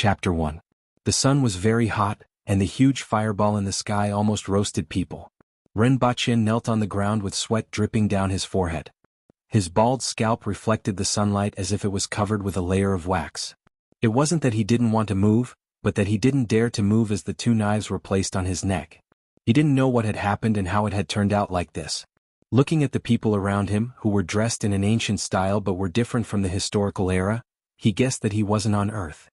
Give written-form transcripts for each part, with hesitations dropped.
Chapter 1. The sun was very hot, and the huge fireball in the sky almost roasted people. Rinpoche knelt on the ground with sweat dripping down his forehead. His bald scalp reflected the sunlight as if it was covered with a layer of wax. It wasn't that he didn't want to move, but that he didn't dare to move as the two knives were placed on his neck. He didn't know what had happened and how it had turned out like this. Looking at the people around him, who were dressed in an ancient style but were different from the historical era, he guessed that he wasn't on Earth.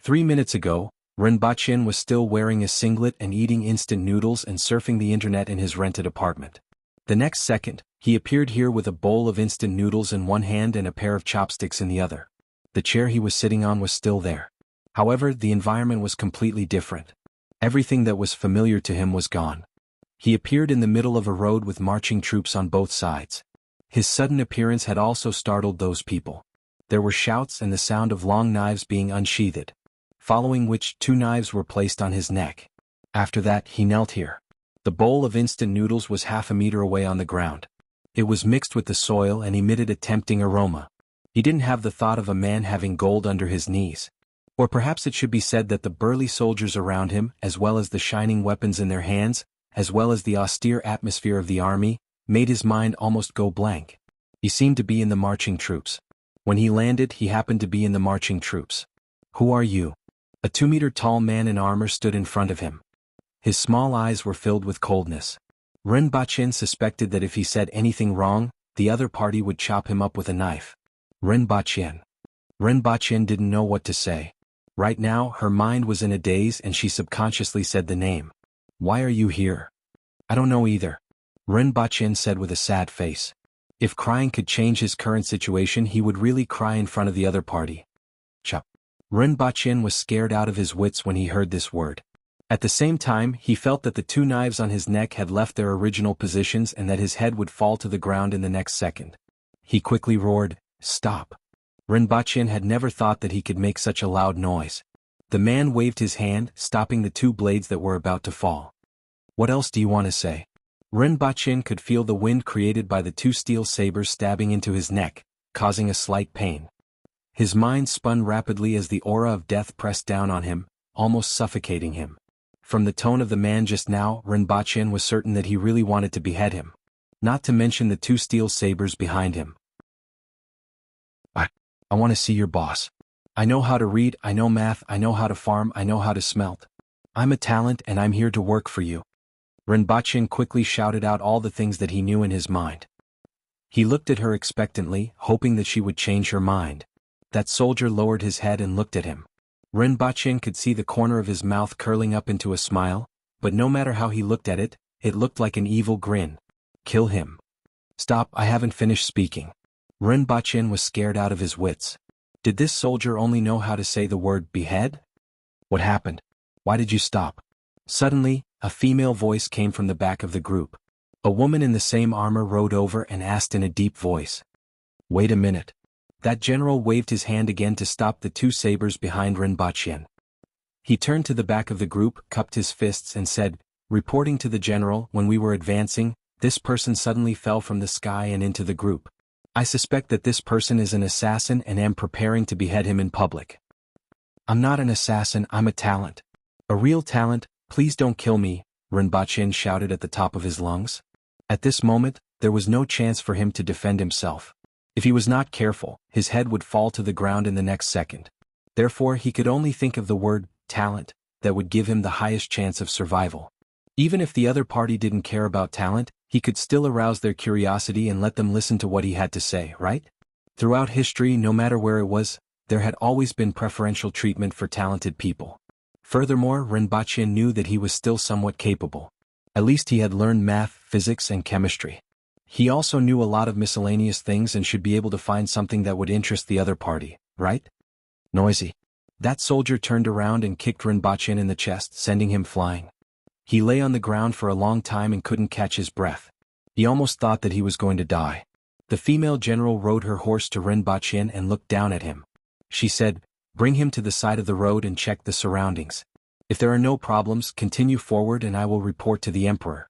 3 minutes ago, Rinpoche was still wearing a singlet and eating instant noodles and surfing the internet in his rented apartment. The next second, he appeared here with a bowl of instant noodles in one hand and a pair of chopsticks in the other. The chair he was sitting on was still there. However, the environment was completely different. Everything that was familiar to him was gone. He appeared in the middle of a road with marching troops on both sides. His sudden appearance had also startled those people. There were shouts and the sound of long knives being unsheathed, following which 2 knives were placed on his neck. After that, he knelt here. The bowl of instant noodles was half a meter away on the ground. It was mixed with the soil and emitted a tempting aroma. He didn't have the thought of a man having gold under his knees. Or perhaps it should be said that the burly soldiers around him, as well as the shining weapons in their hands, as well as the austere atmosphere of the army, made his mind almost go blank. He seemed to be in the marching troops. When he landed, he happened to be in the marching troops. "Who are you?" A 2-meter-tall man in armor stood in front of him. His small eyes were filled with coldness. Rinpoche suspected that if he said anything wrong, the other party would chop him up with a knife. Rinpoche didn't know what to say. Right now, her mind was in a daze and she subconsciously said the name. "Why are you here?" "I don't know either," Rinpoche said with a sad face. If crying could change his current situation, he would really cry in front of the other party. Chop. Rinpoche was scared out of his wits when he heard this word. At the same time, he felt that the 2 knives on his neck had left their original positions and that his head would fall to the ground in the next second. He quickly roared, "Stop." Rinpoche had never thought that he could make such a loud noise. The man waved his hand, stopping the 2 blades that were about to fall. "What else do you want to say?" Rinpoche could feel the wind created by the 2 steel sabers stabbing into his neck, causing a slight pain. His mind spun rapidly as the aura of death pressed down on him, almost suffocating him. From the tone of the man just now, Rinpoche was certain that he really wanted to behead him. Not to mention the 2 steel sabers behind him. I want to see your boss. I know how to read, I know math, I know how to farm, I know how to smelt. I'm a talent and I'm here to work for you." Rinpoche quickly shouted out all the things that he knew in his mind. He looked at her expectantly, hoping that she would change her mind. That soldier lowered his head and looked at him. Rinpoche could see the corner of his mouth curling up into a smile, but no matter how he looked at it, it looked like an evil grin. "Kill him." "Stop, I haven't finished speaking." Rinpoche was scared out of his wits. Did this soldier only know how to say the word behead? "What happened? Why did you stop?" Suddenly, a female voice came from the back of the group. A woman in the same armor rode over and asked in a deep voice. "Wait a minute." That general waved his hand again to stop the 2 sabers behind Rinpoche. He turned to the back of the group, cupped his fists and said, "Reporting to the general, when we were advancing, this person suddenly fell from the sky and into the group. I suspect that this person is an assassin and am preparing to behead him in public." "I'm not an assassin, I'm a talent. A real talent, please don't kill me," Rinpoche shouted at the top of his lungs. At this moment, there was no chance for him to defend himself. If he was not careful, his head would fall to the ground in the next second. Therefore, he could only think of the word, talent, that would give him the highest chance of survival. Even if the other party didn't care about talent, he could still arouse their curiosity and let them listen to what he had to say, right? Throughout history, no matter where it was, there had always been preferential treatment for talented people. Furthermore, Rinpoche knew that he was still somewhat capable. At least he had learned math, physics, and chemistry. He also knew a lot of miscellaneous things and should be able to find something that would interest the other party, right? Noisy. That soldier turned around and kicked Rinpoche in the chest, sending him flying. He lay on the ground for a long time and couldn't catch his breath. He almost thought that he was going to die. The female general rode her horse to Rinpoche and looked down at him. She said, "Bring him to the side of the road and check the surroundings. If there are no problems, continue forward and I will report to the emperor."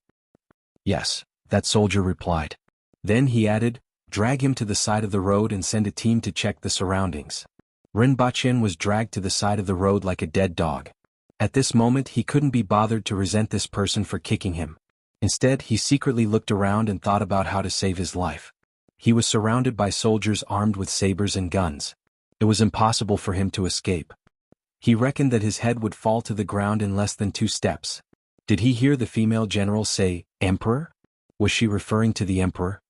"Yes," that soldier replied. Then he added, "Drag him to the side of the road and send a team to check the surroundings." Rinpoche was dragged to the side of the road like a dead dog. At this moment he couldn't be bothered to resent this person for kicking him. Instead, he secretly looked around and thought about how to save his life. He was surrounded by soldiers armed with sabers and guns. It was impossible for him to escape. He reckoned that his head would fall to the ground in less than 2 steps. Did he hear the female general say, "Emperor"? Was she referring to the emperor?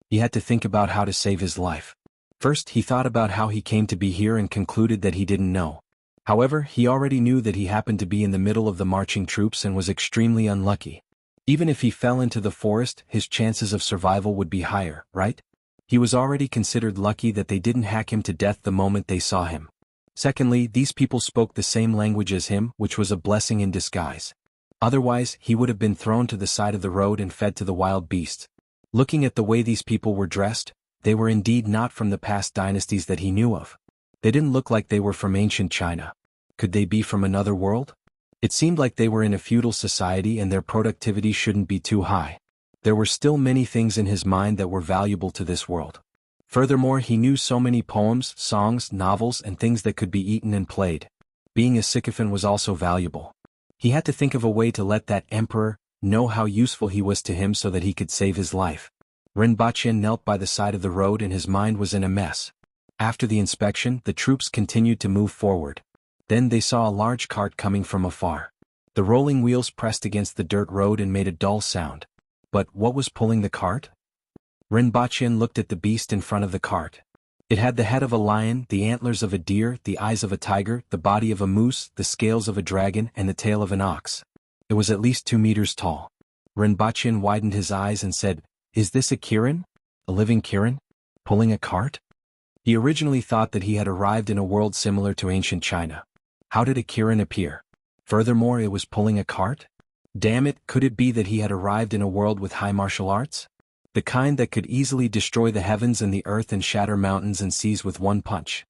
He had to think about how to save his life. First, he thought about how he came to be here and concluded that he didn't know. However, he already knew that he happened to be in the middle of the marching troops and was extremely unlucky. Even if he fell into the forest, his chances of survival would be higher, right? He was already considered lucky that they didn't hack him to death the moment they saw him. Secondly, these people spoke the same language as him, which was a blessing in disguise. Otherwise, he would have been thrown to the side of the road and fed to the wild beasts. Looking at the way these people were dressed, they were indeed not from the past dynasties that he knew of. They didn't look like they were from ancient China. Could they be from another world? It seemed like they were in a feudal society and their productivity shouldn't be too high. There were still many things in his mind that were valuable to this world. Furthermore, he knew so many poems, songs, novels, and things that could be eaten and played. Being a sycophant was also valuable. He had to think of a way to let that emperor know how useful he was to him so that he could save his life. Rinpoche knelt by the side of the road and his mind was in a mess. After the inspection, the troops continued to move forward. Then they saw a large cart coming from afar. The rolling wheels pressed against the dirt road and made a dull sound. But what was pulling the cart? Rinpoche looked at the beast in front of the cart. It had the head of a lion, the antlers of a deer, the eyes of a tiger, the body of a moose, the scales of a dragon, and the tail of an ox. It was at least 2 meters tall. Rinpoche widened his eyes and said, "Is this a Kirin? A living Kirin? Pulling a cart?" He originally thought that he had arrived in a world similar to ancient China. How did a Kirin appear? Furthermore, it was pulling a cart? Damn it, could it be that he had arrived in a world with high martial arts? The kind that could easily destroy the heavens and the earth and shatter mountains and seas with one punch.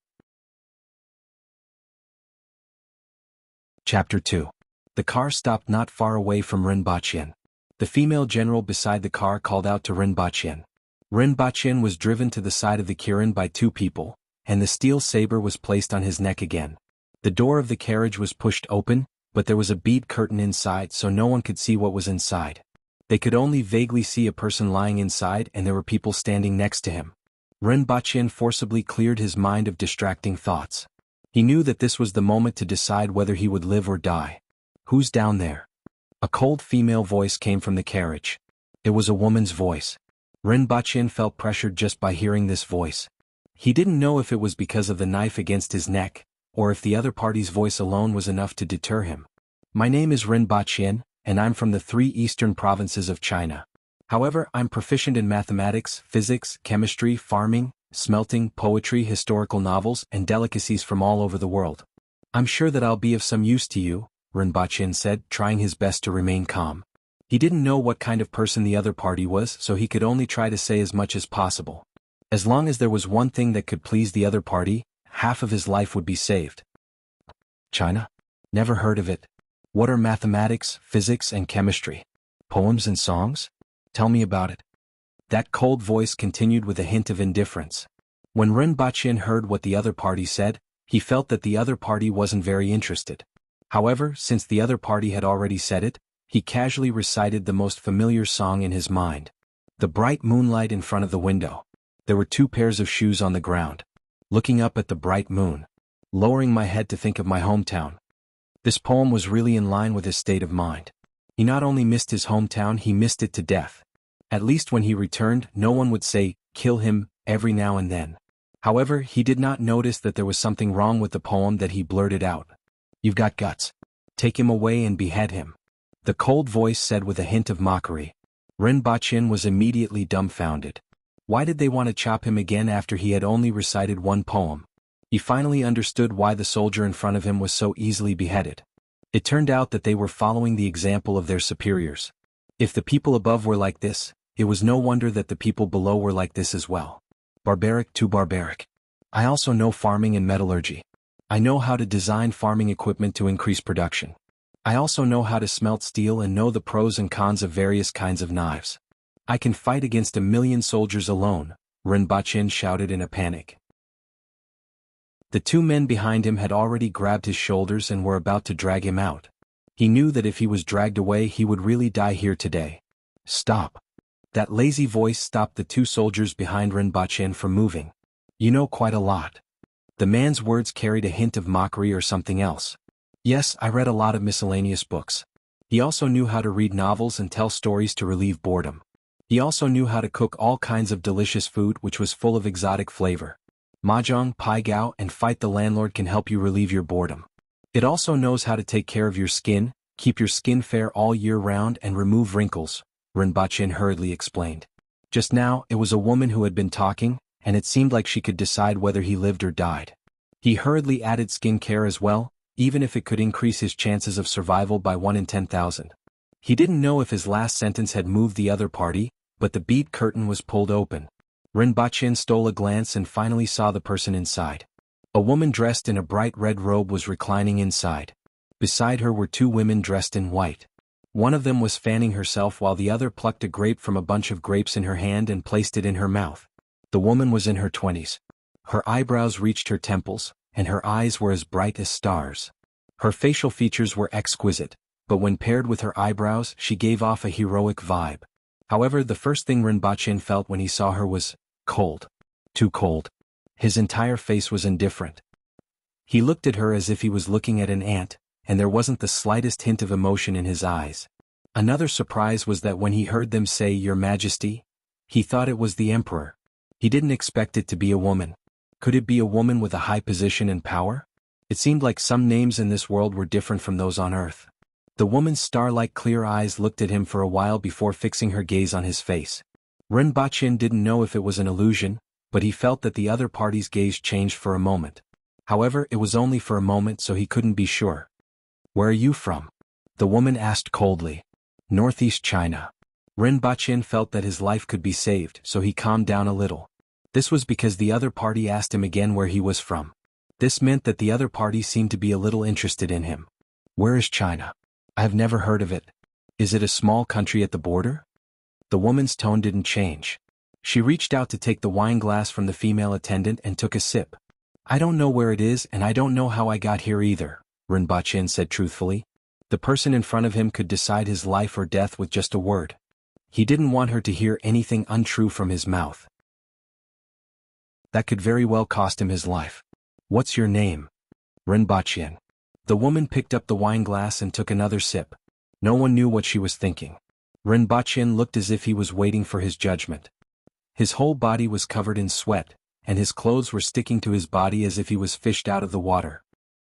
Chapter 2. The car stopped not far away from Rinpoche. The female general beside the car called out to Rinpoche. Rinpoche was driven to the side of the Kirin by 2 people, and the steel saber was placed on his neck again. The door of the carriage was pushed open, but there was a bead curtain inside so no one could see what was inside. They could only vaguely see a person lying inside and there were people standing next to him. Rinpoche forcibly cleared his mind of distracting thoughts. He knew that this was the moment to decide whether he would live or die. "Who's down there?" A cold female voice came from the carriage. It was a woman's voice. Rinpoche felt pressured just by hearing this voice. He didn't know if it was because of the knife against his neck, or if the other party's voice alone was enough to deter him. "My name is Rinpoche, and I'm from the 3 eastern provinces of China. However, I'm proficient in mathematics, physics, chemistry, farming, smelting, poetry, historical novels, and delicacies from all over the world. I'm sure that I'll be of some use to you," Rinpoche said, trying his best to remain calm. He didn't know what kind of person the other party was, so he could only try to say as much as possible. As long as there was one thing that could please the other party, half of his life would be saved. "China? Never heard of it. What are mathematics, physics, and chemistry? Poems and songs? Tell me about it." That cold voice continued with a hint of indifference. When Rinpoche heard what the other party said, he felt that the other party wasn't very interested. However, since the other party had already said it, he casually recited the most familiar song in his mind. The bright moonlight in front of the window. There were 2 pairs of shoes on the ground. Looking up at the bright moon. Lowering my head to think of my hometown. This poem was really in line with his state of mind. He not only missed his hometown, he missed it to death. At least when he returned, no one would say, "Kill him," every now and then. However, he did not notice that there was something wrong with the poem that he blurted out. "You've got guts. Take him away and behead him," the cold voice said with a hint of mockery. Rinpoche was immediately dumbfounded. Why did they want to chop him again after he had only recited 1 poem? He finally understood why the soldier in front of him was so easily beheaded. It turned out that they were following the example of their superiors. If the people above were like this, it was no wonder that the people below were like this as well. Barbaric to barbaric. I also know farming and metallurgy. I know how to design farming equipment to increase production. I also know how to smelt steel and know the pros and cons of various kinds of knives. I can fight against 1,000,000 soldiers alone, Rinpoche shouted in a panic. The two men behind him had already grabbed his shoulders and were about to drag him out. He knew that if he was dragged away he would really die here today. Stop. That lazy voice stopped the two soldiers behind Rinpoche from moving. You know quite a lot. The man's words carried a hint of mockery or something else. Yes, I read a lot of miscellaneous books. He also knew how to read novels and tell stories to relieve boredom. He also knew how to cook all kinds of delicious food which was full of exotic flavor. Mahjong, Pai Gao, and Fight the Landlord can help you relieve your boredom. It also knows how to take care of your skin, keep your skin fair all year round and remove wrinkles, Rinpoche hurriedly explained. Just now, it was a woman who had been talking, and it seemed like she could decide whether he lived or died. He hurriedly added skin care as well, even if it could increase his chances of survival by 1 in 10,000. He didn't know if his last sentence had moved the other party, but the bead curtain was pulled open. Rinpoche stole a glance and finally saw the person inside. A woman dressed in a bright red robe was reclining inside. Beside her were two women dressed in white. One of them was fanning herself while the other plucked a grape from a bunch of grapes in her hand and placed it in her mouth. The woman was in her 20s. Her eyebrows reached her temples, and her eyes were as bright as stars. Her facial features were exquisite, but when paired with her eyebrows she gave off a heroic vibe. However, the first thing Rinpoche felt when he saw her was cold. Too cold. His entire face was indifferent. He looked at her as if he was looking at an ant, and there wasn't the slightest hint of emotion in his eyes. Another surprise was that when he heard them say "Your Majesty," he thought it was the Emperor. He didn't expect it to be a woman. Could it be a woman with a high position and power? It seemed like some names in this world were different from those on Earth. The woman's star-like clear eyes looked at him for a while before fixing her gaze on his face. Rinpoche didn't know if it was an illusion, but he felt that the other party's gaze changed for a moment. However, it was only for a moment, so he couldn't be sure. "Where are you from?" the woman asked coldly. "Northeast China." Rinpoche felt that his life could be saved, so he calmed down a little. This was because the other party asked him again where he was from. This meant that the other party seemed to be a little interested in him. "Where is China? I have never heard of it. Is it a small country at the border?" The woman's tone didn't change. She reached out to take the wine glass from the female attendant and took a sip. "I don't know where it is and I don't know how I got here either," Rinpoche said truthfully. The person in front of him could decide his life or death with just a word. He didn't want her to hear anything untrue from his mouth. That could very well cost him his life. "What's your name?" "Rinpoche." The woman picked up the wine glass and took another sip. No one knew what she was thinking. Rinpoche looked as if he was waiting for his judgment. His whole body was covered in sweat, and his clothes were sticking to his body as if he was fished out of the water.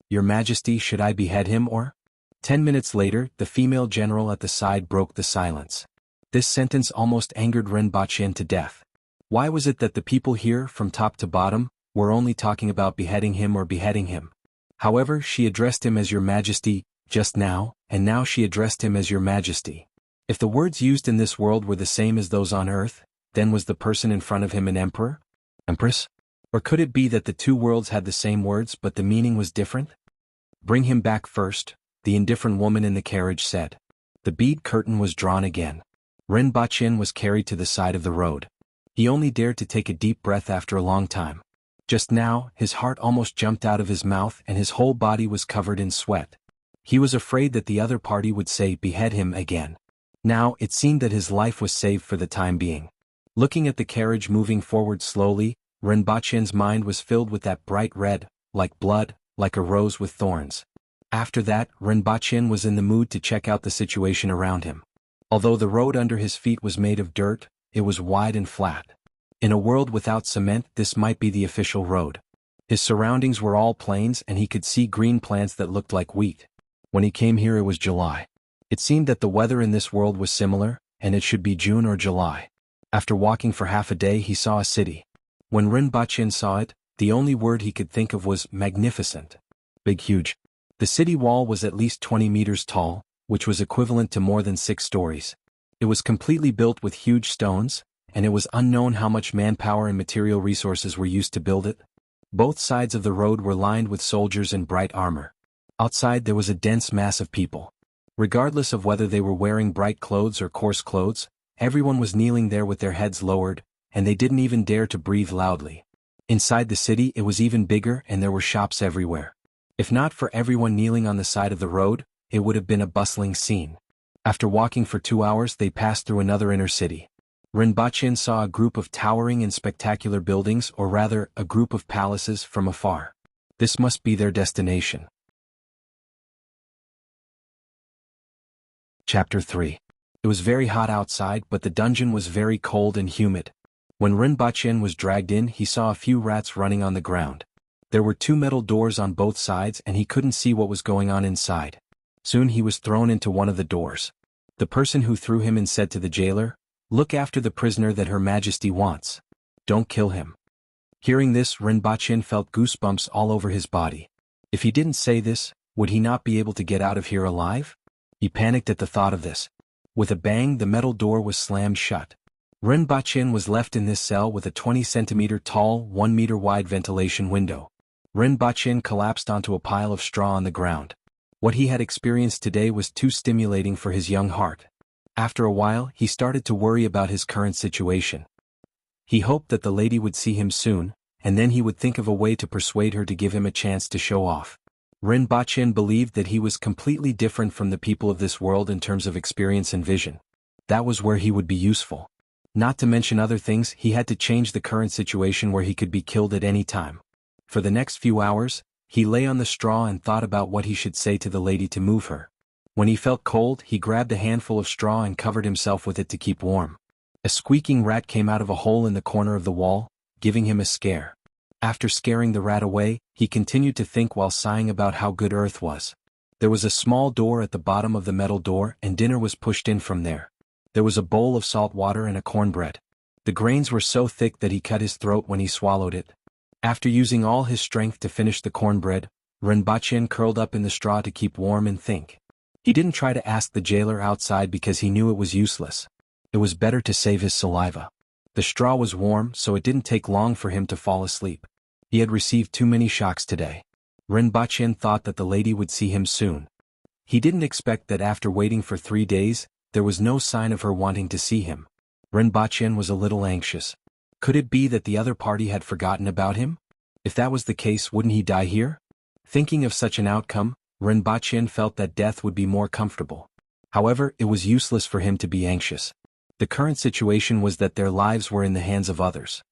"Your Majesty, should I behead him or?" 10 minutes later, the female general at the side broke the silence. This sentence almost angered Rinpoche to death. Why was it that the people here, from top to bottom, were only talking about beheading him or beheading him? However, she addressed him as Your Majesty, just now, and now she addressed him as Your Majesty. If the words used in this world were the same as those on Earth, then was the person in front of him an emperor? Empress? Or could it be that the two worlds had the same words but the meaning was different? "Bring him back first," the indifferent woman in the carriage said. The bead curtain was drawn again. Rinpoche was carried to the side of the road. He only dared to take a deep breath after a long time. Just now, his heart almost jumped out of his mouth and his whole body was covered in sweat. He was afraid that the other party would say "behead him" again. Now, it seemed that his life was saved for the time being. Looking at the carriage moving forward slowly, Rinpoche's mind was filled with that bright red, like blood, like a rose with thorns. After that, Rinpoche was in the mood to check out the situation around him. Although the road under his feet was made of dirt, it was wide and flat. In a world without cement, this might be the official road. His surroundings were all plains and he could see green plants that looked like wheat. When he came here it was July. It seemed that the weather in this world was similar, and it should be June or July. After walking for half a day he saw a city. When Rinpoche saw it, the only word he could think of was magnificent. Big, huge. The city wall was at least 20 meters tall, which was equivalent to more than 6 stories. It was completely built with huge stones, and it was unknown how much manpower and material resources were used to build it. Both sides of the road were lined with soldiers in bright armor. Outside there was a dense mass of people. Regardless of whether they were wearing bright clothes or coarse clothes, everyone was kneeling there with their heads lowered, and they didn't even dare to breathe loudly. Inside the city it was even bigger and there were shops everywhere. If not for everyone kneeling on the side of the road, it would have been a bustling scene. After walking for 2 hours they passed through another inner city. Rinpoche saw a group of towering and spectacular buildings, or rather, a group of palaces, from afar. This must be their destination. Chapter 3. It was very hot outside, but the dungeon was very cold and humid. When Rinpoche was dragged in, he saw a few rats running on the ground. There were 2 metal doors on both sides and he couldn't see what was going on inside. Soon he was thrown into one of the doors. The person who threw him in said to the jailer, "Look after the prisoner that Her Majesty wants. Don't kill him." Hearing this, Rinpoche felt goosebumps all over his body. If he didn't say this, would he not be able to get out of here alive? He panicked at the thought of this. With a bang, the metal door was slammed shut. Rinpoche was left in this cell with a 20-centimeter tall, 1-meter wide ventilation window. Rinpoche collapsed onto a pile of straw on the ground. What he had experienced today was too stimulating for his young heart. After a while, he started to worry about his current situation. He hoped that the lady would see him soon, and then he would think of a way to persuade her to give him a chance to show off. Rinpoche believed that he was completely different from the people of this world in terms of experience and vision. That was where he would be useful. Not to mention other things, he had to change the current situation where he could be killed at any time. For the next few hours, he lay on the straw and thought about what he should say to the lady to move her. When he felt cold, he grabbed a handful of straw and covered himself with it to keep warm. A squeaking rat came out of a hole in the corner of the wall, giving him a scare. After scaring the rat away, he continued to think while sighing about how good Earth was. There was a small door at the bottom of the metal door and dinner was pushed in from there. There was a bowl of salt water and a cornbread. The grains were so thick that he cut his throat when he swallowed it. After using all his strength to finish the cornbread, Rinpoche curled up in the straw to keep warm and think. He didn't try to ask the jailer outside because he knew it was useless. It was better to save his saliva. The straw was warm, so it didn't take long for him to fall asleep. He had received too many shocks today. Rinpoche thought that the lady would see him soon. He didn't expect that after waiting for 3 days, there was no sign of her wanting to see him. Rinpoche was a little anxious. Could it be that the other party had forgotten about him? If that was the case, wouldn't he die here? Thinking of such an outcome, Rinpoche felt that death would be more comfortable. However, it was useless for him to be anxious. The current situation was that their lives were in the hands of others.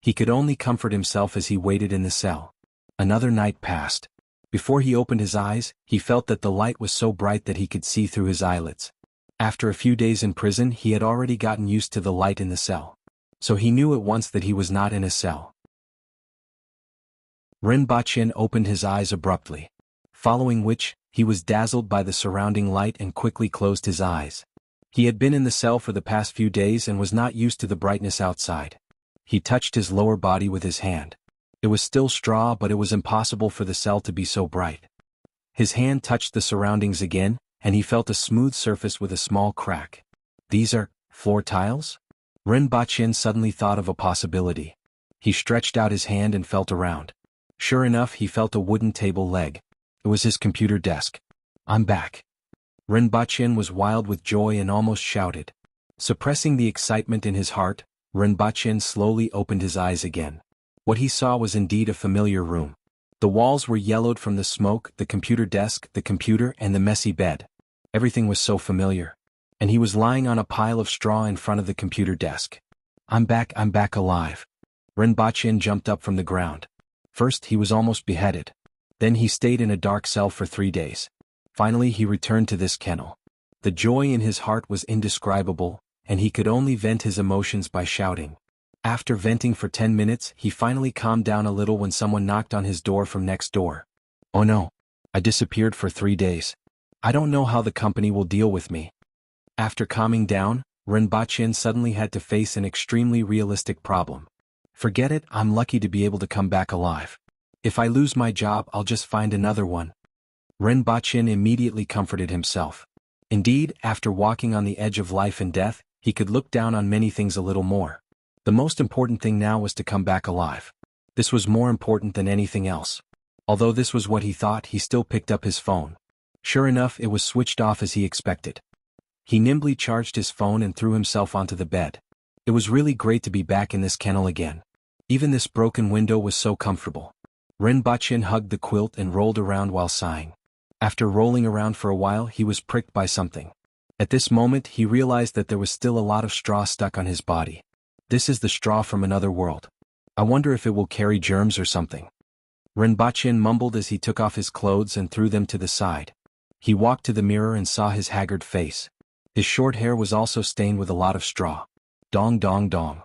He could only comfort himself as he waited in the cell. Another night passed. Before he opened his eyes, he felt that the light was so bright that he could see through his eyelids. After a few days in prison, he had already gotten used to the light in the cell. So he knew at once that he was not in a cell. Rinpoche opened his eyes abruptly. Following which, he was dazzled by the surrounding light and quickly closed his eyes. He had been in the cell for the past few days and was not used to the brightness outside. He touched his lower body with his hand. It was still straw, but it was impossible for the cell to be so bright. His hand touched the surroundings again, and he felt a smooth surface with a small crack. These are floor tiles? Rinpoche suddenly thought of a possibility. He stretched out his hand and felt around. Sure enough, he felt a wooden table leg. It was his computer desk. "I'm back." Rinpoche was wild with joy and almost shouted. Suppressing the excitement in his heart, Rinpoche slowly opened his eyes again. What he saw was indeed a familiar room. The walls were yellowed from the smoke, the computer desk, the computer, and the messy bed. Everything was so familiar. And he was lying on a pile of straw in front of the computer desk. I'm back alive." Rinpoche jumped up from the ground. First, he was almost beheaded. Then he stayed in a dark cell for 3 days. Finally, he returned to this kennel. The joy in his heart was indescribable, and he could only vent his emotions by shouting. After venting for 10 minutes, he finally calmed down a little when someone knocked on his door from next door. "Oh no. I disappeared for 3 days. I don't know how the company will deal with me." After calming down, Rinpoche suddenly had to face an extremely realistic problem. "Forget it, I'm lucky to be able to come back alive. If I lose my job, I'll just find another one." Rinpoche immediately comforted himself. Indeed, after walking on the edge of life and death, he could look down on many things a little more. The most important thing now was to come back alive. This was more important than anything else. Although this was what he thought, he still picked up his phone. Sure enough, it was switched off as he expected. He nimbly charged his phone and threw himself onto the bed. It was really great to be back in this kennel again. Even this broken window was so comfortable. Rinpoche hugged the quilt and rolled around while sighing. After rolling around for a while, he was pricked by something. At this moment, he realized that there was still a lot of straw stuck on his body. This is the straw from another world. I wonder if it will carry germs or something. Rinpoche mumbled as he took off his clothes and threw them to the side. He walked to the mirror and saw his haggard face. His short hair was also stained with a lot of straw. Dong dong dong.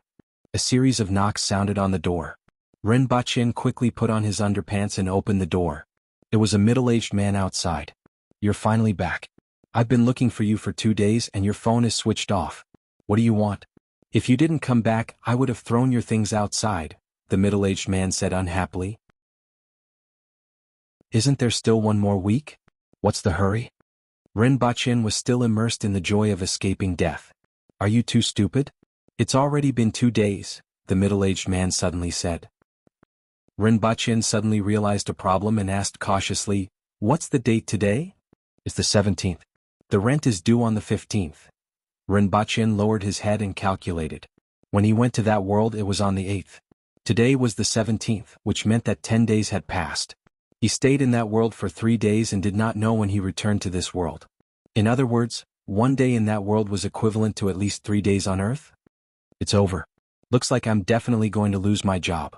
A series of knocks sounded on the door. Rinpoche quickly put on his underpants and opened the door. It was a middle-aged man outside. You're finally back. I've been looking for you for 2 days and your phone is switched off. What do you want? If you didn't come back, I would have thrown your things outside, the middle-aged man said unhappily. Isn't there still 1 more week? What's the hurry? Rinpoche was still immersed in the joy of escaping death. Are you too stupid? It's already been 2 days, the middle-aged man suddenly said. Rinpoche suddenly realized a problem and asked cautiously, what's the date today? It's the 17th. The rent is due on the 15th. Rinpoche lowered his head and calculated. When he went to that world it was on the 8th. Today was the 17th, which meant that 10 days had passed. He stayed in that world for 3 days and did not know when he returned to this world. In other words, 1 day in that world was equivalent to at least 3 days on Earth? It's over. Looks like I'm definitely going to lose my job.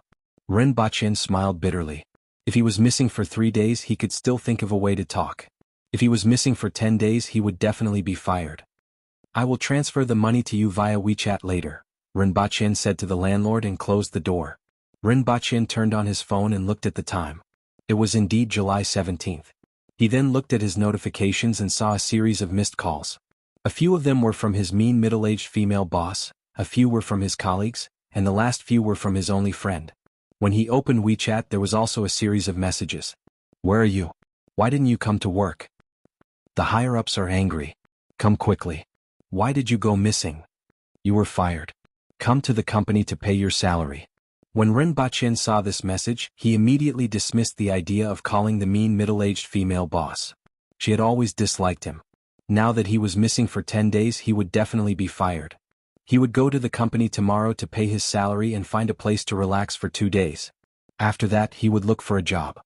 Rinpoche smiled bitterly. If he was missing for 3 days he could still think of a way to talk. If he was missing for 10 days he would definitely be fired. I will transfer the money to you via WeChat later, Rinpoche said to the landlord and closed the door. Rinpoche turned on his phone and looked at the time. It was indeed July 17th. He then looked at his notifications and saw a series of missed calls. A few of them were from his mean middle-aged female boss, a few were from his colleagues, and the last few were from his only friend. When he opened WeChat there was also a series of messages. Where are you? Why didn't you come to work? The higher-ups are angry. Come quickly. Why did you go missing? You were fired. Come to the company to pay your salary. When Rinpoche saw this message, he immediately dismissed the idea of calling the mean middle-aged female boss. She had always disliked him. Now that he was missing for 10 days he would definitely be fired. He would go to the company tomorrow to pay his salary and find a place to relax for 2 days. After that he would look for a job.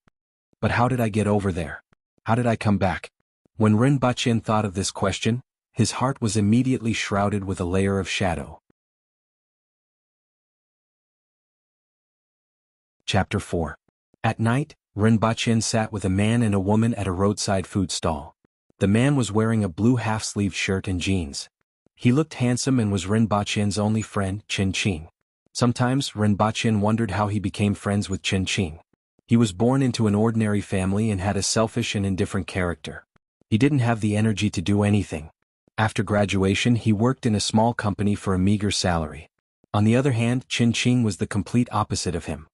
But how did I get over there? How did I come back? When Rinpoche thought of this question, his heart was immediately shrouded with a layer of shadow. Chapter 4. At night, Rinpoche sat with a man and a woman at a roadside food stall. The man was wearing a blue half-sleeved shirt and jeans. He looked handsome and was Rinpoche's only friend, Chin Ching. Sometimes Rinpoche wondered how he became friends with Chin Ching. He was born into an ordinary family and had a selfish and indifferent character. He didn't have the energy to do anything. After graduation he worked in a small company for a meager salary. On the other hand, Chin Ching was the complete opposite of him.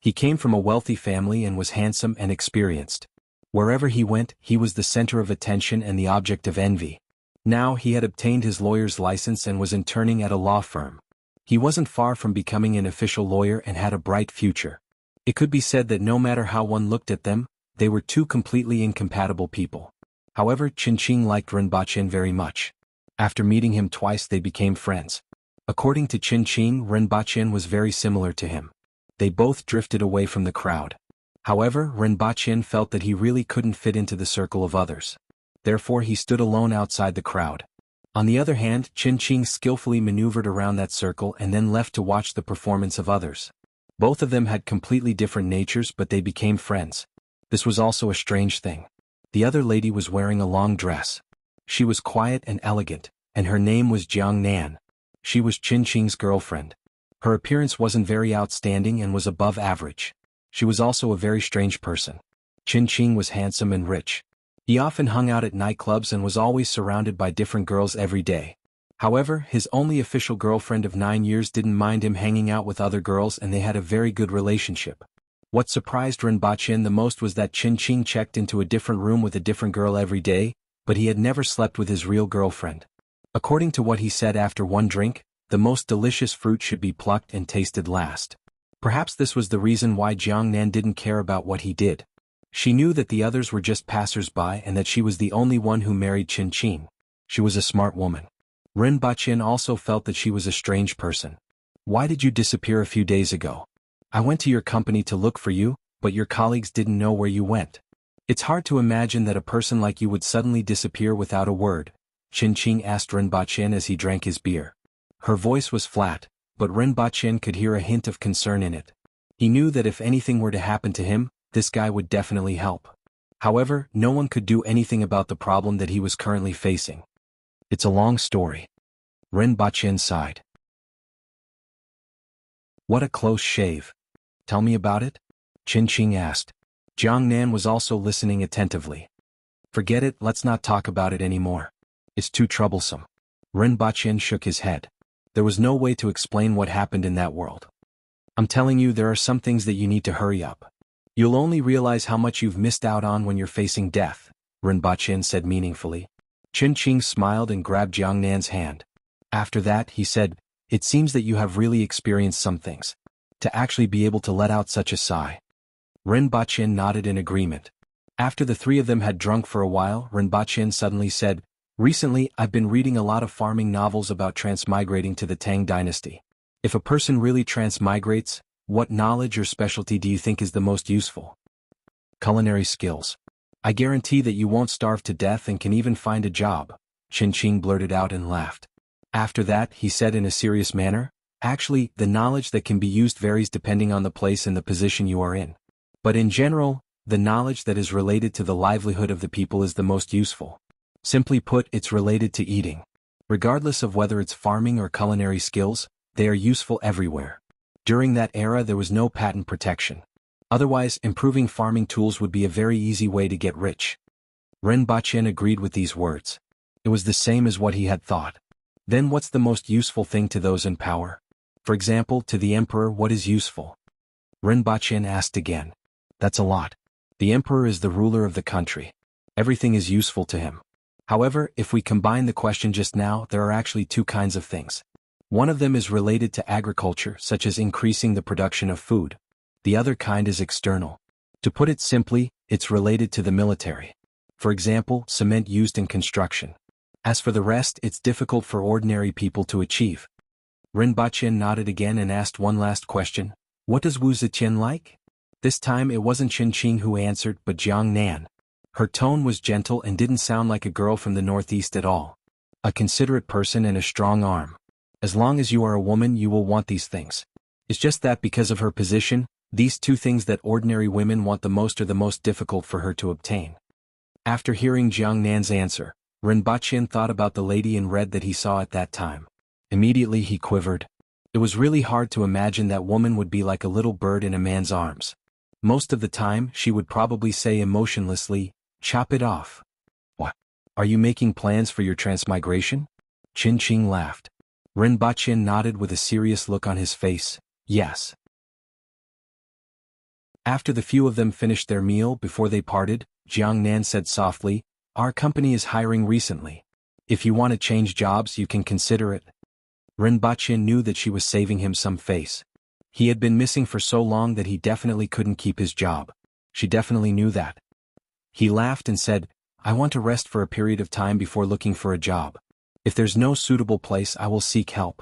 He came from a wealthy family and was handsome and experienced. Wherever he went, he was the center of attention and the object of envy. Now he had obtained his lawyer's license and was interning at a law firm. He wasn't far from becoming an official lawyer and had a bright future. It could be said that no matter how one looked at them, they were two completely incompatible people. However, Chin Ching liked Rinpoche very much. After meeting him twice they became friends. According to Chin Ching, Rinpoche was very similar to him. They both drifted away from the crowd. However, Rinpoche felt that he really couldn't fit into the circle of others. Therefore he stood alone outside the crowd. On the other hand, Chin Ching skillfully maneuvered around that circle and then left to watch the performance of others. Both of them had completely different natures but they became friends. This was also a strange thing. The other lady was wearing a long dress. She was quiet and elegant, and her name was Jianghu. She was Chin Ching's girlfriend. Her appearance wasn't very outstanding and was above average. She was also a very strange person. Chin Ching was handsome and rich. He often hung out at nightclubs and was always surrounded by different girls every day. However, his only official girlfriend of 9 years didn't mind him hanging out with other girls and they had a very good relationship. What surprised Rinpoche the most was that Chin Ching checked into a different room with a different girl every day, but he had never slept with his real girlfriend. According to what he said after one drink, the most delicious fruit should be plucked and tasted last. Perhaps this was the reason why Jiangnan didn't care about what he did. She knew that the others were just passers-by and that she was the only one who married Chin Ching. She was a smart woman. Rinpoche also felt that she was a strange person. Why did you disappear a few days ago? I went to your company to look for you, but your colleagues didn't know where you went. It's hard to imagine that a person like you would suddenly disappear without a word, Qin asked Rinpochen as he drank his beer. Her voice was flat, but Rinpochen could hear a hint of concern in it. He knew that if anything were to happen to him, this guy would definitely help. However, no one could do anything about the problem that he was currently facing. It's a long story. Rinpochen sighed. What a close shave. Tell me about it? Qin asked. Jiangnan was also listening attentively. Forget it, let's not talk about it anymore. It's too troublesome. Rinpochen shook his head. There was no way to explain what happened in that world. I'm telling you, there are some things that you need to hurry up. You'll only realize how much you've missed out on when you're facing death, Rinpochen said meaningfully. Qin smiled and grabbed Jiangnan's hand. After that, he said, it seems that you have really experienced some things. To actually be able to let out such a sigh. Rinpochen nodded in agreement. After the three of them had drunk for a while, Rinpochen suddenly said, recently, I've been reading a lot of farming novels about transmigrating to the Tang dynasty. If a person really transmigrates, what knowledge or specialty do you think is the most useful? Culinary skills. I guarantee that you won't starve to death and can even find a job, Qin blurted out and laughed. After that, he said in a serious manner, actually, the knowledge that can be used varies depending on the place and the position you are in. But in general, the knowledge that is related to the livelihood of the people is the most useful. Simply put, it's related to eating. Regardless of whether it's farming or culinary skills, they are useful everywhere. During that era there was no patent protection. Otherwise, improving farming tools would be a very easy way to get rich. Rinpochen agreed with these words. It was the same as what he had thought. Then what's the most useful thing to those in power? For example, to the emperor, what is useful? Rinpochen asked again. That's a lot. The emperor is the ruler of the country. Everything is useful to him. However, if we combine the question just now, there are actually two kinds of things. One of them is related to agriculture, such as increasing the production of food. The other kind is external. To put it simply, it's related to the military. For example, cement used in construction. As for the rest, it's difficult for ordinary people to achieve. Rinpochen nodded again and asked one last question. What does Wu Zetian like? This time it wasn't Qin who answered, but Jiangnan. Her tone was gentle and didn't sound like a girl from the northeast at all. A considerate person and a strong arm. As long as you are a woman, you will want these things. It's just that because of her position, these two things that ordinary women want the most are the most difficult for her to obtain. After hearing Jiangnan's answer, Rinpochen thought about the lady in red that he saw at that time. Immediately he quivered. It was really hard to imagine that woman would be like a little bird in a man's arms. Most of the time, she would probably say emotionlessly, chop it off. What? Are you making plans for your transmigration? Qin laughed. Rinpochen nodded with a serious look on his face. Yes. After the few of them finished their meal before they parted, Jiangnan said softly, our company is hiring recently. If you want to change jobs, you can consider it. Rinpochen knew that she was saving him some face. He had been missing for so long that he definitely couldn't keep his job. She definitely knew that. He laughed and said, I want to rest for a period of time before looking for a job. If there's no suitable place, I will seek help.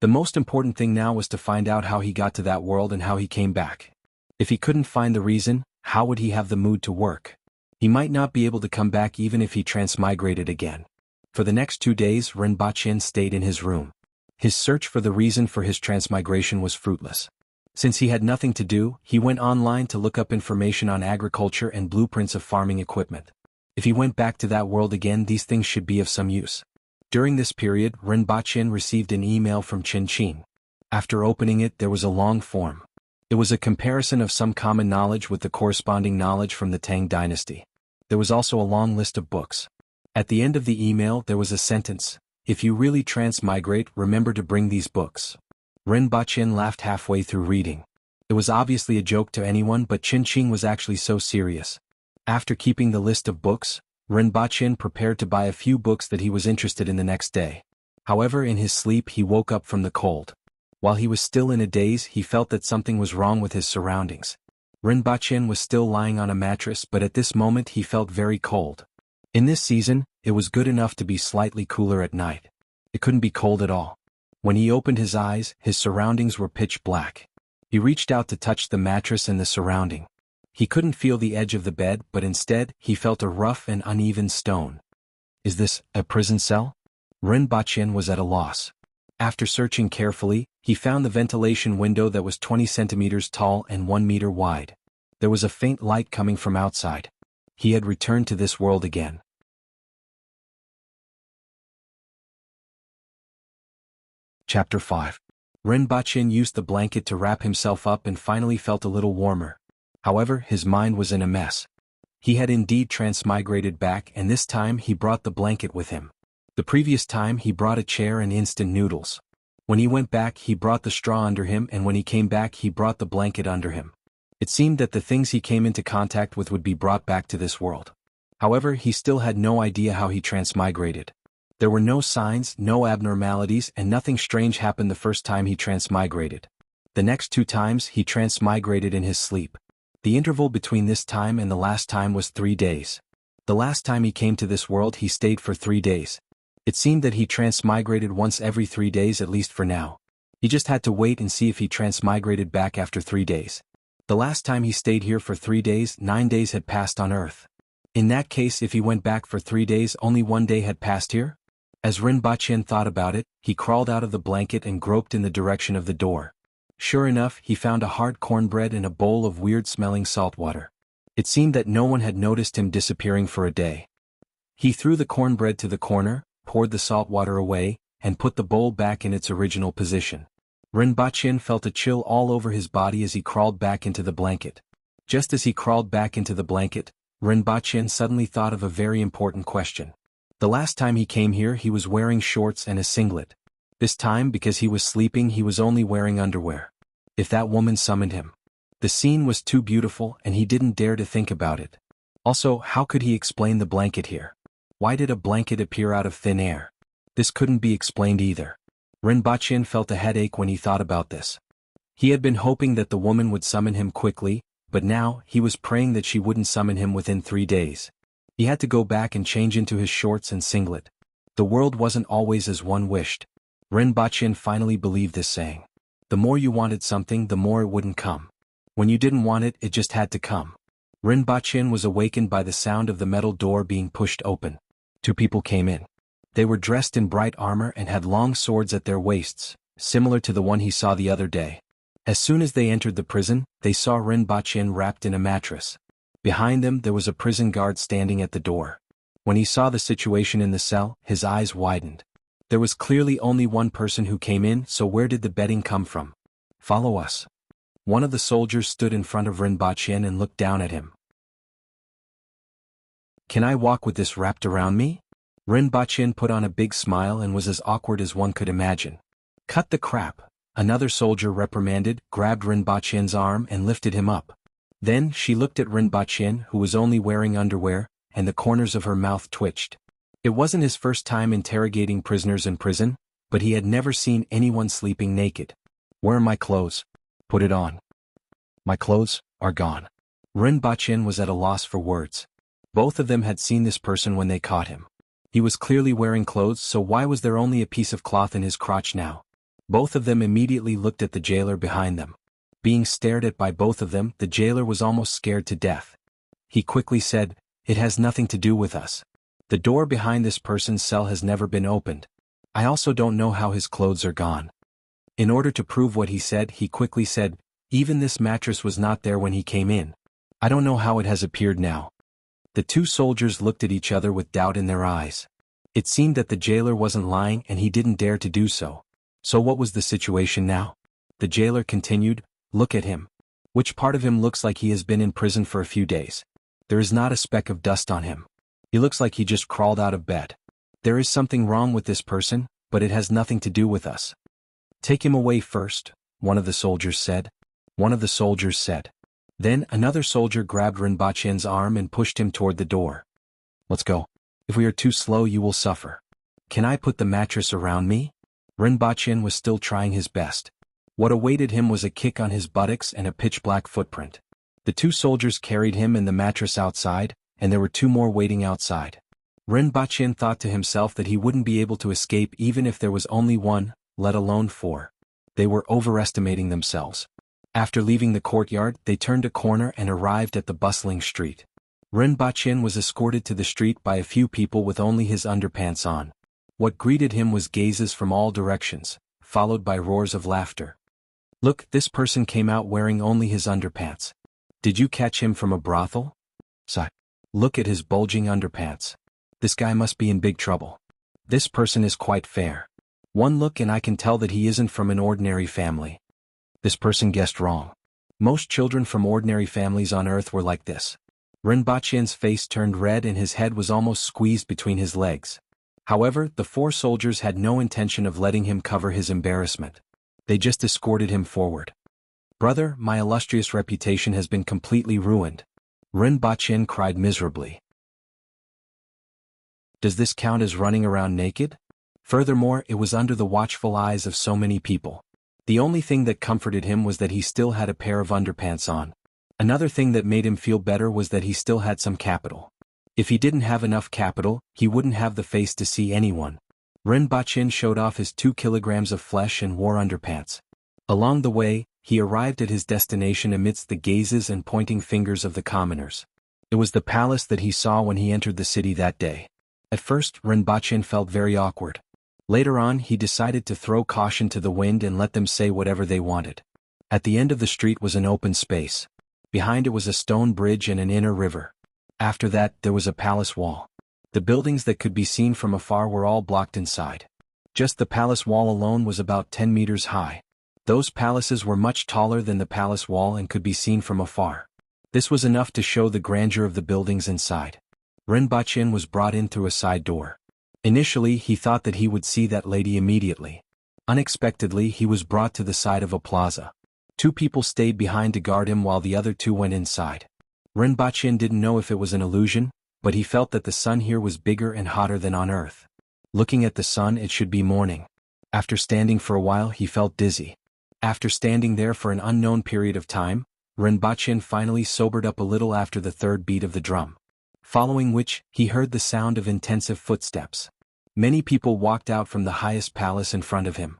The most important thing now was to find out how he got to that world and how he came back. If he couldn't find the reason, how would he have the mood to work? He might not be able to come back even if he transmigrated again. For the next 2 days, Rinpochen stayed in his room. His search for the reason for his transmigration was fruitless. Since he had nothing to do, he went online to look up information on agriculture and blueprints of farming equipment. If he went back to that world again, these things should be of some use. During this period, Rinpochen received an email from Qin. After opening it, there was a long form. It was a comparison of some common knowledge with the corresponding knowledge from the Tang dynasty. There was also a long list of books. At the end of the email, there was a sentence, if you really transmigrate, remember to bring these books. Rinpochen laughed halfway through reading. It was obviously a joke to anyone, but Qin was actually so serious. After keeping the list of books, Rinpochen prepared to buy a few books that he was interested in the next day. However, in his sleep he woke up from the cold. While he was still in a daze, he felt that something was wrong with his surroundings. Rinpochen was still lying on a mattress, but at this moment he felt very cold. In this season, it was good enough to be slightly cooler at night. It couldn't be cold at all. When he opened his eyes, his surroundings were pitch black. He reached out to touch the mattress and the surrounding. He couldn't feel the edge of the bed, but instead, he felt a rough and uneven stone. Is this a prison cell? Ren Baqin was at a loss. After searching carefully, he found the ventilation window that was 20 centimeters tall and 1 meter wide. There was a faint light coming from outside. He had returned to this world again. Chapter 5. Ren Baqin used the blanket to wrap himself up and finally felt a little warmer. However, his mind was in a mess. He had indeed transmigrated back, and this time he brought the blanket with him. The previous time he brought a chair and instant noodles. When he went back he brought the straw under him, and when he came back he brought the blanket under him. It seemed that the things he came into contact with would be brought back to this world. However, he still had no idea how he transmigrated. There were no signs, no abnormalities, and nothing strange happened the first time he transmigrated. The next 2 times he transmigrated in his sleep. The interval between this time and the last time was 3 days. The last time he came to this world he stayed for 3 days. It seemed that he transmigrated once every 3 days, at least for now. He just had to wait and see if he transmigrated back after 3 days. The last time he stayed here for 3 days, 9 days had passed on Earth. In that case, if he went back for 3 days, only 1 day had passed here? As Ren Baqin thought about it, he crawled out of the blanket and groped in the direction of the door. Sure enough, he found a hard cornbread and a bowl of weird-smelling salt water. It seemed that no one had noticed him disappearing for a day. He threw the cornbread to the corner, poured the salt water away, and put the bowl back in its original position. Ren Baqin felt a chill all over his body as he crawled back into the blanket. Just as he crawled back into the blanket, Ren Baqin suddenly thought of a very important question. The last time he came here he was wearing shorts and a singlet. This time, because he was sleeping, he was only wearing underwear. If that woman summoned him. The scene was too beautiful and he didn't dare to think about it. Also, how could he explain the blanket here? Why did a blanket appear out of thin air? This couldn't be explained either. Ren Baqin felt a headache when he thought about this. He had been hoping that the woman would summon him quickly, but now he was praying that she wouldn't summon him within 3 days. He had to go back and change into his shorts and singlet. The world wasn't always as one wished. Ren Baqin finally believed this saying. The more you wanted something, the more it wouldn't come. When you didn't want it, it just had to come. Ren Baqin was awakened by the sound of the metal door being pushed open. 2 people came in. They were dressed in bright armor and had long swords at their waists, similar to the one he saw the other day. As soon as they entered the prison, they saw Ren Baqin wrapped in a mattress. Behind them there was a prison guard standing at the door. When he saw the situation in the cell, his eyes widened. There was clearly only one person who came in, so where did the bedding come from? Follow us. One of the soldiers stood in front of Ren Baqin and looked down at him. Can I walk with this wrapped around me? Ren Baqin put on a big smile and was as awkward as one could imagine. Cut the crap, another soldier reprimanded, grabbed Ren Baqin's arm and lifted him up. Then she looked at Ren Baqin, who was only wearing underwear, and the corners of her mouth twitched. It wasn't his first time interrogating prisoners in prison, but he had never seen anyone sleeping naked. Where are my clothes? Put it on. My clothes are gone. Ren Baqin was at a loss for words. Both of them had seen this person when they caught him. He was clearly wearing clothes, so why was there only a piece of cloth in his crotch now? Both of them immediately looked at the jailer behind them. Being stared at by both of them, the jailer was almost scared to death. He quickly said, "It has nothing to do with us. The door behind this person's cell has never been opened. I also don't know how his clothes are gone." In order to prove what he said, he quickly said, "Even this mattress was not there when he came in. I don't know how it has appeared now." The 2 soldiers looked at each other with doubt in their eyes. It seemed that the jailer wasn't lying and he didn't dare to do so. So what was the situation now? The jailer continued, "Look at him. Which part of him looks like he has been in prison for a few days? There is not a speck of dust on him. He looks like he just crawled out of bed. There is something wrong with this person, but it has nothing to do with us." "Take him away first," one of the soldiers said. One of the soldiers said. Then another soldier grabbed Ren Baqin's arm and pushed him toward the door. "Let's go. If we are too slow you will suffer. Can I put the mattress around me?" Ren Baqin was still trying his best. What awaited him was a kick on his buttocks and a pitch-black footprint. The 2 soldiers carried him and the mattress outside, and there were 2 more waiting outside. Ren Baqin thought to himself that he wouldn't be able to escape even if there was only 1, let alone 4. They were overestimating themselves. After leaving the courtyard, they turned a corner and arrived at the bustling street. Ren Baqin was escorted to the street by a few people with only his underpants on. What greeted him was gazes from all directions, followed by roars of laughter. Look, this person came out wearing only his underpants. Did you catch him from a brothel? Sigh. Look at his bulging underpants. This guy must be in big trouble. This person is quite fair. One look and I can tell that he isn't from an ordinary family. This person guessed wrong. Most children from ordinary families on earth were like this. Ren Baqin's face turned red and his head was almost squeezed between his legs. However, the 4 soldiers had no intention of letting him cover his embarrassment. They just escorted him forward. Brother, my illustrious reputation has been completely ruined. Ren Baqin cried miserably. Does this count as running around naked? Furthermore, it was under the watchful eyes of so many people. The only thing that comforted him was that he still had a pair of underpants on. Another thing that made him feel better was that he still had some capital. If he didn't have enough capital, he wouldn't have the face to see anyone. Ren Baqin showed off his 2 kilograms of flesh and wore underpants. Along the way, he arrived at his destination amidst the gazes and pointing fingers of the commoners. It was the palace that he saw when he entered the city that day. At first, Ren Baqin felt very awkward. Later on, he decided to throw caution to the wind and let them say whatever they wanted. At the end of the street was an open space. Behind it was a stone bridge and an inner river. After that, there was a palace wall. The buildings that could be seen from afar were all blocked inside. Just the palace wall alone was about 10 meters high. Those palaces were much taller than the palace wall and could be seen from afar. This was enough to show the grandeur of the buildings inside. Ren Baqin was brought in through a side door. Initially, he thought that he would see that lady immediately. Unexpectedly, he was brought to the side of a plaza. 2 people stayed behind to guard him while the other 2 went inside. Ren Baqin didn't know if it was an illusion, but he felt that the sun here was bigger and hotter than on Earth. Looking at the sun, it should be morning. After standing for a while, he felt dizzy. After standing there for an unknown period of time, Ren Baqin finally sobered up a little after the 3rd beat of the drum. Following which, he heard the sound of intensive footsteps. Many people walked out from the highest palace in front of him.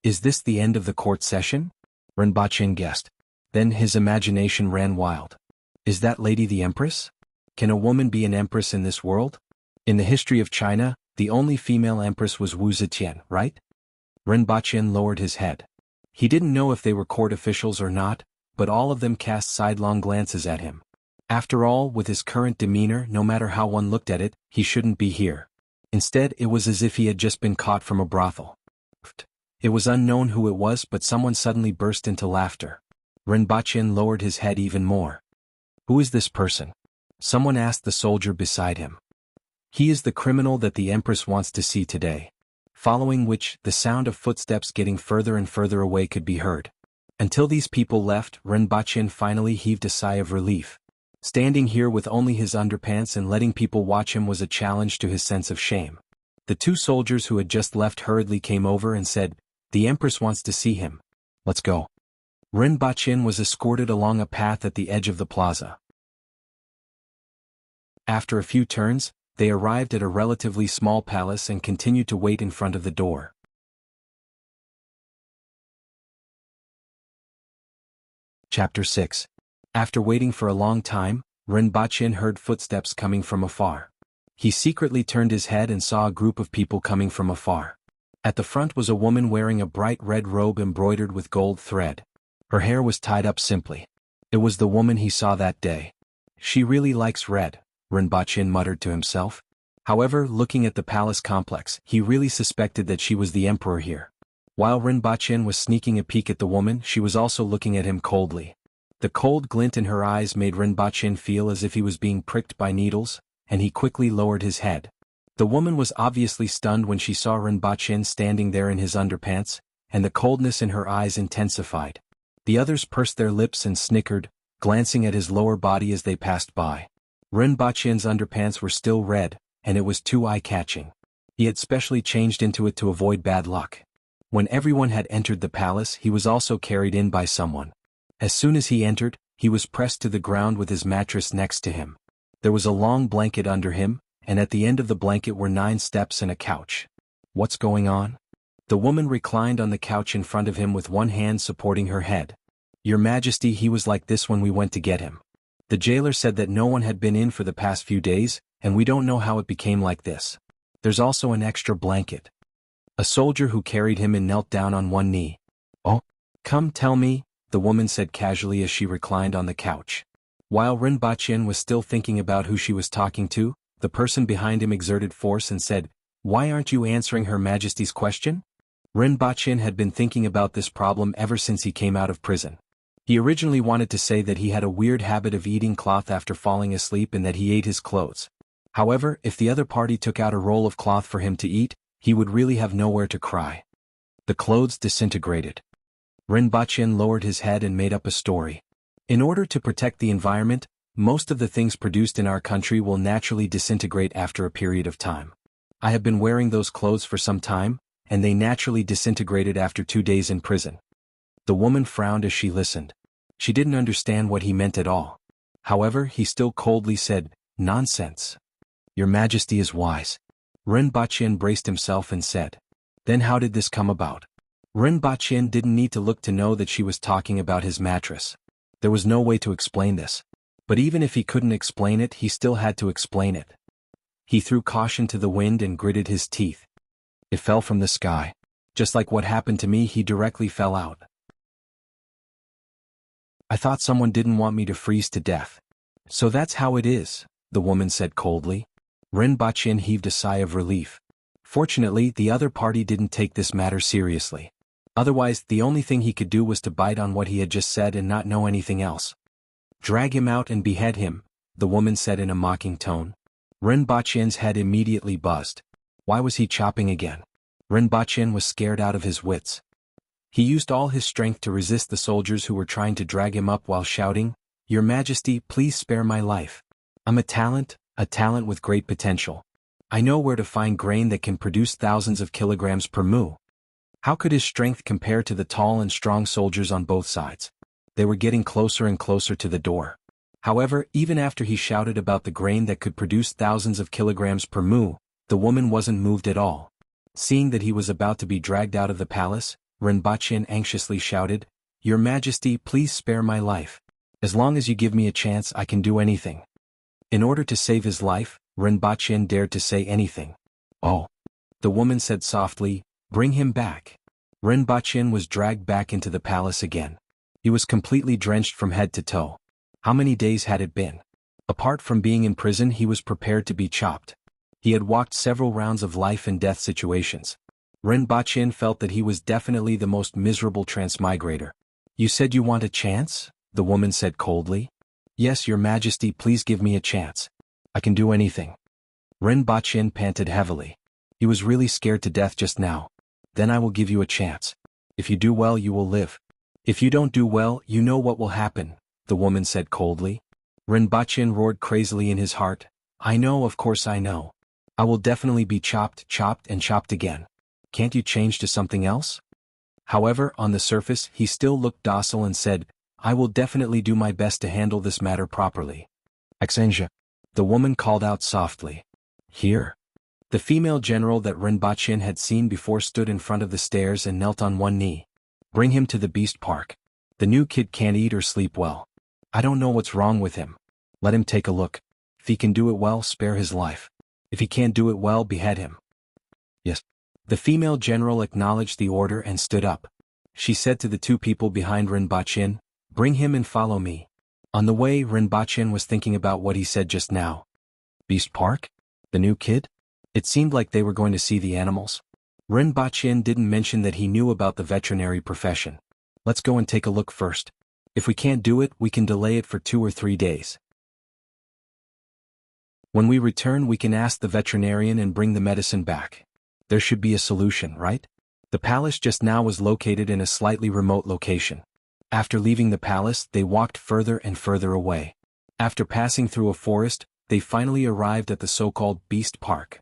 Is this the end of the court session? Ren Baqin guessed. Then his imagination ran wild. Is that lady the Empress? Can a woman be an Empress in this world? In the history of China, the only female Empress was Wuxia, right? Ren Baqin lowered his head. He didn't know if they were court officials or not, but all of them cast sidelong glances at him. After all, with his current demeanor, no matter how one looked at it, he shouldn't be here. Instead, it was as if he had just been caught from a brothel. It was unknown who it was, but someone suddenly burst into laughter. Ren Baqin lowered his head even more. Who is this person? Someone asked the soldier beside him. He is the criminal that the Empress wants to see today. Following which, the sound of footsteps getting further and further away could be heard. Until these people left, Ren Baqin finally heaved a sigh of relief. Standing here with only his underpants and letting people watch him was a challenge to his sense of shame. The 2 soldiers who had just left hurriedly came over and said, "The Empress wants to see him. Let's go." Ren Baqin was escorted along a path at the edge of the plaza. After a few turns, they arrived at a relatively small palace and continued to wait in front of the door. Chapter 6. After waiting for a long time, Ren Baqin heard footsteps coming from afar. He secretly turned his head and saw a group of people coming from afar. At the front was a woman wearing a bright red robe embroidered with gold thread. Her hair was tied up simply. It was the woman he saw that day. She really likes red, Ren Baqin muttered to himself. However, looking at the palace complex, he really suspected that she was the emperor here. While Ren Baqin was sneaking a peek at the woman, she was also looking at him coldly. The cold glint in her eyes made Ren Baqin feel as if he was being pricked by needles, and he quickly lowered his head. The woman was obviously stunned when she saw Ren Baqin standing there in his underpants, and the coldness in her eyes intensified. The others pursed their lips and snickered, glancing at his lower body as they passed by. Ren Baqin's underpants were still red, and it was too eye-catching. He had specially changed into it to avoid bad luck. When everyone had entered the palace, he was also carried in by someone. As soon as he entered, he was pressed to the ground with his mattress next to him. There was a long blanket under him, and at the end of the blanket were 9 steps and a couch. What's going on? The woman reclined on the couch in front of him with one hand supporting her head. Your Majesty, he was like this when we went to get him. The jailer said that no one had been in for the past few days, and we don't know how it became like this. There's also an extra blanket. A soldier who carried him in knelt down on one knee. Oh, come tell me, the woman said casually as she reclined on the couch. While Rinpoche was still thinking about who she was talking to, the person behind him exerted force and said, "Why aren't you answering Her Majesty's question?" Rinpoche had been thinking about this problem ever since he came out of prison. He originally wanted to say that he had a weird habit of eating cloth after falling asleep and that he ate his clothes. However, if the other party took out a roll of cloth for him to eat, he would really have nowhere to cry. The clothes disintegrated. Rinpoche lowered his head and made up a story. In order to protect the environment, most of the things produced in our country will naturally disintegrate after a period of time. I have been wearing those clothes for some time, and they naturally disintegrated after 2 days in prison. The woman frowned as she listened. She didn't understand what he meant at all. However, he still coldly said, "Nonsense. Your Majesty is wise." Rinpoche braced himself and said, "Then how did this come about?" Rinpoche didn't need to look to know that she was talking about his mattress. There was no way to explain this. But even if he couldn't explain it, he still had to explain it. He threw caution to the wind and gritted his teeth. It fell from the sky. Just like what happened to me, he directly fell out. I thought someone didn't want me to freeze to death. So that's how it is, the woman said coldly. Rinpoche heaved a sigh of relief. Fortunately, the other party didn't take this matter seriously. Otherwise, the only thing he could do was to bite on what he had just said and not know anything else. "Drag him out and behead him," the woman said in a mocking tone. Rinpoche's head immediately buzzed. Why was he chopping again? Rinpoche was scared out of his wits. He used all his strength to resist the soldiers who were trying to drag him up while shouting, "Your Majesty, please spare my life. I'm a talent with great potential. I know where to find grain that can produce thousands of kilograms per moo." How could his strength compare to the tall and strong soldiers on both sides? They were getting closer and closer to the door. However, even after he shouted about the grain that could produce thousands of kilograms per moo, the woman wasn't moved at all. Seeing that he was about to be dragged out of the palace, Rinpoche anxiously shouted, "Your Majesty, please spare my life. As long as you give me a chance, I can do anything." In order to save his life, Rinpoche dared to say anything. "Oh." The woman said softly, "Bring him back." Rinpoche was dragged back into the palace again. He was completely drenched from head to toe. How many days had it been? Apart from being in prison, he was prepared to be chopped. He had walked several rounds of life and death situations. Rinpoche felt that he was definitely the most miserable transmigrator. "You said you want a chance?" the woman said coldly. "Yes, Your Majesty, please give me a chance. I can do anything." Rinpoche panted heavily. He was really scared to death just now. "Then I will give you a chance. If you do well, you will live. If you don't do well, you know what will happen," the woman said coldly. Rinpoche roared crazily in his heart, "I know, of course I know. I will definitely be chopped, and chopped again. Can't you change to something else?" However, on the surface, he still looked docile and said, "I will definitely do my best to handle this matter properly." "Aksenja," the woman called out softly. "Here." The female general that Rinpoche had seen before stood in front of the stairs and knelt on one knee. "Bring him to the beast park. The new kid can't eat or sleep well. I don't know what's wrong with him. Let him take a look. If he can do it well, spare his life. If he can't do it well, behead him." "Yes." The female general acknowledged the order and stood up. She said to the two people behind Rinpoche, "Bring him and follow me." On the way, Rinpoche was thinking about what he said just now. Beast park? The new kid? It seemed like they were going to see the animals. Rinpoche didn't mention that he knew about the veterinary profession. "Let's go and take a look first. If we can't do it, we can delay it for 2 or 3 days. When we return, we can ask the veterinarian and bring the medicine back. There should be a solution, right?" The palace just now was located in a slightly remote location. After leaving the palace, they walked further and further away. After passing through a forest, they finally arrived at the so-called Beast Park.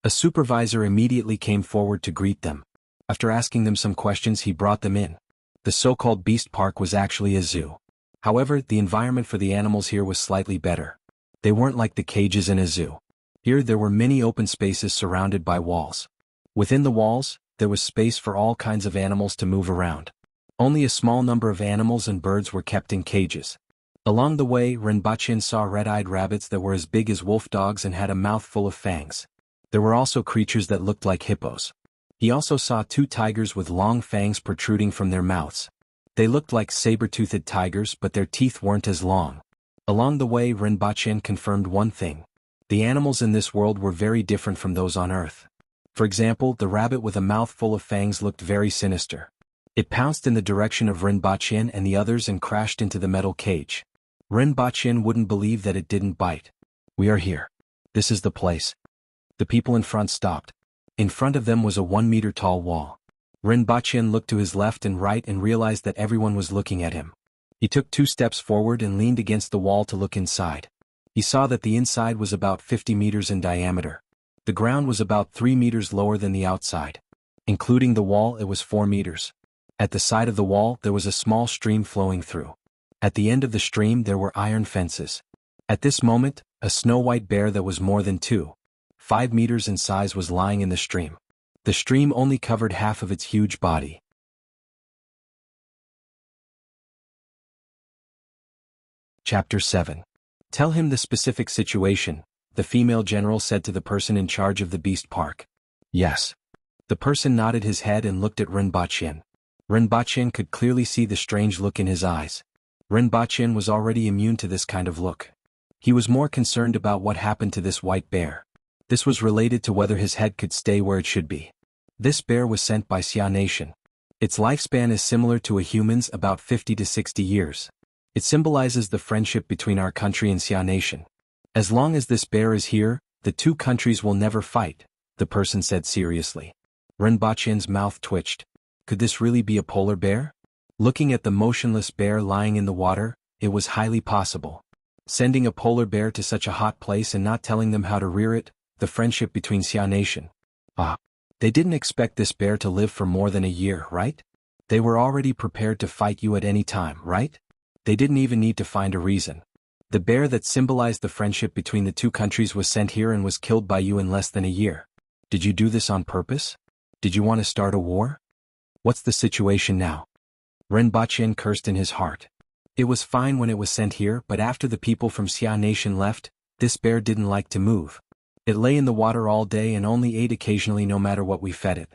A supervisor immediately came forward to greet them. After asking them some questions, he brought them in. The so-called Beast Park was actually a zoo. However, the environment for the animals here was slightly better. They weren't like the cages in a zoo. Here there were many open spaces surrounded by walls. Within the walls, there was space for all kinds of animals to move around. Only a small number of animals and birds were kept in cages. Along the way, Rinpoche saw red-eyed rabbits that were as big as wolf dogs and had a mouth full of fangs. There were also creatures that looked like hippos. He also saw 2 tigers with long fangs protruding from their mouths. They looked like saber-toothed tigers, but their teeth weren't as long. Along the way, Rinpoche confirmed one thing. The animals in this world were very different from those on Earth. For example, the rabbit with a mouth full of fangs looked very sinister. It pounced in the direction of Rinpoche and the others and crashed into the metal cage. Rinpoche wouldn't believe that it didn't bite. "We are here. This is the place." The people in front stopped. In front of them was a 1-meter-tall wall. Rinpoche looked to his left and right and realized that everyone was looking at him. He took 2 steps forward and leaned against the wall to look inside. He saw that the inside was about 50 meters in diameter. The ground was about 3 meters lower than the outside. Including the wall, it was 4 meters. At the side of the wall, there was a small stream flowing through. At the end of the stream, there were iron fences. At this moment, a snow-white bear that was more than 2.5 meters in size was lying in the stream. The stream only covered half of its huge body. Chapter 7. Tell him the specific situation, the female general said to the person in charge of the beast park. Yes. The person nodded his head and looked at Rinpoche. Rinpoche could clearly see the strange look in his eyes. Rinpoche was already immune to this kind of look. He was more concerned about what happened to this white bear. This was related to whether his head could stay where it should be. This bear was sent by Xia Nation. Its lifespan is similar to a human's, about 50 to 60 years. It symbolizes the friendship between our country and Xia Nation. As long as this bear is here, the 2 countries will never fight, the person said seriously. Rinpoche's mouth twitched. Could this really be a polar bear? Looking at the motionless bear lying in the water, it was highly possible. Sending a polar bear to such a hot place and not telling them how to rear it, the friendship between Xia Nation. They didn't expect this bear to live for more than a year, right? They were already prepared to fight you at any time, right? They didn't even need to find a reason. The bear that symbolized the friendship between the 2 countries was sent here and was killed by you in less than a year. Did you do this on purpose? Did you want to start a war? What's the situation now? Rinpoche cursed in his heart. It was fine when it was sent here, but after the people from Xia Nation left, this bear didn't like to move. It lay in the water all day and only ate occasionally no matter what we fed it.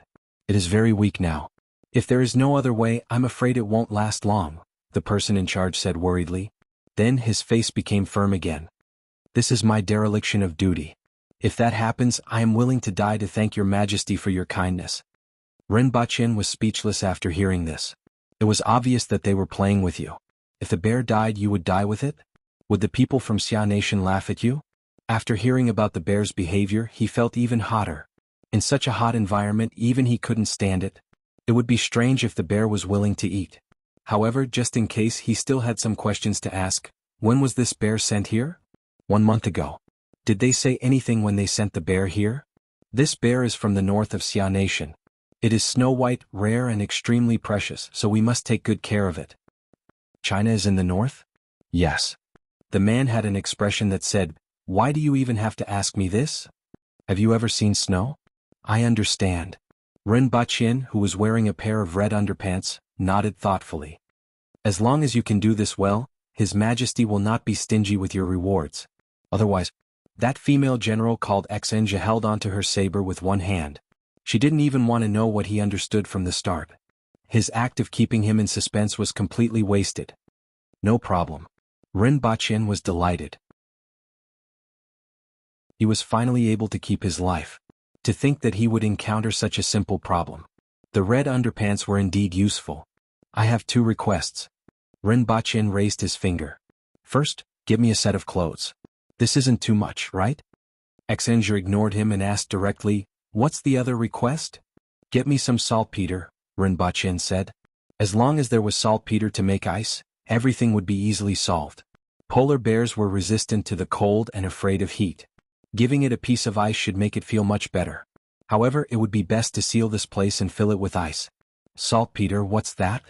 It is very weak now. If there is no other way, I'm afraid it won't last long, the person in charge said worriedly. Then his face became firm again. This is my dereliction of duty. If that happens, I am willing to die to thank your majesty for your kindness. Rinpoche was speechless after hearing this. It was obvious that they were playing with you. If the bear died, you would die with it? Would the people from Xia Nation laugh at you? After hearing about the bear's behavior, he felt even hotter. In such a hot environment, even he couldn't stand it. It would be strange if the bear was willing to eat. However, just in case, he still had some questions to ask. When was this bear sent here? 1 month ago. Did they say anything when they sent the bear here? This bear is from the north of Xia Nation. It is snow-white, rare and extremely precious, so we must take good care of it. China is in the north? Yes. The man had an expression that said, "Why do you even have to ask me this? Have you ever seen snow?" I understand. Rinpoche, who was wearing a pair of red underpants, nodded thoughtfully. As long as you can do this well, His Majesty will not be stingy with your rewards. Otherwise, that female general called Xinjia held onto her saber with one hand. She didn't even want to know what he understood from the start. His act of keeping him in suspense was completely wasted. No problem. Rinpoche was delighted. He was finally able to keep his life. To think that he would encounter such a simple problem. The red underpants were indeed useful. I have 2 requests. Rinpoche raised his finger. First, give me a set of clothes. This isn't too much, right? Xinjia ignored him and asked directly, what's the other request? Get me some saltpeter, Rinpoche said. As long as there was saltpeter to make ice, everything would be easily solved. Polar bears were resistant to the cold and afraid of heat. Giving it a piece of ice should make it feel much better. However, it would be best to seal this place and fill it with ice. Saltpeter, what's that?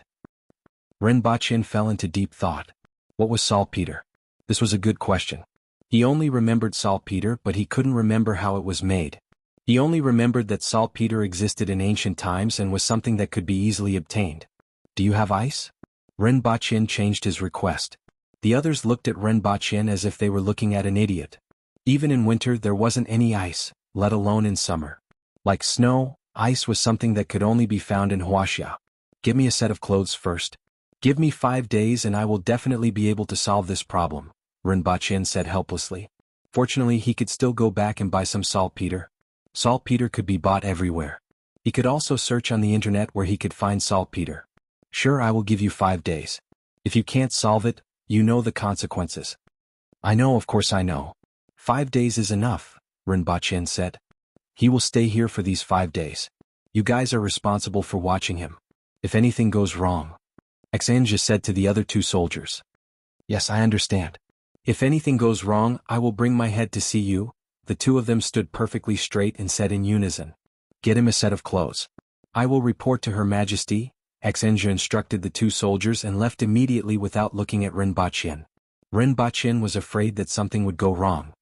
Rinpoche fell into deep thought. What was saltpeter? This was a good question. He only remembered saltpeter, but he couldn't remember how it was made. He only remembered that saltpeter existed in ancient times and was something that could be easily obtained. Do you have ice? Ren Baqin changed his request. The others looked at Ren Baqin as if they were looking at an idiot. Even in winter there wasn't any ice, let alone in summer. Like snow, ice was something that could only be found in Wuxia. Give me a set of clothes first. Give me 5 days and I will definitely be able to solve this problem, Ren Baqin said helplessly. Fortunately he could still go back and buy some saltpeter. Saltpeter could be bought everywhere. He could also search on the internet where he could find saltpeter. Sure, I will give you 5 days. If you can't solve it, you know the consequences. I know, of course I know. 5 days is enough, Ren Baqin said. He will stay here for these 5 days. You guys are responsible for watching him. If anything goes wrong. Xinjia said to the other 2 soldiers. Yes, I understand. If anything goes wrong, I will bring my head to see you. The 2 of them stood perfectly straight and said in unison. Get him a set of clothes. I will report to Her Majesty. Xinjia instructed the 2 soldiers and left immediately without looking at Ren Baqin. Ren Baqin was afraid that something would go wrong.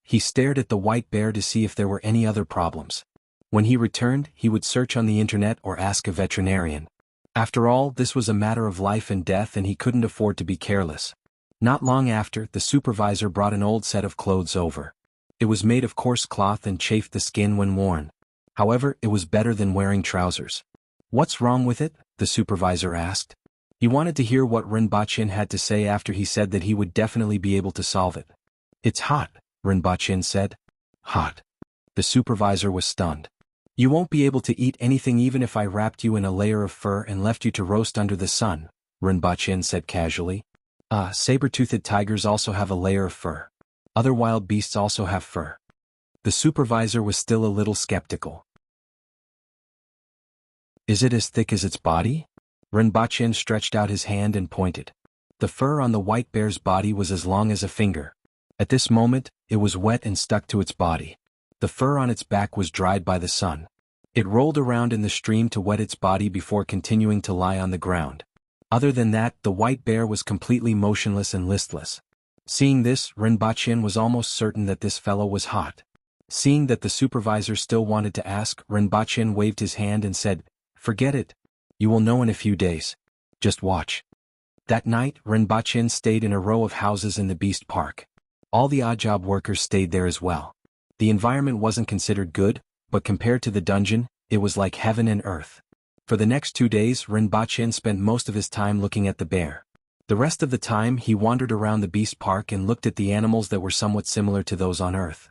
He stared at the white bear to see if there were any other problems. When he returned, he would search on the internet or ask a veterinarian. After all, this was a matter of life and death and he couldn't afford to be careless. Not long after, the supervisor brought an old set of clothes over. It was made of coarse cloth and chafed the skin when worn. However, it was better than wearing trousers. What's wrong with it? The supervisor asked. He wanted to hear what Ren Baqin had to say after he said that he would definitely be able to solve it. It's hot, Ren Baqin said. Hot. The supervisor was stunned. You won't be able to eat anything even if I wrapped you in a layer of fur and left you to roast under the sun, Ren Baqin said casually. Saber-toothed tigers also have a layer of fur. Other wild beasts also have fur. The supervisor was still a little skeptical. Is it as thick as its body? Ren Baqin stretched out his hand and pointed. The fur on the white bear's body was as long as a finger. At this moment, it was wet and stuck to its body. The fur on its back was dried by the sun. It rolled around in the stream to wet its body before continuing to lie on the ground. Other than that, the white bear was completely motionless and listless. Seeing this, Ren Baqin was almost certain that this fellow was hot. Seeing that the supervisor still wanted to ask, Ren Baqin waved his hand and said, Forget it. You will know in a few days. Just watch. That night, Ren Baqin stayed in a row of houses in the Beast Park. All the odd-job workers stayed there as well. The environment wasn't considered good, but compared to the dungeon, it was like heaven and earth. For the next 2 days, Ren Baqin spent most of his time looking at the bear. The rest of the time he wandered around the Beast Park and looked at the animals that were somewhat similar to those on Earth.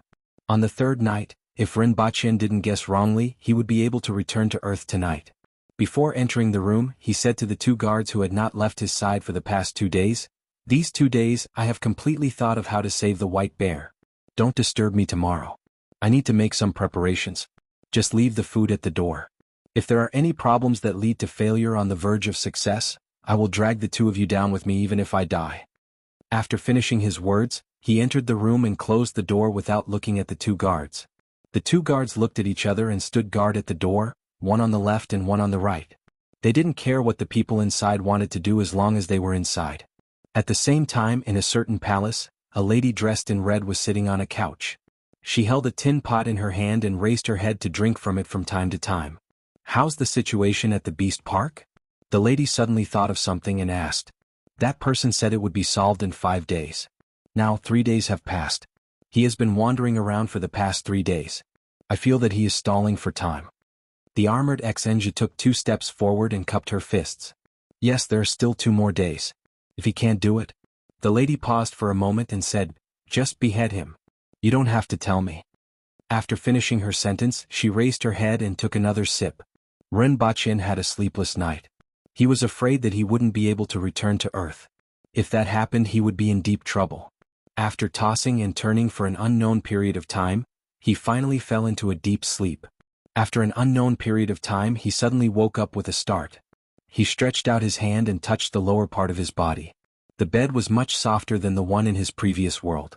On the 3rd night, if Ren Baqin didn't guess wrongly, he would be able to return to Earth tonight. Before entering the room, he said to the 2 guards who had not left his side for the past 2 days, These 2 days, I have completely thought of how to save the white bear. Don't disturb me tomorrow. I need to make some preparations. Just leave the food at the door. If there are any problems that lead to failure on the verge of success, I will drag the 2 of you down with me even if I die. After finishing his words, he entered the room and closed the door without looking at the 2 guards. The 2 guards looked at each other and stood guard at the door, one on the left and one on the right. They didn't care what the people inside wanted to do as long as they were inside. At the same time, in a certain palace, a lady dressed in red was sitting on a couch. She held a tin pot in her hand and raised her head to drink from it from time to time. How's the situation at the Beast Park? The lady suddenly thought of something and asked. That person said it would be solved in 5 days. Now 3 days have passed. He has been wandering around for the past 3 days. I feel that he is stalling for time. The armored Xinjia took 2 steps forward and cupped her fists. Yes, there are still 2 more days. If he can't do it. The lady paused for a moment and said, Just behead him. You don't have to tell me. After finishing her sentence, she raised her head and took another sip. Ren Baqin had a sleepless night. He was afraid that he wouldn't be able to return to Earth. If that happened, he would be in deep trouble. After tossing and turning for an unknown period of time, he finally fell into a deep sleep. After an unknown period of time, he suddenly woke up with a start. He stretched out his hand and touched the lower part of his body. The bed was much softer than the one in his previous world.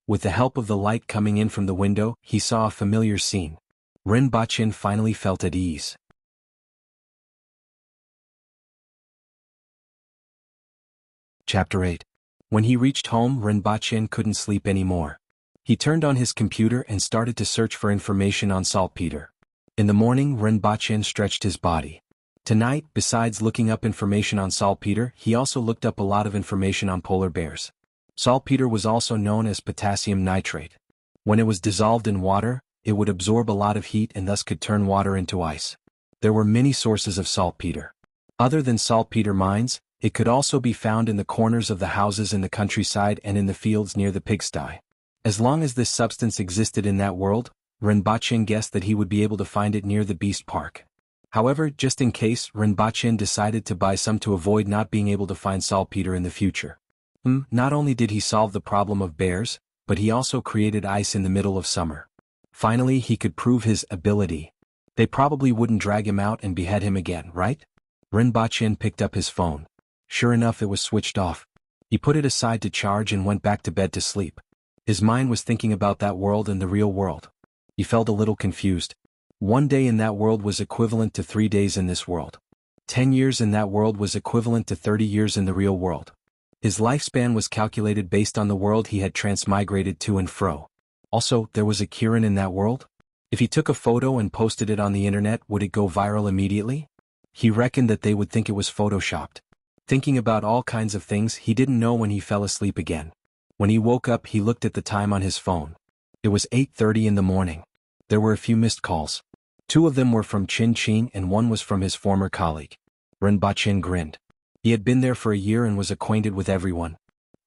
With the help of the light coming in from the window, he saw a familiar scene. Ren Baqin finally felt at ease. Chapter 8. When he reached home, Ren Baqin couldn't sleep anymore. He turned on his computer and started to search for information on saltpeter. In the morning, Ren Baqin stretched his body. Tonight, besides looking up information on saltpeter, he also looked up a lot of information on polar bears. Saltpeter was also known as potassium nitrate. When it was dissolved in water, it would absorb a lot of heat and thus could turn water into ice. There were many sources of saltpeter. Other than saltpeter mines, it could also be found in the corners of the houses in the countryside and in the fields near the pigsty. As long as this substance existed in that world, Rinpoche guessed that he would be able to find it near the beast park. However, just in case, Rinpoche decided to buy some to avoid not being able to find saltpeter in the future. Not only did he solve the problem of bears, but he also created ice in the middle of summer. Finally, he could prove his ability. They probably wouldn't drag him out and behead him again, right? Rinpoche picked up his phone. Sure enough, it was switched off. He put it aside to charge and went back to bed to sleep. His mind was thinking about that world and the real world. He felt a little confused. 1 day in that world was equivalent to 3 days in this world. 10 years in that world was equivalent to 30 years in the real world. His lifespan was calculated based on the world he had transmigrated to and fro. Also, there was a Kirin in that world? If he took a photo and posted it on the internet, would it go viral immediately? He reckoned that they would think it was photoshopped. Thinking about all kinds of things, he didn't know when he fell asleep again. When he woke up, he looked at the time on his phone. It was 8:30 in the morning. There were a few missed calls. 2 of them were from Qin Qing and 1 was from his former colleague. Rinpoche grinned. He had been there for a year and was acquainted with everyone.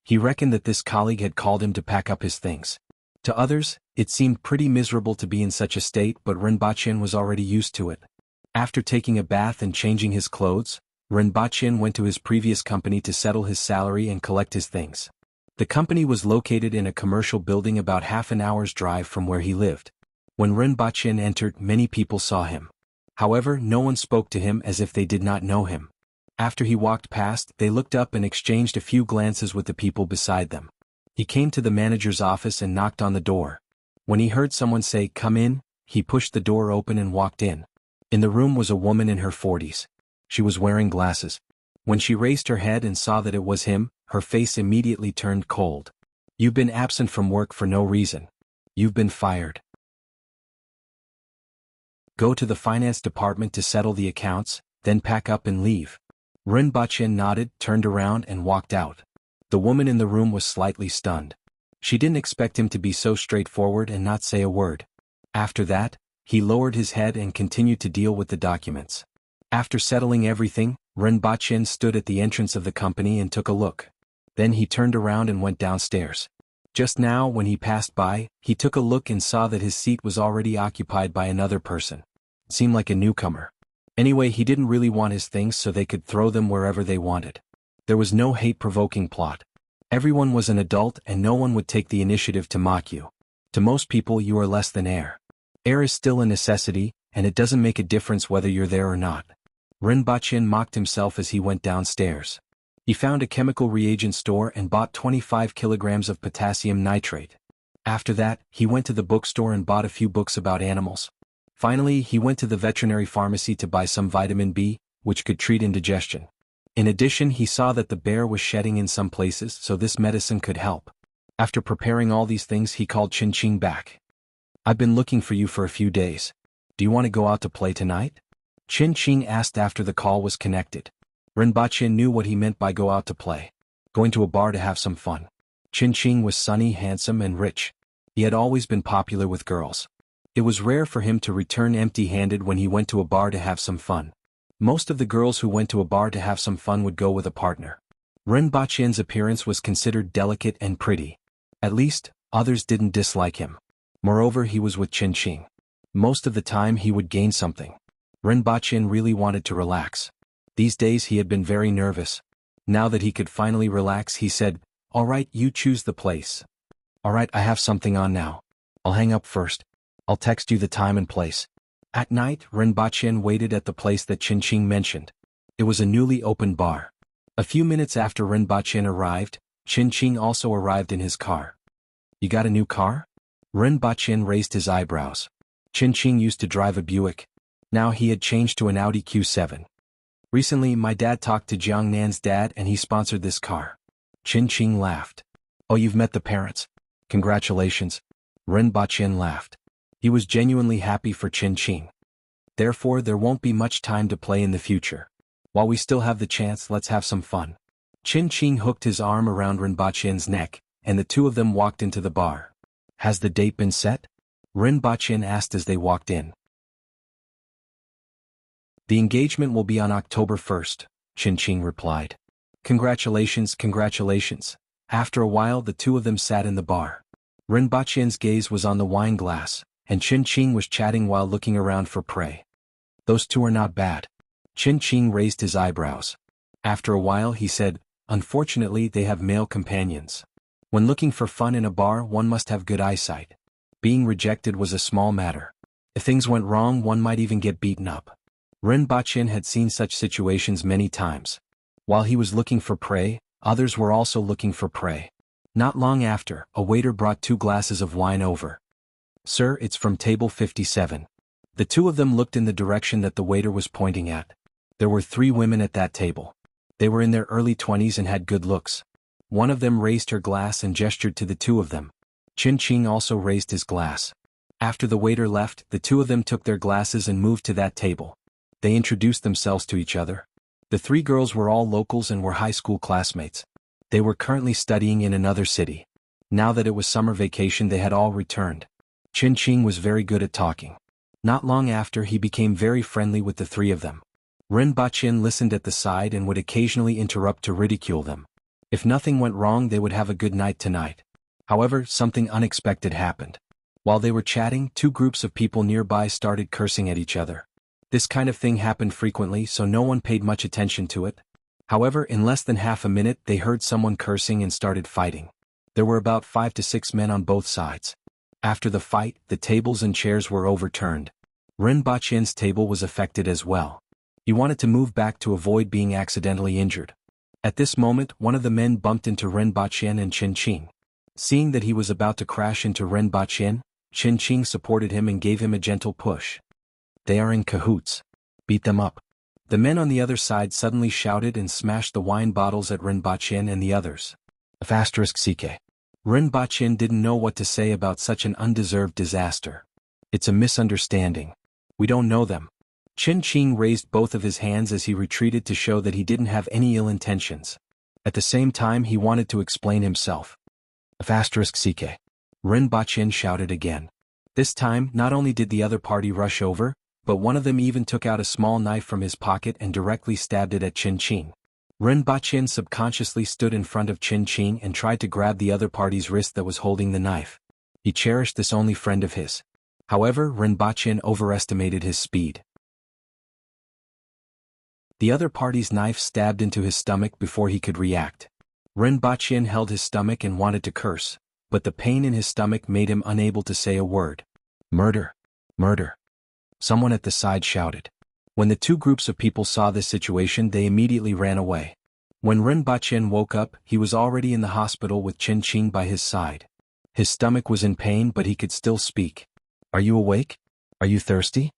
He reckoned that this colleague had called him to pack up his things. To others, it seemed pretty miserable to be in such a state, but Rinpoche was already used to it. After taking a bath and changing his clothes, Rinpoche went to his previous company to settle his salary and collect his things. The company was located in a commercial building about half an hour's drive from where he lived. When Rinpoche entered, many people saw him. However, no one spoke to him as if they did not know him. After he walked past, they looked up and exchanged a few glances with the people beside them. He came to the manager's office and knocked on the door. When he heard someone say, "Come in," he pushed the door open and walked in. In the room was a woman in her 40s. She was wearing glasses. When she raised her head and saw that it was him, her face immediately turned cold. "You've been absent from work for no reason. You've been fired. Go to the finance department to settle the accounts, then pack up and leave." Rinpoche nodded, turned around and walked out. The woman in the room was slightly stunned. She didn't expect him to be so straightforward and not say a word. After that, he lowered his head and continued to deal with the documents. After settling everything, Rinpoche stood at the entrance of the company and took a look. Then he turned around and went downstairs. Just now, when he passed by, he took a look and saw that his seat was already occupied by another person. It seemed like a newcomer. Anyway, he didn't really want his things so they could throw them wherever they wanted. There was no hate-provoking plot. Everyone was an adult and no one would take the initiative to mock you. To most people, you are less than air. Air is still a necessity, and it doesn't make a difference whether you're there or not. Rinpoche mocked himself as he went downstairs. He found a chemical reagent store and bought 25 kilograms of potassium nitrate. After that, he went to the bookstore and bought a few books about animals. Finally, he went to the veterinary pharmacy to buy some vitamin B, which could treat indigestion. In addition, he saw that the bear was shedding in some places, so this medicine could help. After preparing all these things, he called Qin Qing back. "I've been looking for you for a few days. Do you want to go out to play tonight?" Qin Qing asked after the call was connected. Rinpoche knew what he meant by go out to play. Going to a bar to have some fun. Qin Qing was sunny, handsome, and rich. He had always been popular with girls. It was rare for him to return empty-handed when he went to a bar to have some fun. Most of the girls who went to a bar to have some fun would go with a partner. Rinpoche's appearance was considered delicate and pretty. At least, others didn't dislike him. Moreover, he was with Qin Qing. Most of the time he would gain something. Rinpoche really wanted to relax. These days he had been very nervous. Now that he could finally relax, he said, "All right, you choose the place." "All right, I have something on now. I'll hang up first. I'll text you the time and place." At night, Rinpoche waited at the place that Qin Qing mentioned. It was a newly opened bar. A few minutes after Rinpoche arrived, Qin Qing also arrived in his car. "You got a new car?" Rinpoche raised his eyebrows. Qin Qing used to drive a Buick. Now he had changed to an Audi Q7. "Recently, my dad talked to Jiangnan's dad and he sponsored this car." Qin Qing laughed. "Oh, you've met the parents. Congratulations." Rinpoche laughed. He was genuinely happy for Qin Qing. Therefore there won't be much time to play in the future. While we still have the chance, let's have some fun. Qin Qing hooked his arm around Rinpoche's neck, and the two of them walked into the bar. Has the date been set? Rinpoche asked as they walked in. The engagement will be on October 1st, Qin Qing replied. Congratulations, congratulations. After a while the two of them sat in the bar. Rinpoche's gaze was on the wine glass, and Qin Qing was chatting while looking around for prey. Those two are not bad. Qin Qing raised his eyebrows. After a while he said, unfortunately they have male companions. When looking for fun in a bar one must have good eyesight. Being rejected was a small matter. If things went wrong one might even get beaten up. Rinpoche had seen such situations many times. While he was looking for prey, others were also looking for prey. Not long after, a waiter brought 2 glasses of wine over. Sir, it's from table 57. The two of them looked in the direction that the waiter was pointing at. There were 3 women at that table. They were in their early 20s and had good looks. One of them raised her glass and gestured to the two of them. Qin Qing also raised his glass. After the waiter left, the two of them took their glasses and moved to that table. They introduced themselves to each other. The 3 girls were all locals and were high school classmates. They were currently studying in another city. Now that it was summer vacation they had all returned. Qin Qing was very good at talking. Not long after he became very friendly with the 3 of them. Rinpoche listened at the side and would occasionally interrupt to ridicule them. If nothing went wrong they would have a good night tonight. However, something unexpected happened. While they were chatting, 2 groups of people nearby started cursing at each other. This kind of thing happened frequently so no one paid much attention to it. However, in less than half a minute they heard someone cursing and started fighting. There were about 5 to 6 men on both sides. After the fight, the tables and chairs were overturned. Rinpoche's table was affected as well. He wanted to move back to avoid being accidentally injured. At this moment one of the men bumped into Rinpoche and Qin Qing. Seeing that he was about to crash into Rinpoche, Qin Qing supported him and gave him a gentle push. They are in cahoots. Beat them up. The men on the other side suddenly shouted and smashed the wine bottles at Rinpoche and the others. *CK. Rinpoche didn't know what to say about such an undeserved disaster. It's a misunderstanding. We don't know them. Qin Qing raised both of his hands as he retreated to show that he didn't have any ill intentions. At the same time he wanted to explain himself. *CK. Rinpoche shouted again. This time, not only did the other party rush over, but one of them even took out a small knife from his pocket and directly stabbed it at Qin Qing. Rinpoche subconsciously stood in front of Qin Qing and tried to grab the other party's wrist that was holding the knife. He cherished this only friend of his. However, Rinpoche overestimated his speed. The other party's knife stabbed into his stomach before he could react. Rinpoche held his stomach and wanted to curse, but the pain in his stomach made him unable to say a word. Murder! Murder! Someone at the side shouted. When the 2 groups of people saw this situation they immediately ran away. When Rinpoche woke up, he was already in the hospital with Qin Qing by his side. His stomach was in pain but he could still speak. Are you awake? Are you thirsty?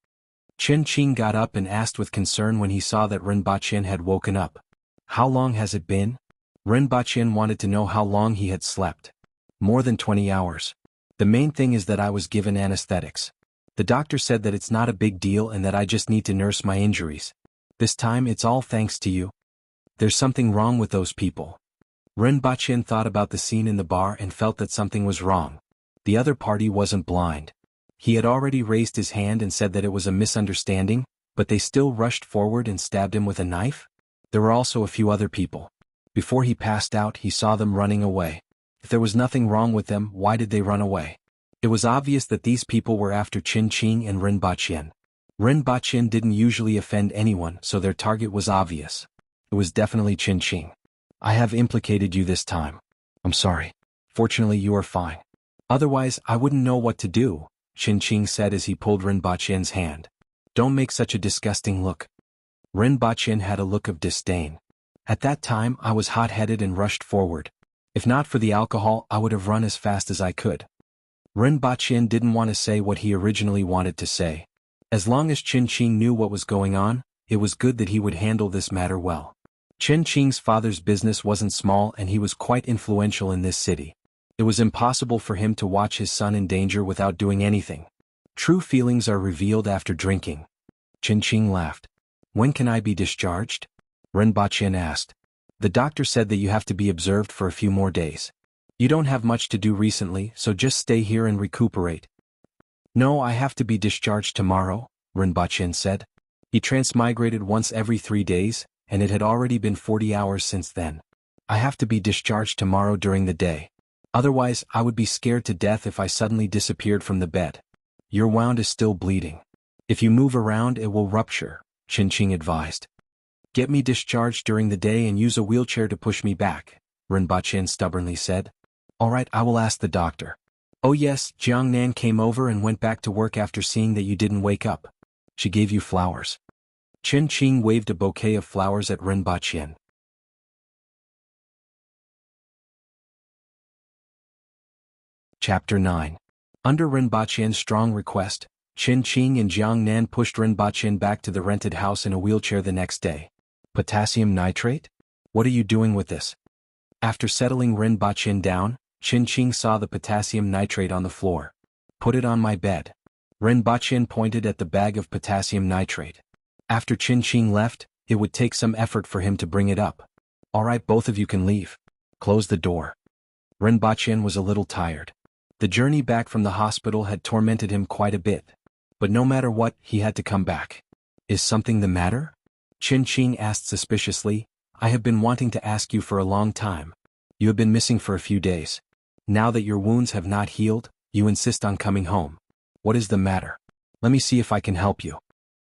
Qin Qing got up and asked with concern when he saw that Rinpoche had woken up. How long has it been? Rinpoche wanted to know how long he had slept. More than 20 hours. The main thing is that I was given anesthetics. The doctor said that it's not a big deal and that I just need to nurse my injuries. This time it's all thanks to you. There's something wrong with those people. Rinpoche thought about the scene in the bar and felt that something was wrong. The other party wasn't blind. He had already raised his hand and said that it was a misunderstanding, but they still rushed forward and stabbed him with a knife? There were also a few other people. Before he passed out he saw them running away. If there was nothing wrong with them, why did they run away? It was obvious that these people were after Qin Qing and Rinpoche. Rinpoche didn't usually offend anyone, so their target was obvious. It was definitely Qin Qing. I have implicated you this time. I'm sorry. Fortunately you are fine. Otherwise I wouldn't know what to do, Qin Qing said as he pulled Rinpoche's hand. Don't make such a disgusting look. Rinpoche had a look of disdain. At that time I was hot-headed and rushed forward. If not for the alcohol I would have run as fast as I could. Rinpoche didn't want to say what he originally wanted to say. As long as Qin Qing knew what was going on, it was good that he would handle this matter well. Qin Qing's father's business wasn't small and he was quite influential in this city. It was impossible for him to watch his son in danger without doing anything. True feelings are revealed after drinking. Qin laughed. When can I be discharged? Rinpoche asked. The doctor said that you have to be observed for a few more days. You don't have much to do recently, so just stay here and recuperate. No, I have to be discharged tomorrow, Rinpoche said. He transmigrated once every 3 days, and it had already been 40 hours since then. I have to be discharged tomorrow during the day. Otherwise, I would be scared to death if I suddenly disappeared from the bed. Your wound is still bleeding. If you move around, it will rupture, Qin advised. Get me discharged during the day and use a wheelchair to push me back, Rinpoche stubbornly said. All right, I will ask the doctor. Oh yes, Jiangnan came over and went back to work after seeing that you didn't wake up. She gave you flowers. Qin waved a bouquet of flowers at Rinpoche. Chapter 9. Under Rinpoche's strong request, Qin and Jiangnan pushed Rinpoche back to the rented house in a wheelchair the next day. Potassium nitrate? What are you doing with this? After settling Rinpoche down, Qin saw the potassium nitrate on the floor. Put it on my bed. Rinpoche pointed at the bag of potassium nitrate. After Qin left, it would take some effort for him to bring it up. All right, both of you can leave. Close the door. Rinpoche was a little tired. The journey back from the hospital had tormented him quite a bit. But no matter what, he had to come back. Is something the matter? Qin asked suspiciously. I have been wanting to ask you for a long time. You have been missing for a few days. Now that your wounds have not healed, you insist on coming home. What is the matter? Let me see if I can help you.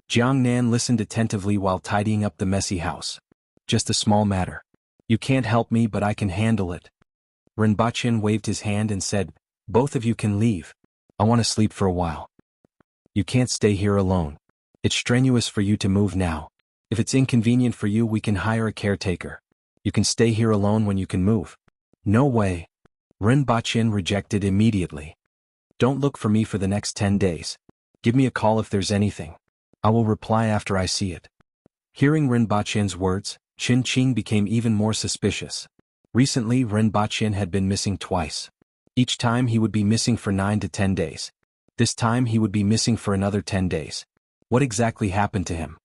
Jiangnan listened attentively while tidying up the messy house. Just a small matter. You can't help me, but I can handle it. Rinpoche waved his hand and said, both of you can leave. I want to sleep for a while. You can't stay here alone. It's strenuous for you to move now. If it's inconvenient for you, we can hire a caretaker. You can stay here alone when you can move. No way. Rinpoche rejected immediately. Don't look for me for the next 10 days. Give me a call if there's anything. I will reply after I see it. Hearing Rinpoche's words, Qin became even more suspicious. Recently, Rinpoche had been missing twice. Each time he would be missing for 9 to 10 days. This time he would be missing for another 10 days. What exactly happened to him?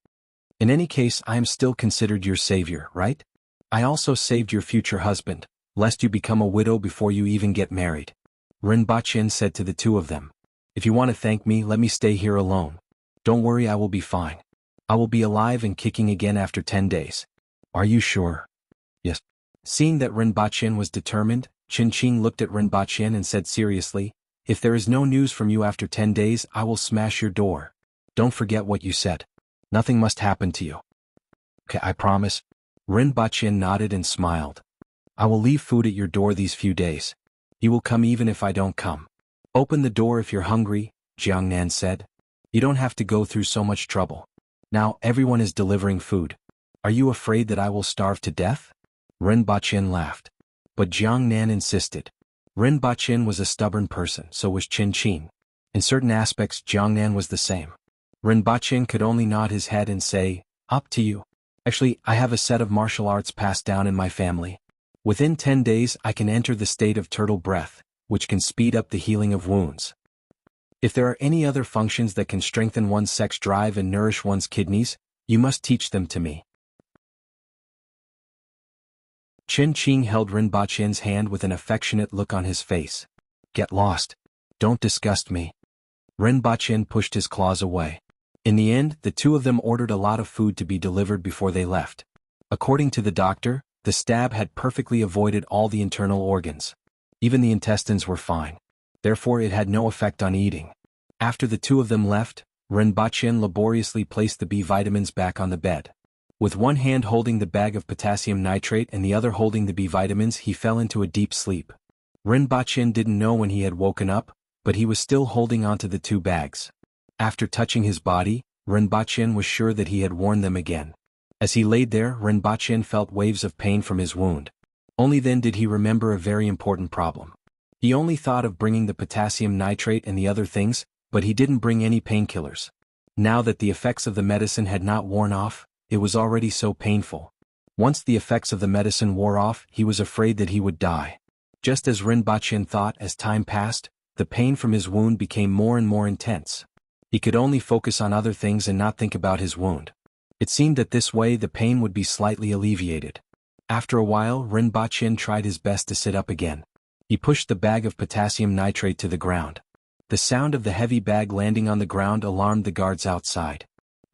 In any case, I am still considered your savior, right? I also saved your future husband, lest you become a widow before you even get married. Rinpoche said to the two of them. If you want to thank me, let me stay here alone. Don't worry, I will be fine. I will be alive and kicking again after 10 days. Are you sure? Yes. Seeing that Rinpoche was determined, Qin looked at Rinpoche and said seriously, if there is no news from you after 10 days, I will smash your door. Don't forget what you said. Nothing must happen to you. Okay, I promise. Rinpoche nodded and smiled. I will leave food at your door these few days. You will come even if I don't come. Open the door if you're hungry, Jiangnan said. You don't have to go through so much trouble. Now everyone is delivering food. Are you afraid that I will starve to death? Rinpoche laughed. But Jiangnan insisted. Rinpoche was a stubborn person, so was Qin. In certain aspects, Jiangnan was the same. Rinpoche could only nod his head and say, up to you. Actually, I have a set of martial arts passed down in my family. Within 10 days, I can enter the state of turtle breath, which can speed up the healing of wounds. If there are any other functions that can strengthen one's sex drive and nourish one's kidneys, you must teach them to me. Qin held Rinpoche's hand with an affectionate look on his face. Get lost. Don't disgust me. Rinpoche pushed his claws away. In the end, the two of them ordered a lot of food to be delivered before they left. According to the doctor, the stab had perfectly avoided all the internal organs. Even the intestines were fine. Therefore it had no effect on eating. After the two of them left, Rinpoche laboriously placed the B vitamins back on the bed. With one hand holding the bag of potassium nitrate and the other holding the B vitamins, he fell into a deep sleep. Rinpoche didn't know when he had woken up, but he was still holding onto the two bags. After touching his body, Rinpoche was sure that he had worn them again. As he laid there, Rinpoche felt waves of pain from his wound. Only then did he remember a very important problem. He only thought of bringing the potassium nitrate and the other things, but he didn't bring any painkillers. Now that the effects of the medicine had not worn off, it was already so painful. Once the effects of the medicine wore off, he was afraid that he would die. Just as Rinpoche thought, as time passed, the pain from his wound became more and more intense. He could only focus on other things and not think about his wound. It seemed that this way the pain would be slightly alleviated. After a while, Rinpoche tried his best to sit up again. He pushed the bag of potassium nitrate to the ground. The sound of the heavy bag landing on the ground alarmed the guards outside.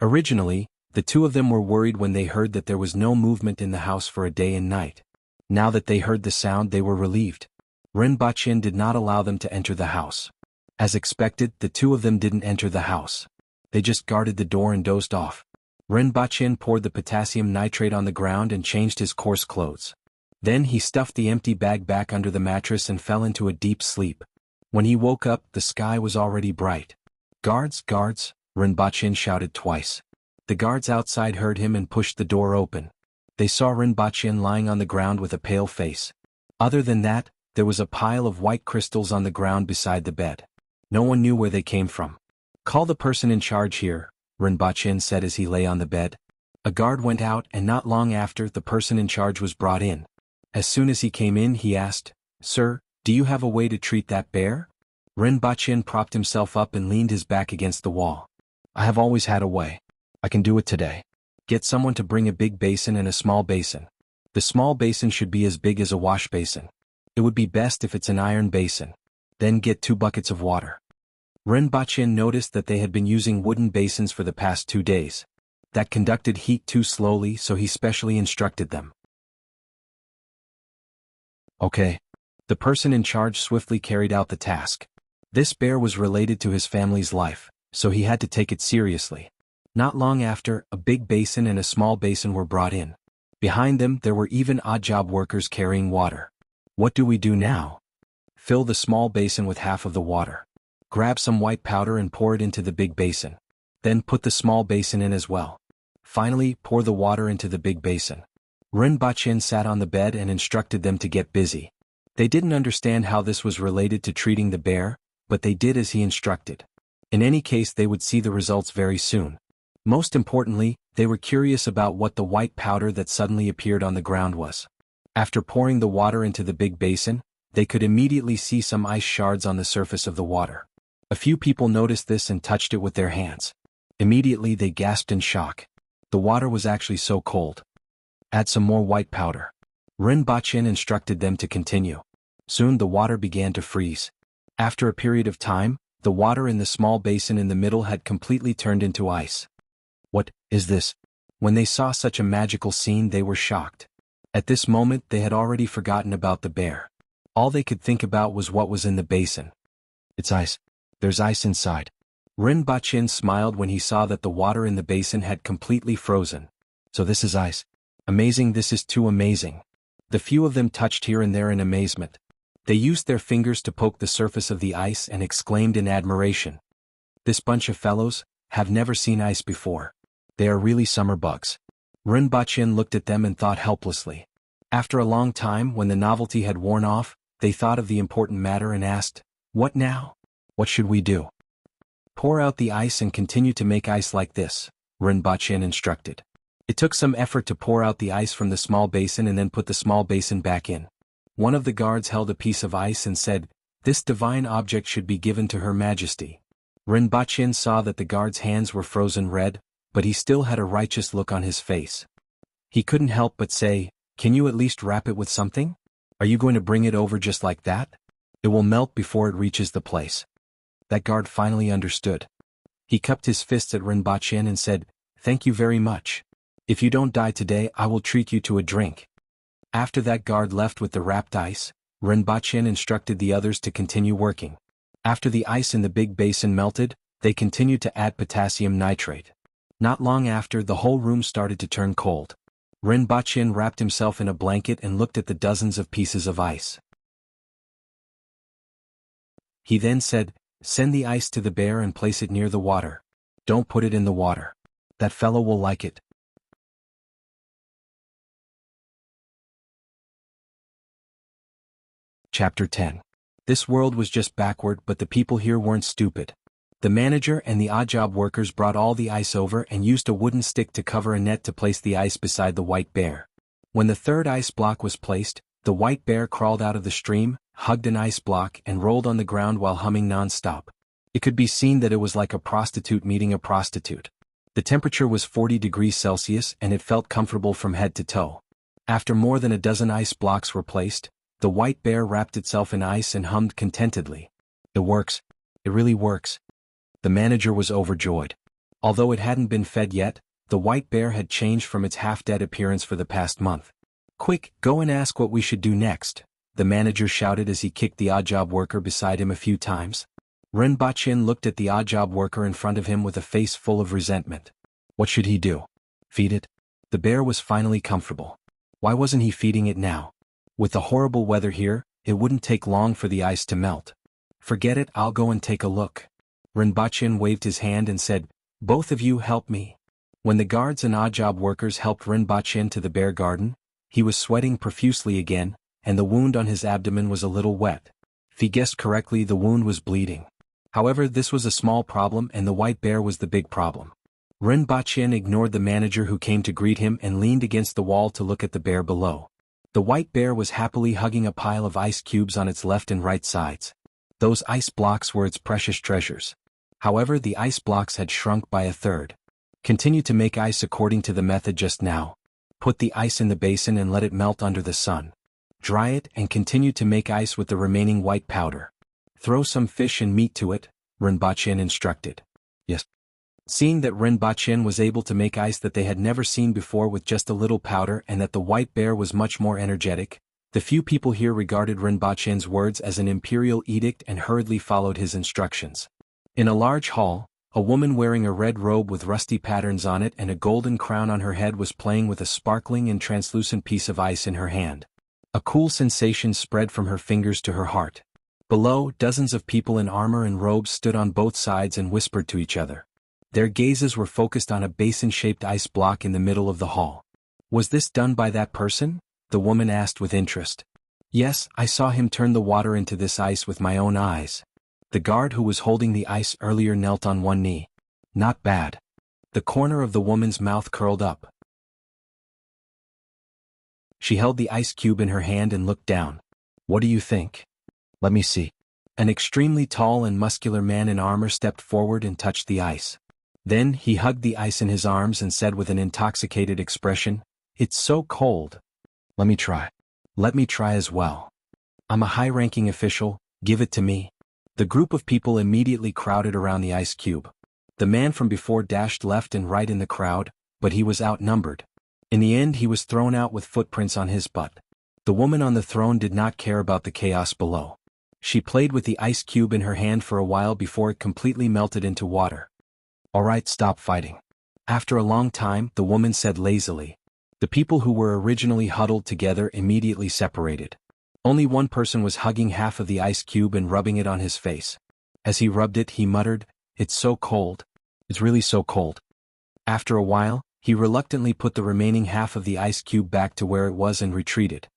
Originally, the two of them were worried when they heard that there was no movement in the house for a day and night. Now that they heard the sound, they were relieved. Rinpoche did not allow them to enter the house. As expected, the two of them didn't enter the house. They just guarded the door and dozed off. Rinpoche poured the potassium nitrate on the ground and changed his coarse clothes. Then he stuffed the empty bag back under the mattress and fell into a deep sleep. When he woke up, the sky was already bright. "Guards, guards," Rinpoche shouted twice. The guards outside heard him and pushed the door open. They saw Rinpoche lying on the ground with a pale face. Other than that, there was a pile of white crystals on the ground beside the bed. No one knew where they came from. "Call the person in charge here," Rinpoche said as he lay on the bed. A guard went out, and not long after, the person in charge was brought in. As soon as he came in, he asked, "Sir, do you have a way to treat that bear?" Rinpoche propped himself up and leaned his back against the wall. "I have always had a way. I can do it today. Get someone to bring a big basin and a small basin. The small basin should be as big as a wash basin. It would be best if it's an iron basin. Then get 2 buckets of water." Rinpoche noticed that they had been using wooden basins for the past 2 days. That conducted heat too slowly, so he specially instructed them. Okay. The person in charge swiftly carried out the task. This bear was related to his family's life, so he had to take it seriously. Not long after, a big basin and a small basin were brought in. Behind them, there were even odd job workers carrying water. "What do we do now?" "Fill the small basin with half of the water. Grab some white powder and pour it into the big basin. Then put the small basin in as well. Finally, pour the water into the big basin." Rinpoche sat on the bed and instructed them to get busy. They didn't understand how this was related to treating the bear, but they did as he instructed. In any case, they would see the results very soon. Most importantly, they were curious about what the white powder that suddenly appeared on the ground was. After pouring the water into the big basin, they could immediately see some ice shards on the surface of the water. A few people noticed this and touched it with their hands. Immediately they gasped in shock. The water was actually so cold. "Add some more white powder." Rinpoche instructed them to continue. Soon the water began to freeze. After a period of time, the water in the small basin in the middle had completely turned into ice. "What is this?" When they saw such a magical scene, they were shocked. At this moment, they had already forgotten about the bear. All they could think about was what was in the basin. "It's ice. There's ice inside." Rinpoche smiled when he saw that the water in the basin had completely frozen. "So this is ice. Amazing, this is too amazing." The few of them touched here and there in amazement. They used their fingers to poke the surface of the ice and exclaimed in admiration, "This bunch of fellows have never seen ice before. They are really summer bugs." Rinpoche looked at them and thought helplessly. After a long time, when the novelty had worn off, they thought of the important matter and asked, "What now? What should we do?" "Pour out the ice and continue to make ice like this," Rinpoche instructed. It took some effort to pour out the ice from the small basin and then put the small basin back in. One of the guards held a piece of ice and said, "This divine object should be given to Her Majesty." Rinpoche saw that the guard's hands were frozen red, but he still had a righteous look on his face. He couldn't help but say, "Can you at least wrap it with something? Are you going to bring it over just like that? It will melt before it reaches the place." That guard finally understood. He cupped his fists at Rinpoche and said, "Thank you very much. If you don't die today, I will treat you to a drink." After that guard left with the wrapped ice, Rinpoche instructed the others to continue working. After the ice in the big basin melted, they continued to add potassium nitrate. Not long after, the whole room started to turn cold. Rinpoche wrapped himself in a blanket and looked at the dozens of pieces of ice. He then said, "Send the ice to the bear and place it near the water. Don't put it in the water. That fellow will like it." Chapter 10. This world was just backward, but the people here weren't stupid. The manager and the odd job workers brought all the ice over and used a wooden stick to cover a net to place the ice beside the white bear. When the third ice block was placed, the white bear crawled out of the stream, hugged an ice block and rolled on the ground while humming non-stop. It could be seen that it was like a prostitute meeting a prostitute. The temperature was 40 degrees Celsius and it felt comfortable from head to toe. After more than a dozen ice blocks were placed, the white bear wrapped itself in ice and hummed contentedly. It works. It really works. The manager was overjoyed. Although it hadn't been fed yet, the white bear had changed from its half-dead appearance for the past month. Quick, go and ask what we should do next, the manager shouted as he kicked the odd-job worker beside him a few times. Rinpoche looked at the odd-job worker in front of him with a face full of resentment. What should he do? Feed it? The bear was finally comfortable. Why wasn't he feeding it now? With the horrible weather here, it wouldn't take long for the ice to melt. Forget it, I'll go and take a look. Rinpoche waved his hand and said, both of you help me. When the guards and odd-job workers helped Rinpoche to the bear garden, he was sweating profusely again, and the wound on his abdomen was a little wet. If he guessed correctly, the wound was bleeding. However, this was a small problem and the white bear was the big problem. Rinpoche ignored the manager who came to greet him and leaned against the wall to look at the bear below. The white bear was happily hugging a pile of ice cubes on its left and right sides. Those ice blocks were its precious treasures. However, the ice blocks had shrunk by a third. Continue to make ice according to the method just now. Put the ice in the basin and let it melt under the sun. Dry it and continue to make ice with the remaining white powder. Throw some fish and meat to it, Rinpoche instructed. Yes. Seeing that Rinpoche was able to make ice that they had never seen before with just a little powder and that the white bear was much more energetic, the few people here regarded Rinpoche's words as an imperial edict and hurriedly followed his instructions. In a large hall, a woman wearing a red robe with rusty patterns on it and a golden crown on her head was playing with a sparkling and translucent piece of ice in her hand. A cool sensation spread from her fingers to her heart. Below, dozens of people in armor and robes stood on both sides and whispered to each other. Their gazes were focused on a basin-shaped ice block in the middle of the hall. Was this done by that person? The woman asked with interest. Yes, I saw him turn the water into this ice with my own eyes. The guard who was holding the ice earlier knelt on one knee. Not bad. The corner of the woman's mouth curled up. She held the ice cube in her hand and looked down. What do you think? Let me see. An extremely tall and muscular man in armor stepped forward and touched the ice. Then he hugged the ice in his arms and said with an intoxicated expression, "It's so cold. Let me try. Let me try as well. I'm a high-ranking official, give it to me." The group of people immediately crowded around the ice cube. The man from before dashed left and right in the crowd, but he was outnumbered. In the end he was thrown out with footprints on his butt. The woman on the throne did not care about the chaos below. She played with the ice cube in her hand for a while before it completely melted into water. All right, stop fighting. After a long time, the woman said lazily. The people who were originally huddled together immediately separated. Only one person was hugging half of the ice cube and rubbing it on his face. As he rubbed it, he muttered, "It's so cold. It's really so cold." After a while, he reluctantly put the remaining half of the ice cube back to where it was and retreated.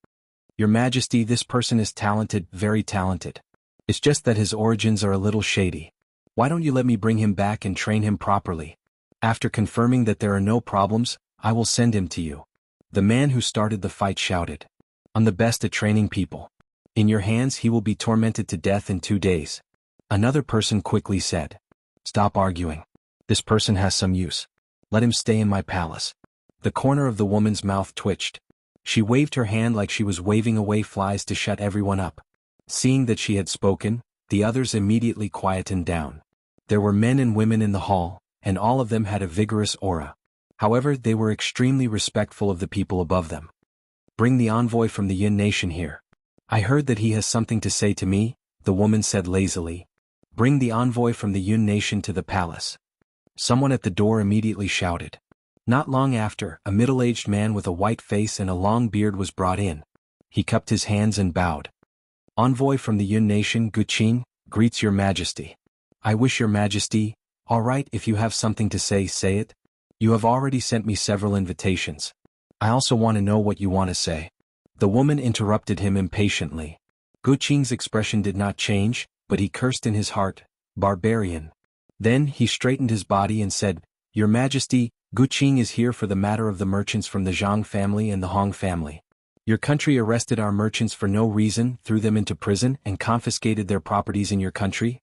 "Your Majesty, this person is talented, very talented. It's just that his origins are a little shady. Why don't you let me bring him back and train him properly? After confirming that there are no problems, I will send him to you." The man who started the fight shouted. "I'm the best at training people. In your hands he will be tormented to death in 2 days." Another person quickly said. "Stop arguing. This person has some use. Let him stay in my palace." The corner of the woman's mouth twitched. She waved her hand like she was waving away flies to shut everyone up. Seeing that she had spoken, the others immediately quietened down. There were men and women in the hall, and all of them had a vigorous aura. However, they were extremely respectful of the people above them. "Bring the envoy from the Yin nation here. I heard that he has something to say to me," the woman said lazily. "Bring the envoy from the Yin nation to the palace." Someone at the door immediately shouted. Not long after, a middle-aged man with a white face and a long beard was brought in. He cupped his hands and bowed. "Envoy from the Yun nation, Guqing, greets your Majesty." "I wish your Majesty." "All right, if you have something to say, say it. You have already sent me several invitations. I also want to know what you want to say." The woman interrupted him impatiently. Guqing's expression did not change, but he cursed in his heart, "Barbarian." Then he straightened his body and said, "Your Majesty, Guqing is here for the matter of the merchants from the Zhang family and the Hong family. Your country arrested our merchants for no reason, threw them into prison, and confiscated their properties in your country.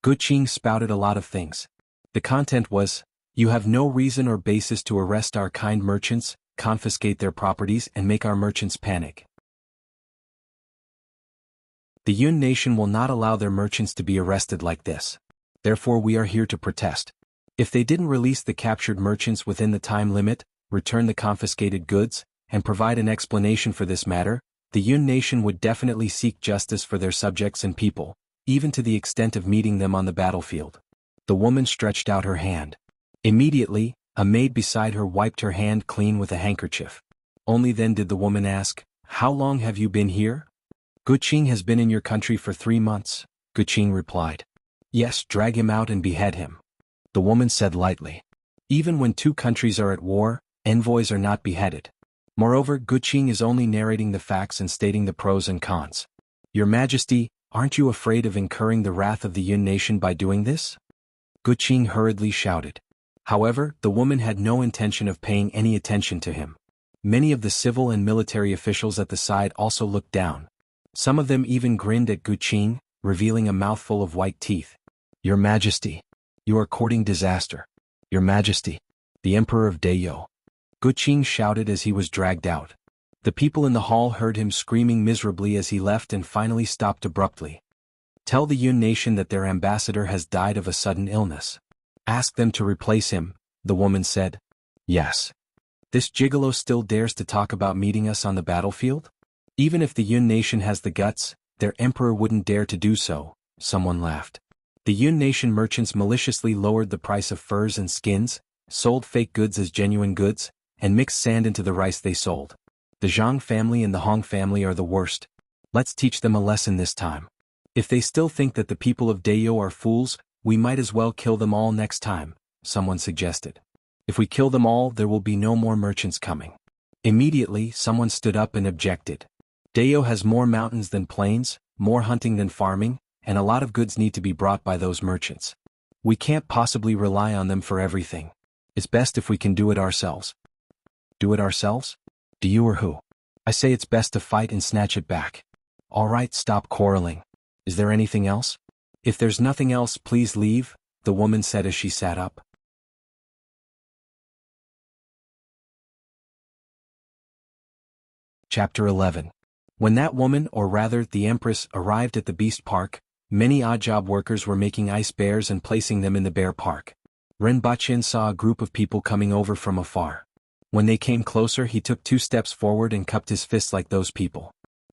Guqing spouted a lot of things. The content was, "You have no reason or basis to arrest our kind merchants, confiscate their properties and make our merchants panic. The Yun nation will not allow their merchants to be arrested like this. Therefore we are here to protest. If they didn't release the captured merchants within the time limit, return the confiscated goods, and provide an explanation for this matter, the Yun nation would definitely seek justice for their subjects and people, even to the extent of meeting them on the battlefield." The woman stretched out her hand. Immediately, a maid beside her wiped her hand clean with a handkerchief. Only then did the woman ask, "How long have you been here?" "Guqing has been in your country for 3 months, Guqing replied. "Yes, drag him out and behead him," the woman said lightly. Even when two countries are at war, envoys are not beheaded. Moreover, Guqing is only narrating the facts and stating the pros and cons. "Your Majesty, aren't you afraid of incurring the wrath of the Yun nation by doing this?" Guqing hurriedly shouted. However, the woman had no intention of paying any attention to him. Many of the civil and military officials at the side also looked down. Some of them even grinned at Guqing, revealing a mouthful of white teeth. "Your Majesty, you are courting disaster. Your Majesty, the Emperor of Dayo," Guqing shouted as he was dragged out. The people in the hall heard him screaming miserably as he left and finally stopped abruptly. "Tell the Yun nation that their ambassador has died of a sudden illness. Ask them to replace him," the woman said. "Yes. This gigolo still dares to talk about meeting us on the battlefield? Even if the Yun nation has the guts, their emperor wouldn't dare to do so," someone laughed. The Yun nation merchants maliciously lowered the price of furs and skins, sold fake goods as genuine goods, and mixed sand into the rice they sold. The Zhang family and the Hong family are the worst. Let's teach them a lesson this time. If they still think that the people of Dayo are fools, we might as well kill them all next time, someone suggested. If we kill them all, there will be no more merchants coming. Immediately, someone stood up and objected. Dayo has more mountains than plains, more hunting than farming, and a lot of goods need to be brought by those merchants. We can't possibly rely on them for everything. It's best if we can do it ourselves. Do it ourselves? Do you or who? I say it's best to fight and snatch it back. All right, stop quarreling. Is there anything else? If there's nothing else, please leave, the woman said as she sat up. Chapter 11. When that woman, or rather the Empress, arrived at the Beast Park, many odd job workers were making ice bears and placing them in the bear park. Renbachin saw a group of people coming over from afar. When they came closer, he took 2 steps forward and cupped his fists like those people.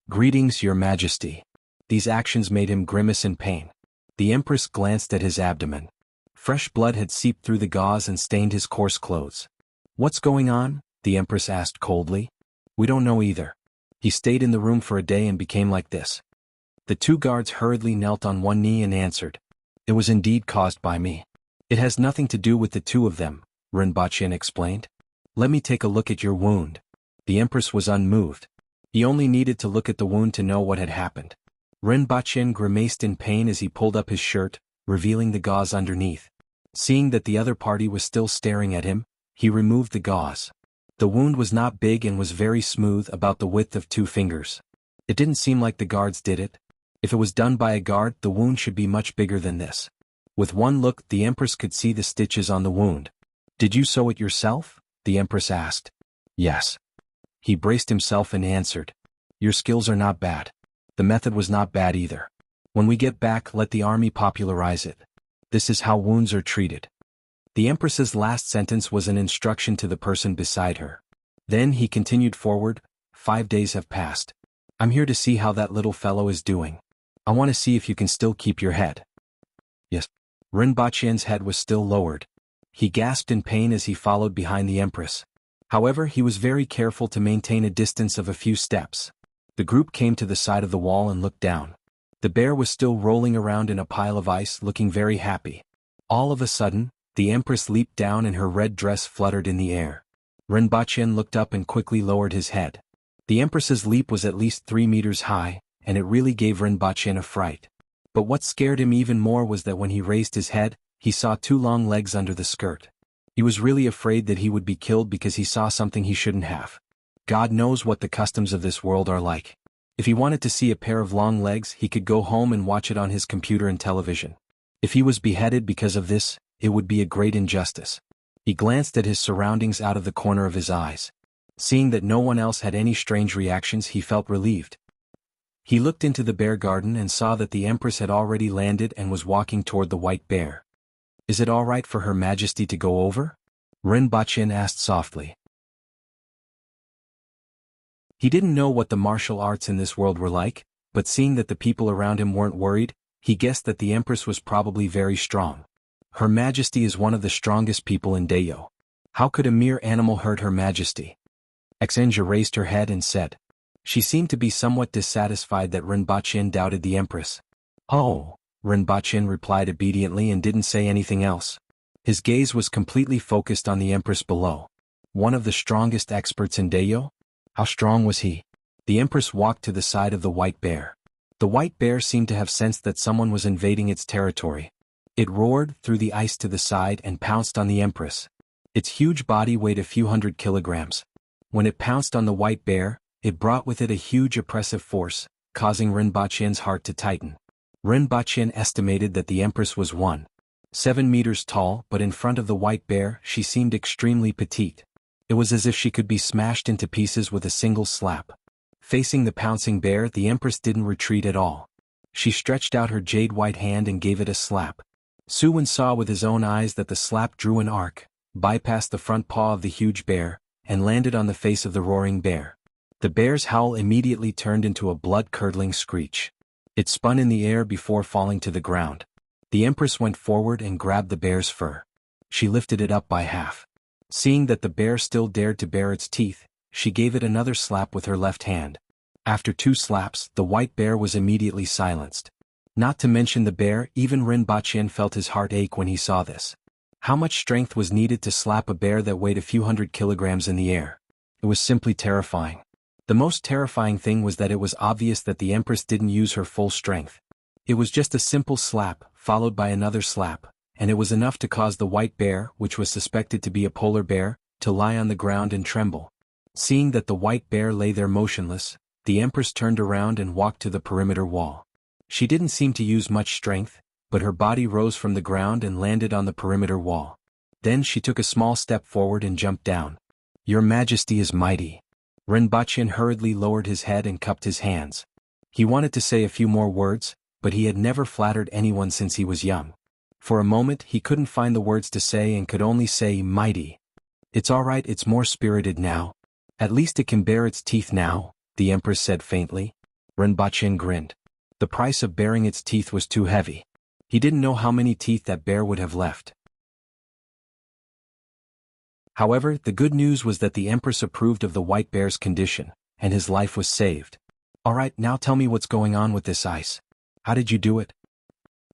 "Greetings, Your Majesty." These actions made him grimace in pain. The Empress glanced at his abdomen. Fresh blood had seeped through the gauze and stained his coarse clothes. "What's going on?" the Empress asked coldly. "We don't know either. He stayed in the room for a day and became like this." The 2 guards hurriedly knelt on one knee and answered. "It was indeed caused by me." "It has nothing to do with the 2 of them," Renbachin explained. "Let me take a look at your wound." The Empress was unmoved. He only needed to look at the wound to know what had happened. Renbachin grimaced in pain as he pulled up his shirt, revealing the gauze underneath. Seeing that the other party was still staring at him, he removed the gauze. The wound was not big and was very smooth, about the width of 2 fingers. It didn't seem like the guards did it. If it was done by a guard, the wound should be much bigger than this. With one look, the Empress could see the stitches on the wound. "Did you sew it yourself?" the Empress asked. "Yes." He braced himself and answered. "Your skills are not bad. The method was not bad either. When we get back, let the army popularize it. This is how wounds are treated." The Empress's last sentence was an instruction to the person beside her. Then he continued forward. 5 days have passed. I'm here to see how that little fellow is doing. I want to see if you can still keep your head." "Yes." Renbachin's head was still lowered. He gasped in pain as he followed behind the Empress. However, he was very careful to maintain a distance of a few steps. The group came to the side of the wall and looked down. The bear was still rolling around in a pile of ice, looking very happy. All of a sudden, the Empress leaped down and her red dress fluttered in the air. Renbachin looked up and quickly lowered his head. The Empress's leap was at least 3 meters high, and it really gave Renbachin a fright. But what scared him even more was that when he raised his head, he saw 2 long legs under the skirt. He was really afraid that he would be killed because he saw something he shouldn't have. God knows what the customs of this world are like. If he wanted to see a pair of long legs, he could go home and watch it on his computer and television. If he was beheaded because of this, it would be a great injustice. He glanced at his surroundings out of the corner of his eyes. Seeing that no one else had any strange reactions, he felt relieved. He looked into the bear garden and saw that the Empress had already landed and was walking toward the white bear. "Is it all right for Her Majesty to go over?" Rinpoche asked softly. He didn't know what the martial arts in this world were like, but seeing that the people around him weren't worried, he guessed that the Empress was probably very strong. Her Majesty is one of the strongest people in Dayo. How could a mere animal hurt Her Majesty? Xinjia raised her head and said. She seemed to be somewhat dissatisfied that Rinpoche doubted the Empress. "Oh," Rinpoche replied obediently and didn't say anything else. His gaze was completely focused on the Empress below. One of the strongest experts in Dayo? How strong was he? The Empress walked to the side of the white bear. The white bear seemed to have sensed that someone was invading its territory. It roared through the ice to the side and pounced on the Empress. Its huge body weighed a few hundred kilograms. When it pounced on the white bear, it brought with it a huge oppressive force, causing Rinpoche's heart to tighten. Rinpoche estimated that the Empress was 1.7 meters tall, but in front of the white bear she seemed extremely petite. It was as if she could be smashed into pieces with a single slap. Facing the pouncing bear, the Empress didn't retreat at all. She stretched out her jade-white hand and gave it a slap. Suwen saw with his own eyes that the slap drew an arc, bypassed the front paw of the huge bear, and landed on the face of the roaring bear. The bear's howl immediately turned into a blood-curdling screech. It spun in the air before falling to the ground. The Empress went forward and grabbed the bear's fur. She lifted it up by half. Seeing that the bear still dared to bare its teeth, she gave it another slap with her left hand. After 2 slaps, the white bear was immediately silenced. Not to mention the bear, even Rinpoche felt his heart ache when he saw this. How much strength was needed to slap a bear that weighed a few hundred kilograms in the air? It was simply terrifying. The most terrifying thing was that it was obvious that the Empress didn't use her full strength. It was just a simple slap, followed by another slap, and it was enough to cause the white bear, which was suspected to be a polar bear, to lie on the ground and tremble. Seeing that the white bear lay there motionless, the Empress turned around and walked to the perimeter wall. She didn't seem to use much strength, but her body rose from the ground and landed on the perimeter wall. Then she took a small step forward and jumped down. "Your Majesty is mighty." Rinpoche hurriedly lowered his head and cupped his hands. He wanted to say a few more words, but he had never flattered anyone since he was young. For a moment he couldn't find the words to say and could only say mighty. "It's all right, it's more spirited now. At least it can bare its teeth now," the Empress said faintly. Rinpoche grinned. The price of baring its teeth was too heavy. He didn't know how many teeth that bear would have left. However, the good news was that the Empress approved of the white bear's condition, and his life was saved. "All right, now tell me what's going on with this ice. How did you do it?"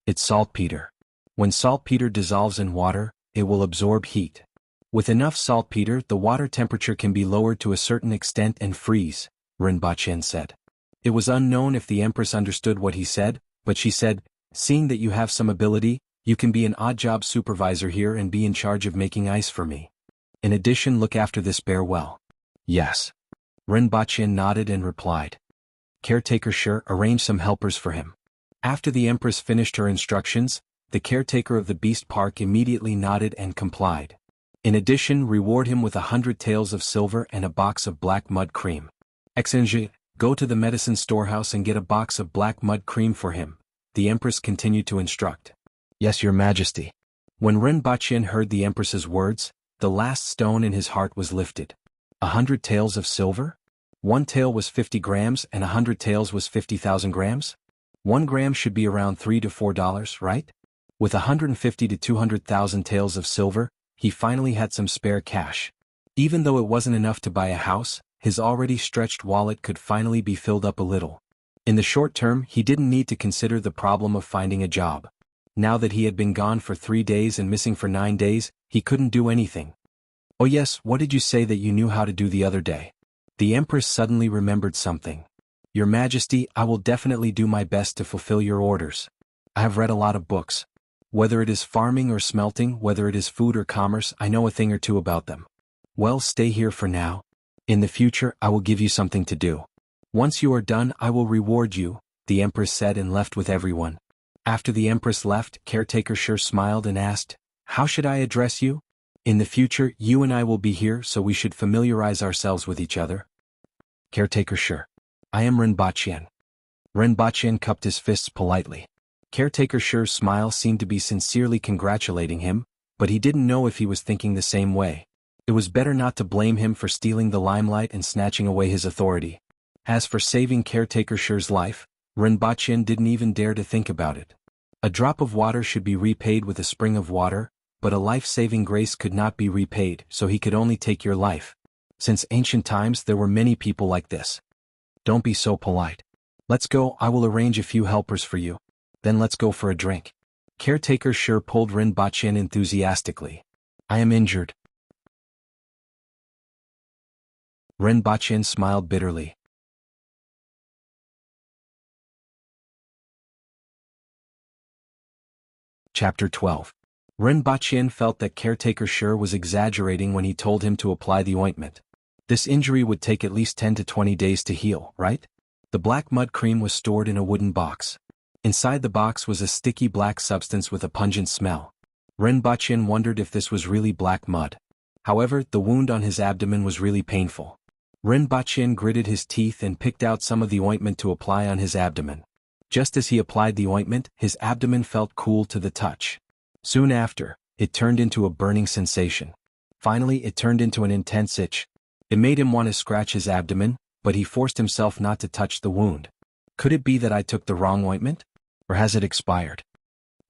"It's saltpeter. When saltpeter dissolves in water, it will absorb heat. With enough saltpeter, the water temperature can be lowered to a certain extent and freeze," Rinpoche said. It was unknown if the Empress understood what he said, but she said, "Seeing that you have some ability, you can be an odd-job supervisor here and be in charge of making ice for me. In addition, look after this bear well." "Yes." Rinpoche nodded and replied. "Caretaker, sure, arrange some helpers for him." After the Empress finished her instructions, the caretaker of the beast park immediately nodded and complied. In addition, reward him with 100 taels of silver and a box of black mud cream. "Xinjia, go to the medicine storehouse and get a box of black mud cream for him," the Empress continued to instruct. "Yes, Your Majesty." When Rinpoche heard the Empress's words, the last stone in his heart was lifted. 100 taels of silver? 1 tael was 50 grams and 100 taels was 50,000 grams? 1 gram should be around $3 to $4, right? With 150 to 200,000 taels of silver, he finally had some spare cash. Even though it wasn't enough to buy a house, his already stretched wallet could finally be filled up a little. In the short term, he didn't need to consider the problem of finding a job. Now that he had been gone for 3 days and missing for 9 days, he couldn't do anything. "Oh yes, what did you say that you knew how to do the other day?" The Empress suddenly remembered something. "Your Majesty, I will definitely do my best to fulfill your orders. I have read a lot of books. Whether it is farming or smelting, whether it is food or commerce, I know a thing or two about them. Well, stay here for now. In the future, I will give you something to do. Once you are done, I will reward you," the Empress said and left with everyone. After the Empress left, Caretaker Shi smiled and asked, "How should I address you? In the future, you and I will be here, so we should familiarize ourselves with each other." Caretaker Shi. "I am Rinpoche." Rinpoche cupped his fists politely. Caretaker Shi's smile seemed to be sincerely congratulating him, but he didn't know if he was thinking the same way. It was better not to blame him for stealing the limelight and snatching away his authority. As for saving Caretaker Shi's life, Rinpoche didn't even dare to think about it. A drop of water should be repaid with a spring of water, but a life-saving grace could not be repaid, so he could only take your life. Since ancient times there were many people like this. Don't be so polite. Let's go, I will arrange a few helpers for you. Then let's go for a drink. Caretaker Shi pulled Rinpoche enthusiastically. "I am injured." Rinpoche smiled bitterly. Chapter 12. Rinpoche felt that Caretaker Shi was exaggerating when he told him to apply the ointment. This injury would take at least 10 to 20 days to heal, right? The black mud cream was stored in a wooden box. Inside the box was a sticky black substance with a pungent smell. Rinpoche wondered if this was really black mud. However, the wound on his abdomen was really painful. Rinpoche gritted his teeth and picked out some of the ointment to apply on his abdomen. Just as he applied the ointment, his abdomen felt cool to the touch. Soon after, it turned into a burning sensation. Finally, it turned into an intense itch. It made him want to scratch his abdomen, but he forced himself not to touch the wound. Could it be that I took the wrong ointment? Or has it expired?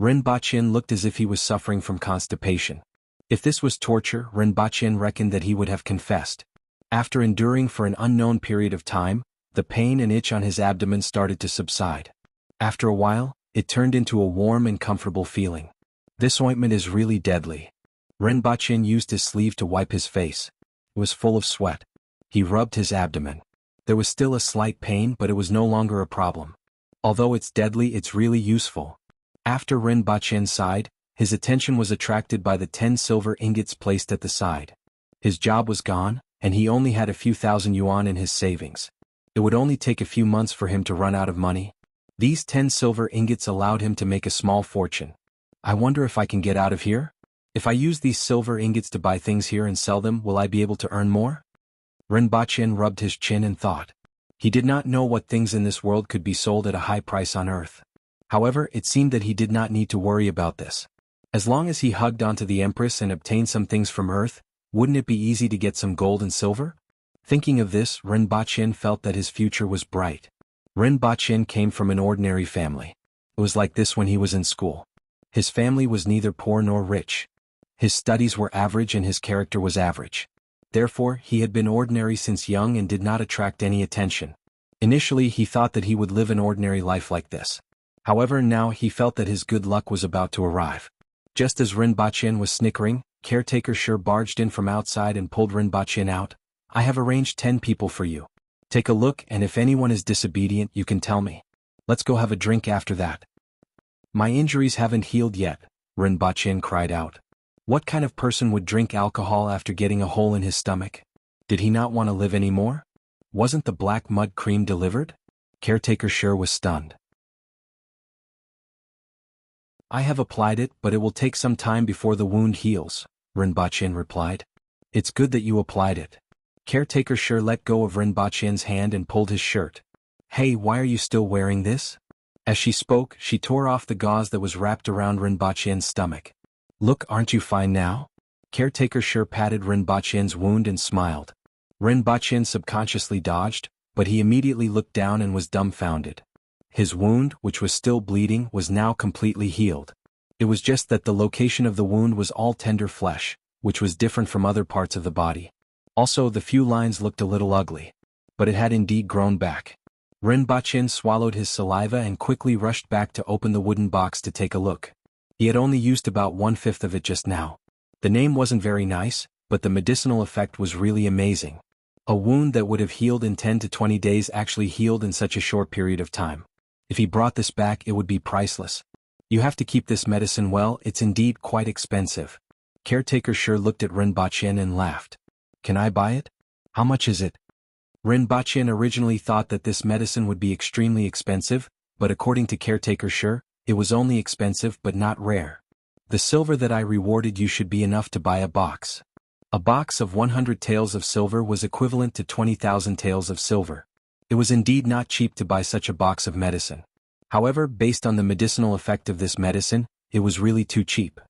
Rinpoche looked as if he was suffering from constipation. If this was torture, Rinpoche reckoned that he would have confessed. After enduring for an unknown period of time, the pain and itch on his abdomen started to subside. After a while, it turned into a warm and comfortable feeling. This ointment is really deadly. Rinpoche used his sleeve to wipe his face. It was full of sweat. He rubbed his abdomen. There was still a slight pain, but it was no longer a problem. Although it's deadly, it's really useful. After Rinpoche sighed, his attention was attracted by the 10 silver ingots placed at the side. His job was gone, and he only had a few thousand yuan in his savings. It would only take a few months for him to run out of money. These 10 silver ingots allowed him to make a small fortune. I wonder if I can get out of here? If I use these silver ingots to buy things here and sell them, will I be able to earn more? Rinpoche rubbed his chin and thought. He did not know what things in this world could be sold at a high price on earth. However, it seemed that he did not need to worry about this. As long as he hugged onto the Empress and obtained some things from earth, wouldn't it be easy to get some gold and silver? Thinking of this, Rinpoche felt that his future was bright. Rinpoche came from an ordinary family. It was like this when he was in school. His family was neither poor nor rich. His studies were average and his character was average. Therefore, he had been ordinary since young and did not attract any attention. Initially, he thought that he would live an ordinary life like this. However, now he felt that his good luck was about to arrive. Just as Rinpoche was snickering, Caretaker Shi barged in from outside and pulled Rinpoche out. "I have arranged 10 people for you. Take a look, and if anyone is disobedient, you can tell me. Let's go have a drink after that." "My injuries haven't healed yet," Rinpoche cried out. What kind of person would drink alcohol after getting a hole in his stomach? Did he not want to live anymore? Wasn't the black mud cream delivered? Caretaker Shi was stunned. "I have applied it, but it will take some time before the wound heals," Rinpoche replied. "It's good that you applied it." Caretaker Shi let go of Rinpoche's hand and pulled his shirt. "Hey, why are you still wearing this?" As she spoke, she tore off the gauze that was wrapped around Rinpoche's stomach. "Look, aren't you fine now?" Caretaker Shi patted Rinpoche's wound and smiled. Rinpoche subconsciously dodged, but he immediately looked down and was dumbfounded. His wound, which was still bleeding, was now completely healed. It was just that the location of the wound was all tender flesh, which was different from other parts of the body. Also, the few lines looked a little ugly. But it had indeed grown back. Rinpoche swallowed his saliva and quickly rushed back to open the wooden box to take a look. He had only used about 1/5 of it just now. The name wasn't very nice, but the medicinal effect was really amazing. A wound that would have healed in 10 to 20 days actually healed in such a short period of time. If he brought this back, it would be priceless. "You have to keep this medicine well, it's indeed quite expensive." Caretaker Shi looked at Rinpoche and laughed. "Can I buy it? How much is it?" Rinpoche originally thought that this medicine would be extremely expensive, but according to Caretaker Shi, it was only expensive but not rare. The silver that I rewarded you should be enough to buy a box. A box of 100 taels of silver was equivalent to 20,000 taels of silver. It was indeed not cheap to buy such a box of medicine. However, based on the medicinal effect of this medicine, it was really too cheap.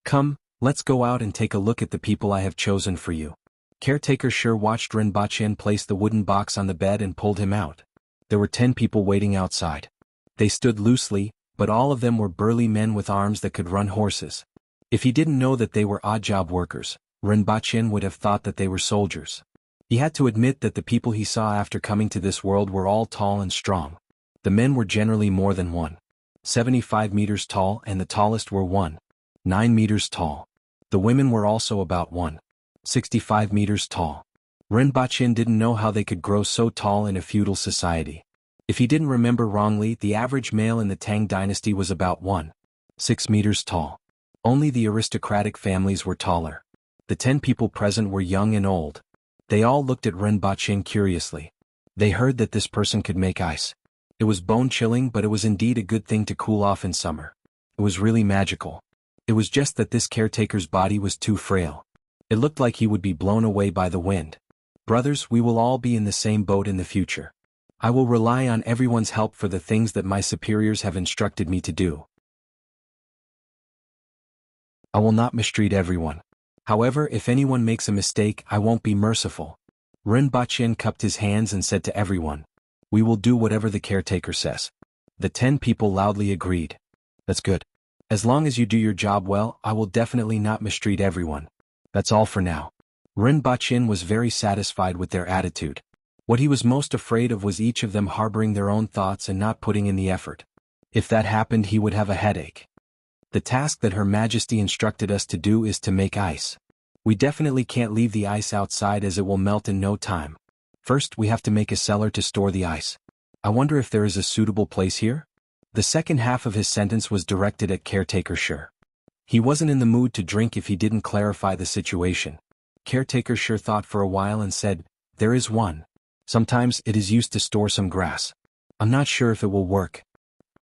Come, let's go out and take a look at the people I have chosen for you. Caretaker Shi watched Rinpoche place the wooden box on the bed and pulled him out. There were 10 people waiting outside. They stood loosely, but all of them were burly men with arms that could run horses. If he didn't know that they were odd job workers, Rinpoche would have thought that they were soldiers. He had to admit that the people he saw after coming to this world were all tall and strong. The men were generally more than 1.75 meters tall and the tallest were 1.9 meters tall. The women were also about 1.65 meters tall. Rinpoche didn't know how they could grow so tall in a feudal society. If he didn't remember wrongly, the average male in the Tang dynasty was about 1.6 meters tall. Only the aristocratic families were taller. The 10 people present were young and old. They all looked at Rinpoche curiously. They heard that this person could make ice. It was bone-chilling, but it was indeed a good thing to cool off in summer. It was really magical. It was just that this caretaker's body was too frail. It looked like he would be blown away by the wind. Brothers, we will all be in the same boat in the future. I will rely on everyone's help for the things that my superiors have instructed me to do. I will not mistreat everyone. However, if anyone makes a mistake, I won't be merciful. Rinpoche cupped his hands and said to everyone, "We will do whatever the caretaker says." The 10 people loudly agreed. "That's good. As long as you do your job well, I will definitely not mistreat everyone. That's all for now." Rinpoche was very satisfied with their attitude. What he was most afraid of was each of them harboring their own thoughts and not putting in the effort. If that happened, he would have a headache. The task that Her Majesty instructed us to do is to make ice. We definitely can't leave the ice outside as it will melt in no time. First, we have to make a cellar to store the ice. I wonder if there is a suitable place here? The second half of his sentence was directed at Caretaker Shi. He wasn't in the mood to drink if he didn't clarify the situation. Caretaker Shi thought for a while and said, "There is one. Sometimes it is used to store some grass. I'm not sure if it will work.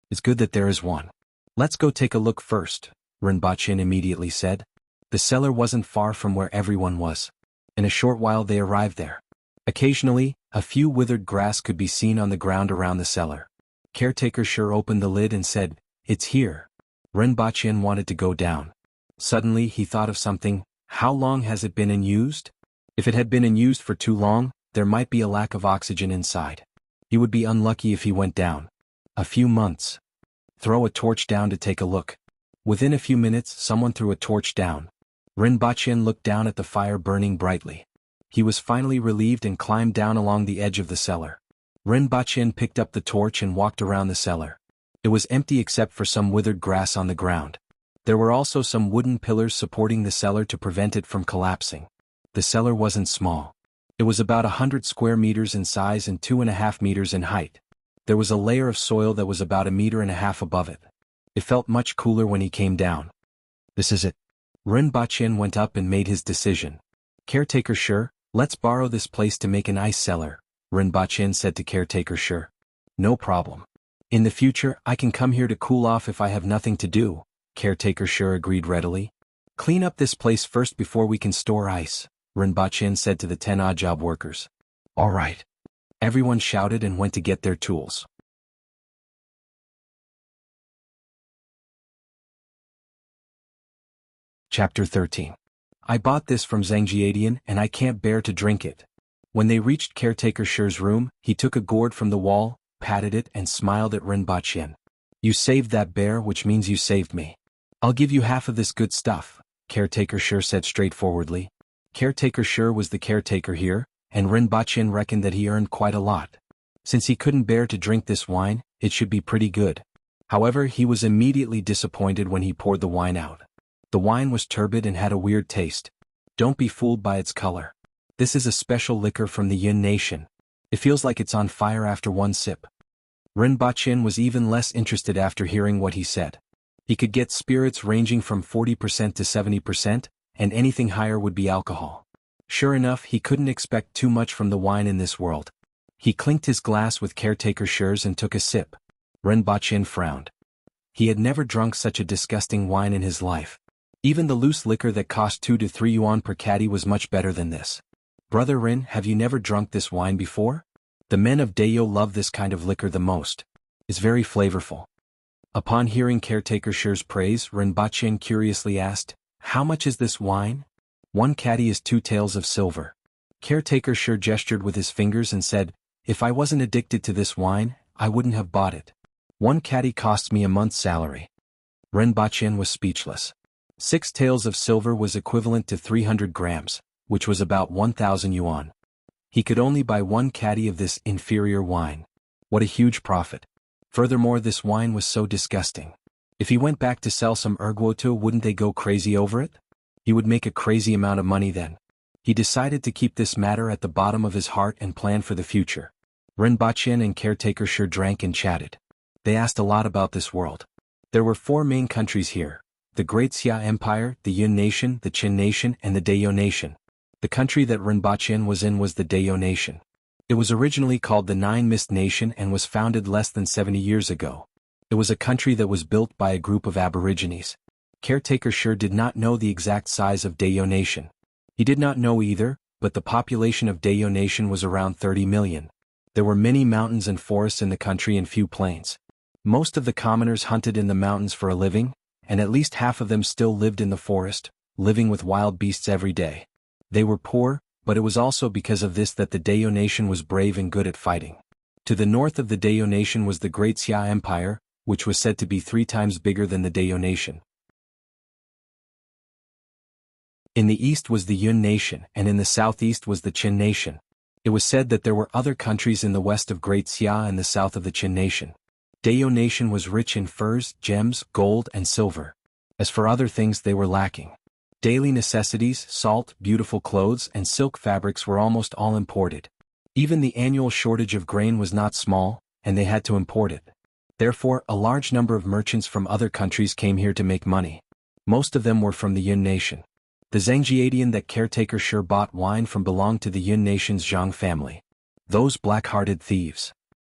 It's good that there is one. Let's go take a look first," Rinpoche immediately said. The cellar wasn't far from where everyone was. In a short while they arrived there. Occasionally, a few withered grass could be seen on the ground around the cellar. Caretaker Shi opened the lid and said, "It's here." Rinpoche wanted to go down. Suddenly he thought of something. How long has it been unused? If it had been unused for too long, there might be a lack of oxygen inside. He would be unlucky if he went down. A few months. Throw a torch down to take a look. Within a few minutes, someone threw a torch down. Rinpoche looked down at the fire burning brightly. He was finally relieved and climbed down along the edge of the cellar. Rinpoche picked up the torch and walked around the cellar. It was empty except for some withered grass on the ground. There were also some wooden pillars supporting the cellar to prevent it from collapsing. The cellar wasn't small. It was about 100 square meters in size and 2.5 meters in height. There was a layer of soil that was about 1.5 meters above it. It felt much cooler when he came down. This is it. Rinpoche went up and made his decision. Caretaker Shi, let's borrow this place to make an ice cellar, Rinpoche said to Caretaker Shi. No problem. In the future, I can come here to cool off if I have nothing to do, Caretaker Shi agreed readily. Clean up this place first before we can store ice, Rinpoche said to the 10 odd job workers. All right. Everyone shouted and went to get their tools. Chapter 13. I bought this from Zhangjiadian and I can't bear to drink it. When they reached Caretaker Shi's room, he took a gourd from the wall, patted it and smiled at Rinpoche. You saved that bear, which means you saved me. I'll give you half of this good stuff, Caretaker Shi said straightforwardly. Caretaker Shi was the caretaker here, and Rinpoche reckoned that he earned quite a lot. Since he couldn't bear to drink this wine, it should be pretty good. However, he was immediately disappointed when he poured the wine out. The wine was turbid and had a weird taste. Don't be fooled by its color. This is a special liquor from the Yun nation. It feels like it's on fire after one sip. Rinpoche was even less interested after hearing what he said. He could get spirits ranging from 40% to 70%, and anything higher would be alcohol. Sure enough, he couldn't expect too much from the wine in this world. He clinked his glass with Caretaker Shi's and took a sip. Rinpoche frowned. He had never drunk such a disgusting wine in his life. Even the loose liquor that cost 2 to 3 yuan per caddy was much better than this. Brother Rin, have you never drunk this wine before? The men of Dayo love this kind of liquor the most. It's very flavorful. Upon hearing caretaker Shi's praise, Rinpoche curiously asked, "How much is this wine?" "1 caddy is 2 taels of silver." Caretaker Shi gestured with his fingers and said, "If I wasn't addicted to this wine, I wouldn't have bought it. 1 caddy costs me a month's salary." Rinpoche was speechless. 6 taels of silver was equivalent to 300 grams, which was about 1,000 yuan. He could only buy 1 caddy of this inferior wine. What a huge profit. Furthermore, this wine was so disgusting. If he went back to sell some erguoto, wouldn't they go crazy over it? He would make a crazy amount of money then. He decided to keep this matter at the bottom of his heart and plan for the future. Rinpoche and caretaker Shi drank and chatted. They asked a lot about this world. There were 4 main countries here: the Great Xia Empire, the Yun Nation, the Qin Nation, and the Dayo Nation. The country that Rinpoche was in was the Dayo Nation. It was originally called the Nine Mist Nation and was founded less than 70 years ago. It was a country that was built by a group of aborigines. Caretaker Shi did not know the exact size of Dayo Nation. He did not know either, but the population of Dayo Nation was around 30 million. There were many mountains and forests in the country and few plains. Most of the commoners hunted in the mountains for a living, and at least half of them still lived in the forest, living with wild beasts every day. They were poor, but it was also because of this that the Dayo Nation was brave and good at fighting. To the north of the Dayo Nation was the Great Xia Empire, which was said to be 3 times bigger than the Dayo Nation. In the east was the Yun Nation, and in the southeast was the Qin Nation. It was said that there were other countries in the west of Great Xia and the south of the Qin Nation. Dayo Nation was rich in furs, gems, gold, and silver. As for other things, they were lacking. Daily necessities, salt, beautiful clothes, and silk fabrics were almost all imported. Even the annual shortage of grain was not small, and they had to import it. Therefore, a large number of merchants from other countries came here to make money. Most of them were from the Yun Nation. The Zhengjiadian that caretaker Shi bought wine from belonged to the Yun Nation's Jiang family. Those black-hearted thieves.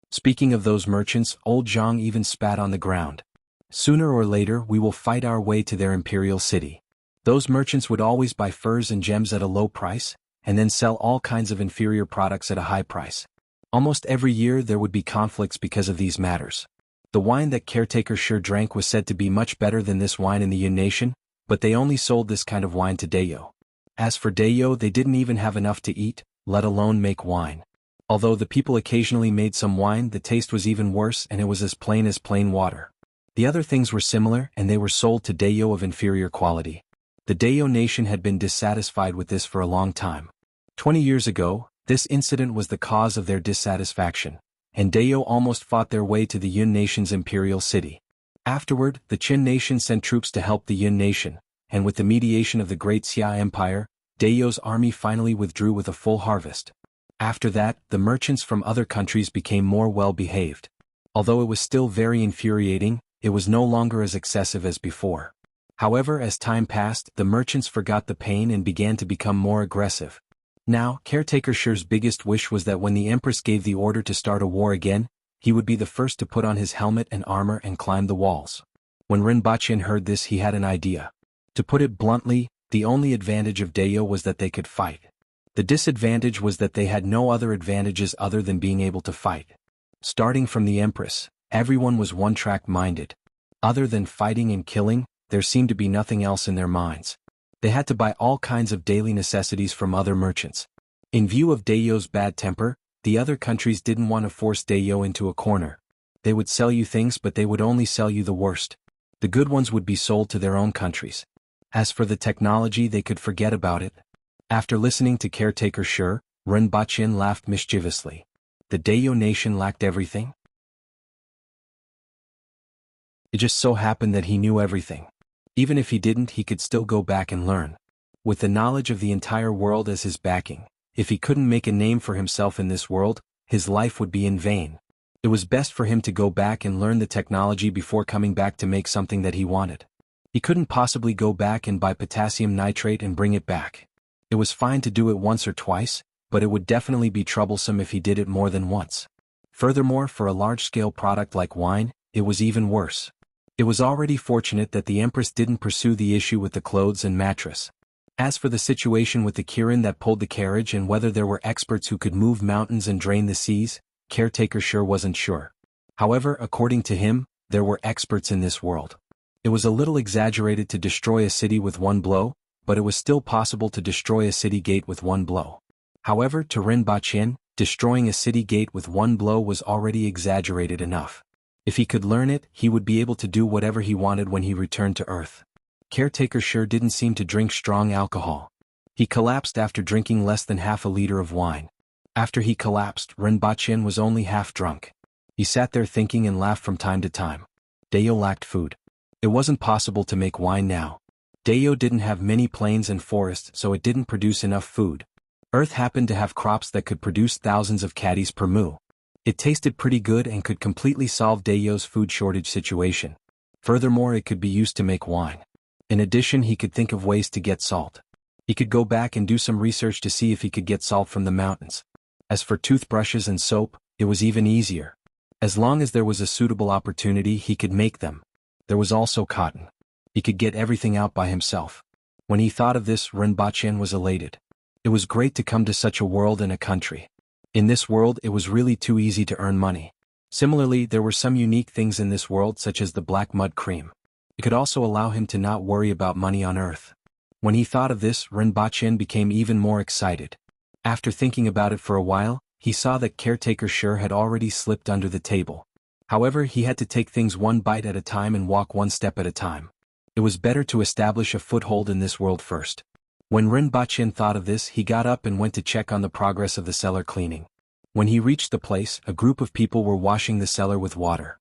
Speaking of those merchants, old Jiang even spat on the ground. Sooner or later we will fight our way to their imperial city. Those merchants would always buy furs and gems at a low price, and then sell all kinds of inferior products at a high price. Almost every year there would be conflicts because of these matters. The wine that caretaker Shi drank was said to be much better than this wine in the Yun Nation, but they only sold this kind of wine to Dayo. As for Dayo, they didn't even have enough to eat, let alone make wine. Although the people occasionally made some wine, the taste was even worse and it was as plain water. The other things were similar and they were sold to Dayo of inferior quality. The Dayo Nation had been dissatisfied with this for a long time. 20 years ago, this incident was the cause of their dissatisfaction, and Dayo almost fought their way to the Yun Nation's imperial city. Afterward, the Qin Nation sent troops to help the Yun Nation, and with the mediation of the Great Xia Empire, Dayo's army finally withdrew with a full harvest. After that, the merchants from other countries became more well-behaved. Although it was still very infuriating, it was no longer as excessive as before. However, as time passed, the merchants forgot the pain and began to become more aggressive. Now, caretaker Shi's biggest wish was that when the Empress gave the order to start a war again, he would be the first to put on his helmet and armor and climb the walls. When Rinpoche heard this, he had an idea. To put it bluntly, the only advantage of Dayo was that they could fight. The disadvantage was that they had no other advantages other than being able to fight. Starting from the Empress, everyone was one-track minded. Other than fighting and killing, there seemed to be nothing else in their minds. They had to buy all kinds of daily necessities from other merchants. In view of Dayo's bad temper, the other countries didn't want to force Dayo into a corner. They would sell you things, but they would only sell you the worst. The good ones would be sold to their own countries. As for the technology, they could forget about it. After listening to caretaker Shi, Rinpoche laughed mischievously. The Dayo Nation lacked everything? It just so happened that he knew everything. Even if he didn't, he could still go back and learn. With the knowledge of the entire world as his backing, if he couldn't make a name for himself in this world, his life would be in vain. It was best for him to go back and learn the technology before coming back to make something that he wanted. He couldn't possibly go back and buy potassium nitrate and bring it back. It was fine to do it once or twice, but it would definitely be troublesome if he did it more than once. Furthermore, for a large-scale product like wine, it was even worse. It was already fortunate that the Empress didn't pursue the issue with the clothes and mattress. As for the situation with the Kirin that pulled the carriage and whether there were experts who could move mountains and drain the seas, Caretaker sure wasn't sure. However, according to him, there were experts in this world. It was a little exaggerated to destroy a city with one blow, but it was still possible to destroy a city gate with one blow. However, to Rinpoche, destroying a city gate with one blow was already exaggerated enough. If he could learn it, he would be able to do whatever he wanted when he returned to Earth. Caretaker sure didn't seem to drink strong alcohol. He collapsed after drinking less than half a liter of wine. After he collapsed, Rinpoche was only half drunk. He sat there thinking and laughed from time to time. Dayo lacked food. It wasn't possible to make wine now. Dayo didn't have many plains and forests, so it didn't produce enough food. Earth happened to have crops that could produce thousands of caddies per moo. It tasted pretty good and could completely solve Dayo's food shortage situation. Furthermore, it could be used to make wine. In addition, he could think of ways to get salt. He could go back and do some research to see if he could get salt from the mountains. As for toothbrushes and soap, it was even easier. As long as there was a suitable opportunity, he could make them. There was also cotton. He could get everything out by himself. When he thought of this, Rinpoche was elated. It was great to come to such a world and a country. In this world, it was really too easy to earn money. Similarly, there were some unique things in this world such as the black mud cream. It could also allow him to not worry about money on Earth. When he thought of this, Rinpoche became even more excited. After thinking about it for a while, he saw that Caretaker sure had already slipped under the table. However, he had to take things one bite at a time and walk one step at a time. It was better to establish a foothold in this world first. When Rinpoche thought of this, he got up and went to check on the progress of the cellar cleaning. When he reached the place, a group of people were washing the cellar with water.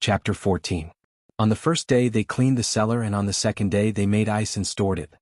Chapter 14. On the first day they cleaned the cellar and on the second day they made ice and stored it.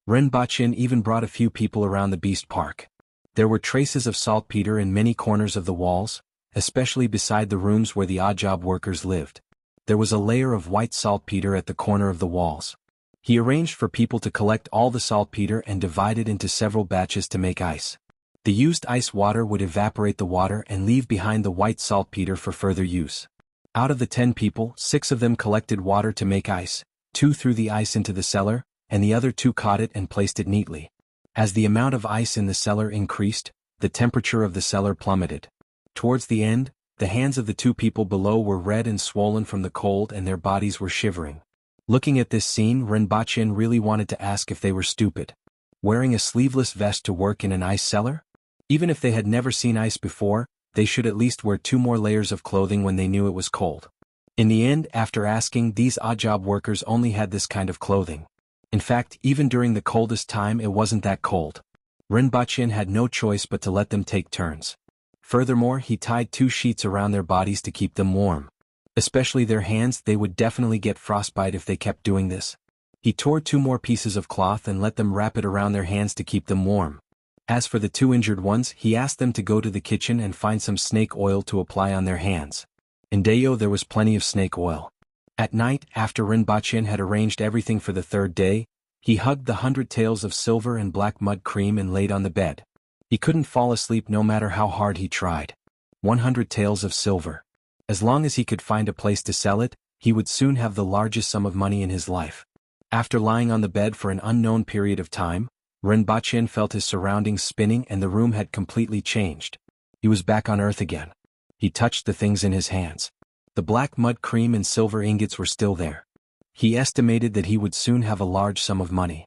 Rinpoche even brought a few people around the beast park. There were traces of saltpeter in many corners of the walls, especially beside the rooms where the odd job workers lived. There was a layer of white saltpeter at the corner of the walls. He arranged for people to collect all the saltpeter and divide it into several batches to make ice. The used ice water would evaporate the water and leave behind the white saltpeter for further use. Out of the 10 people, 6 of them collected water to make ice, 2 threw the ice into the cellar, and the other 2 caught it and placed it neatly. As the amount of ice in the cellar increased, the temperature of the cellar plummeted. Towards the end, the hands of the 2 people below were red and swollen from the cold and their bodies were shivering. Looking at this scene, Rinpoche really wanted to ask if they were stupid. Wearing a sleeveless vest to work in an ice cellar? Even if they had never seen ice before, they should at least wear 2 more layers of clothing when they knew it was cold. In the end, after asking, these odd job workers only had this kind of clothing. In fact, even during the coldest time it wasn't that cold. Rinpoche had no choice but to let them take turns. Furthermore, he tied 2 sheets around their bodies to keep them warm. Especially their hands, they would definitely get frostbite if they kept doing this. He tore 2 more pieces of cloth and let them wrap it around their hands to keep them warm. As for the 2 injured ones, he asked them to go to the kitchen and find some snake oil to apply on their hands. In Dayo there was plenty of snake oil. At night, after Rinpoche had arranged everything for the 3rd day, he hugged the 100 taels of silver and black mud cream and laid on the bed. He couldn't fall asleep no matter how hard he tried. 100 taels of silver. As long as he could find a place to sell it, he would soon have the largest sum of money in his life. After lying on the bed for an unknown period of time, Rinpoche felt his surroundings spinning and the room had completely changed. He was back on Earth again. He touched the things in his hands. The black mud cream and silver ingots were still there. He estimated that he would soon have a large sum of money.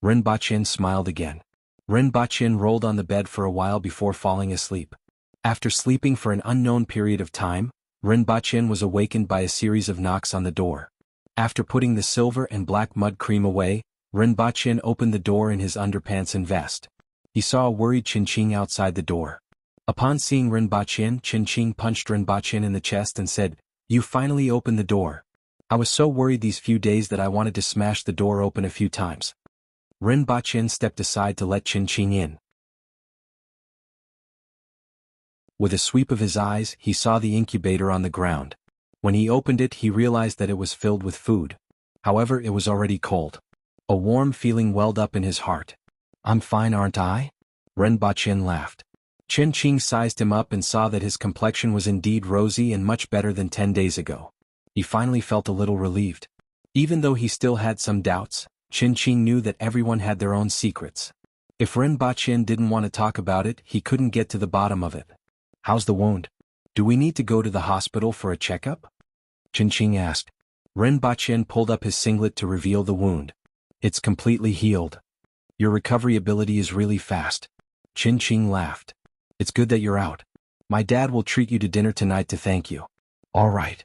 Rinpoche smiled again. Rinpoche rolled on the bed for a while before falling asleep. After sleeping for an unknown period of time, Rinpoche was awakened by a series of knocks on the door. After putting the silver and black mud cream away, Rinpoche opened the door in his underpants and vest. He saw a worried Chinching outside the door. Upon seeing Rinpoche, Chinching punched Rinpoche in the chest and said, "You finally opened the door. I was so worried these few days that I wanted to smash the door open a few times." Rinpoche stepped aside to let Chinching in. With a sweep of his eyes, he saw the incubator on the ground. When he opened it, he realized that it was filled with food. However, it was already cold. A warm feeling welled up in his heart. "I'm fine, aren't I?" Rinpoche laughed. Chen Qing sized him up and saw that his complexion was indeed rosy and much better than 10 days ago. He finally felt a little relieved. Even though he still had some doubts, Chen Qing knew that everyone had their own secrets. If Ren Baqin didn't want to talk about it, he couldn't get to the bottom of it. "How's the wound? Do we need to go to the hospital for a checkup?" Chen Qing asked. Ren Baqin pulled up his singlet to reveal the wound. "It's completely healed. Your recovery ability is really fast." Chen Qing laughed. "It's good that you're out. My dad will treat you to dinner tonight to thank you." "All right."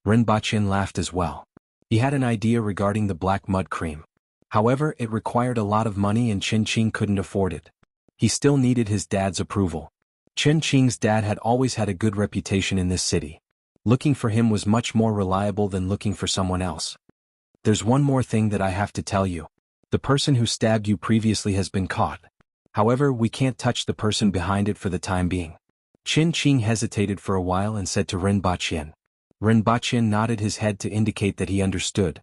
Ren Baqin laughed as well. He had an idea regarding the black mud cream. However, it required a lot of money and Chen Qing couldn't afford it. He still needed his dad's approval. Chen Qing's dad had always had a good reputation in this city. Looking for him was much more reliable than looking for someone else. "There's one more thing that I have to tell you. The person who stabbed you previously has been caught. However, we can't touch the person behind it for the time being." Chen Qing hesitated for a while and said to Ren Baqin. Ren Baqin nodded his head to indicate that he understood.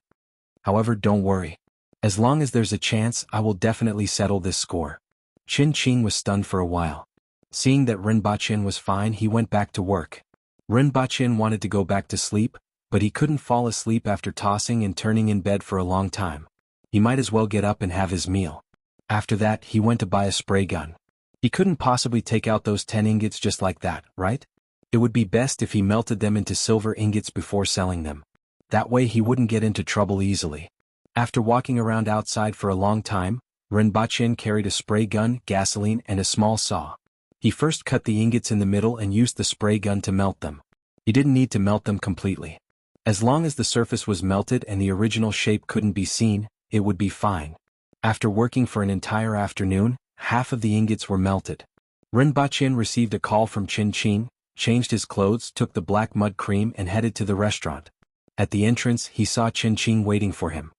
"However, don't worry. As long as there's a chance, I will definitely settle this score." Chen Qing was stunned for a while. Seeing that Ren Baqin was fine, he went back to work. Ren Baqin wanted to go back to sleep, but he couldn't fall asleep after tossing and turning in bed for a long time. He might as well get up and have his meal. After that, he went to buy a spray gun. He couldn't possibly take out those 10 ingots just like that, right? It would be best if he melted them into silver ingots before selling them. That way he wouldn't get into trouble easily. After walking around outside for a long time, Ren Baqin carried a spray gun, gasoline, and a small saw. He first cut the ingots in the middle and used the spray gun to melt them. He didn't need to melt them completely. As long as the surface was melted and the original shape couldn't be seen, it would be fine. After working for an entire afternoon, half of the ingots were melted. Ren Baqin received a call from Chen Qing, changed his clothes, took the black mud cream and headed to the restaurant. At the entrance, he saw Chen Qing waiting for him.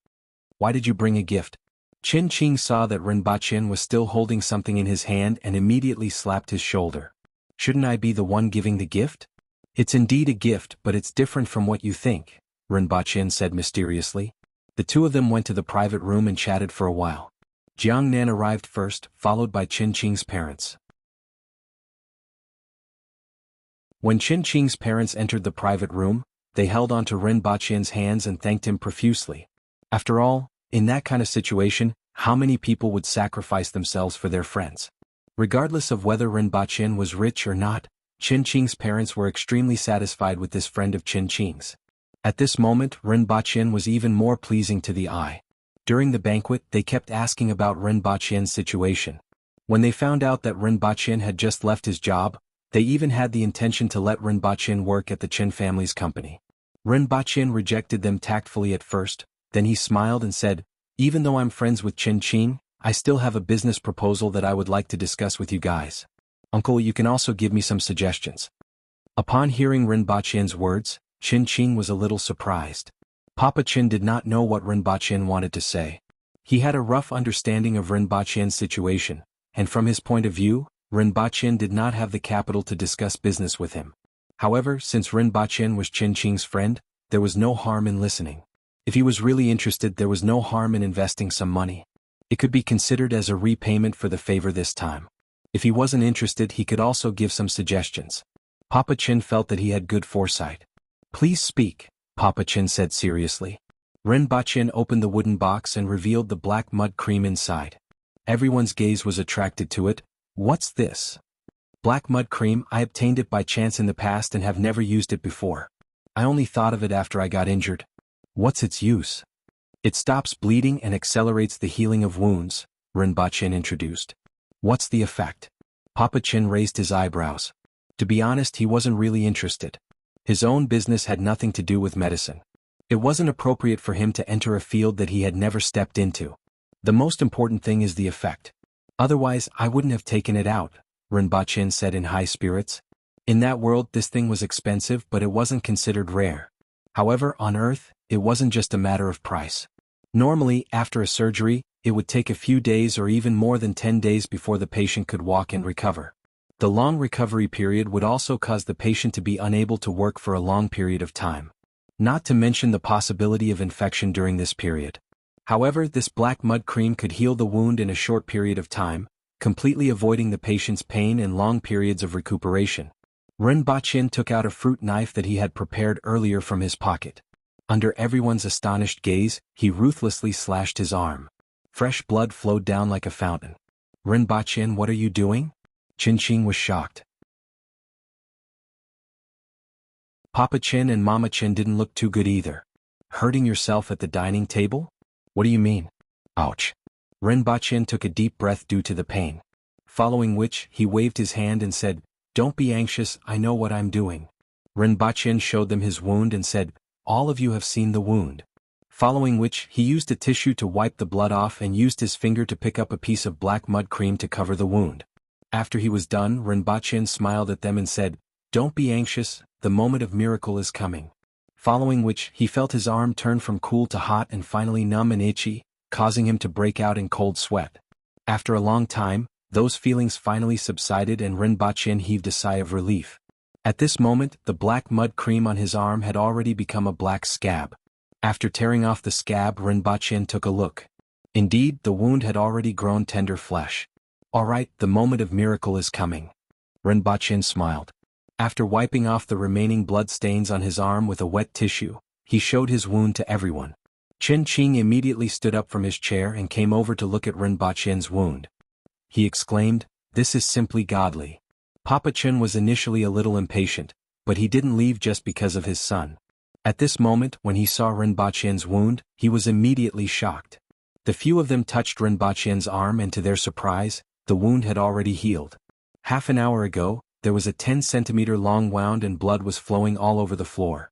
"Why did you bring a gift?" Chen Qing saw that Ren Baqin was still holding something in his hand and immediately slapped his shoulder. "Shouldn't I be the one giving the gift?" "It's indeed a gift, but it's different from what you think," Ren Baqin said mysteriously. The two of them went to the private room and chatted for a while. Jiangnan arrived first, followed by Chen Qing's parents. When Chen Qing's parents entered the private room, they held onto Ren Baqin's hands and thanked him profusely. After all, in that kind of situation, how many people would sacrifice themselves for their friends? Regardless of whether Ren Baqin was rich or not, Chen Qing's parents were extremely satisfied with this friend of Chen Qing's. At this moment, Ren Baqin was even more pleasing to the eye. During the banquet, they kept asking about Ren Baqin's situation. When they found out that Ren Baqin had just left his job, they even had the intention to let Ren Baqin work at the Chen family's company. Ren Baqin rejected them tactfully at first, then he smiled and said, "Even though I'm friends with Chen Qing, I still have a business proposal that I would like to discuss with you guys. Uncle, you can also give me some suggestions." Upon hearing Ren Baqin's words, Chen Qing was a little surprised. Papa Chen did not know what Ren Baqin wanted to say. He had a rough understanding of Ren Baqin's situation, and from his point of view, Ren Baqin did not have the capital to discuss business with him. However, since Ren Baqin was Chen Qing's friend, there was no harm in listening. If he was really interested, there was no harm in investing some money. It could be considered as a repayment for the favor this time. If he wasn't interested, he could also give some suggestions. Papa Chen felt that he had good foresight. "Please speak," Papa Chen said seriously. Ren Baqin opened the wooden box and revealed the black mud cream inside. Everyone's gaze was attracted to it. "What's this?" "Black mud cream. I obtained it by chance in the past and have never used it before. I only thought of it after I got injured." "What's its use?" "It stops bleeding and accelerates the healing of wounds," Ren Baqin introduced. "What's the effect?" Papa Chen raised his eyebrows. To be honest, he wasn't really interested. His own business had nothing to do with medicine. It wasn't appropriate for him to enter a field that he had never stepped into. The most important thing is the effect. "Otherwise, I wouldn't have taken it out," Ren Baqin said in high spirits. In that world, this thing was expensive, but it wasn't considered rare. However, on Earth, it wasn't just a matter of price. Normally, after a surgery, it would take a few days or even more than 10 days before the patient could walk and recover. The long recovery period would also cause the patient to be unable to work for a long period of time. Not to mention the possibility of infection during this period. However, this black mud cream could heal the wound in a short period of time, completely avoiding the patient's pain and long periods of recuperation. Ren Baqin took out a fruit knife that he had prepared earlier from his pocket. Under everyone's astonished gaze, he ruthlessly slashed his arm. Fresh blood flowed down like a fountain. Ren Baqin, what are you doing? Qin Qing was shocked. Papa Qin and Mama Qin didn't look too good either. Hurting yourself at the dining table? What do you mean? Ouch. Ren Baqin took a deep breath due to the pain. Following which, he waved his hand and said, "Don't be anxious, I know what I'm doing." Ren Baqin showed them his wound and said, "All of you have seen the wound." Following which, he used a tissue to wipe the blood off and used his finger to pick up a piece of black mud cream to cover the wound. After he was done, Ren Baqin smiled at them and said, "Don't be anxious, the moment of miracle is coming." Following which, he felt his arm turn from cool to hot and finally numb and itchy, causing him to break out in cold sweat. After a long time, those feelings finally subsided and Ren Baqin heaved a sigh of relief. At this moment, the black mud cream on his arm had already become a black scab. After tearing off the scab, Ren Baqin took a look. Indeed, the wound had already grown tender flesh. "All right, the moment of miracle is coming." Ren Baqin smiled. After wiping off the remaining blood stains on his arm with a wet tissue, he showed his wound to everyone. Qin Qing immediately stood up from his chair and came over to look at Ren Baqin's wound. He exclaimed, "This is simply godly." Papa Qin was initially a little impatient, but he didn't leave just because of his son. At this moment, when he saw Ren Baqin's wound, he was immediately shocked. The few of them touched Ren Baqin's arm and to their surprise, the wound had already healed. Half an hour ago, there was a 10-centimeter long wound and blood was flowing all over the floor.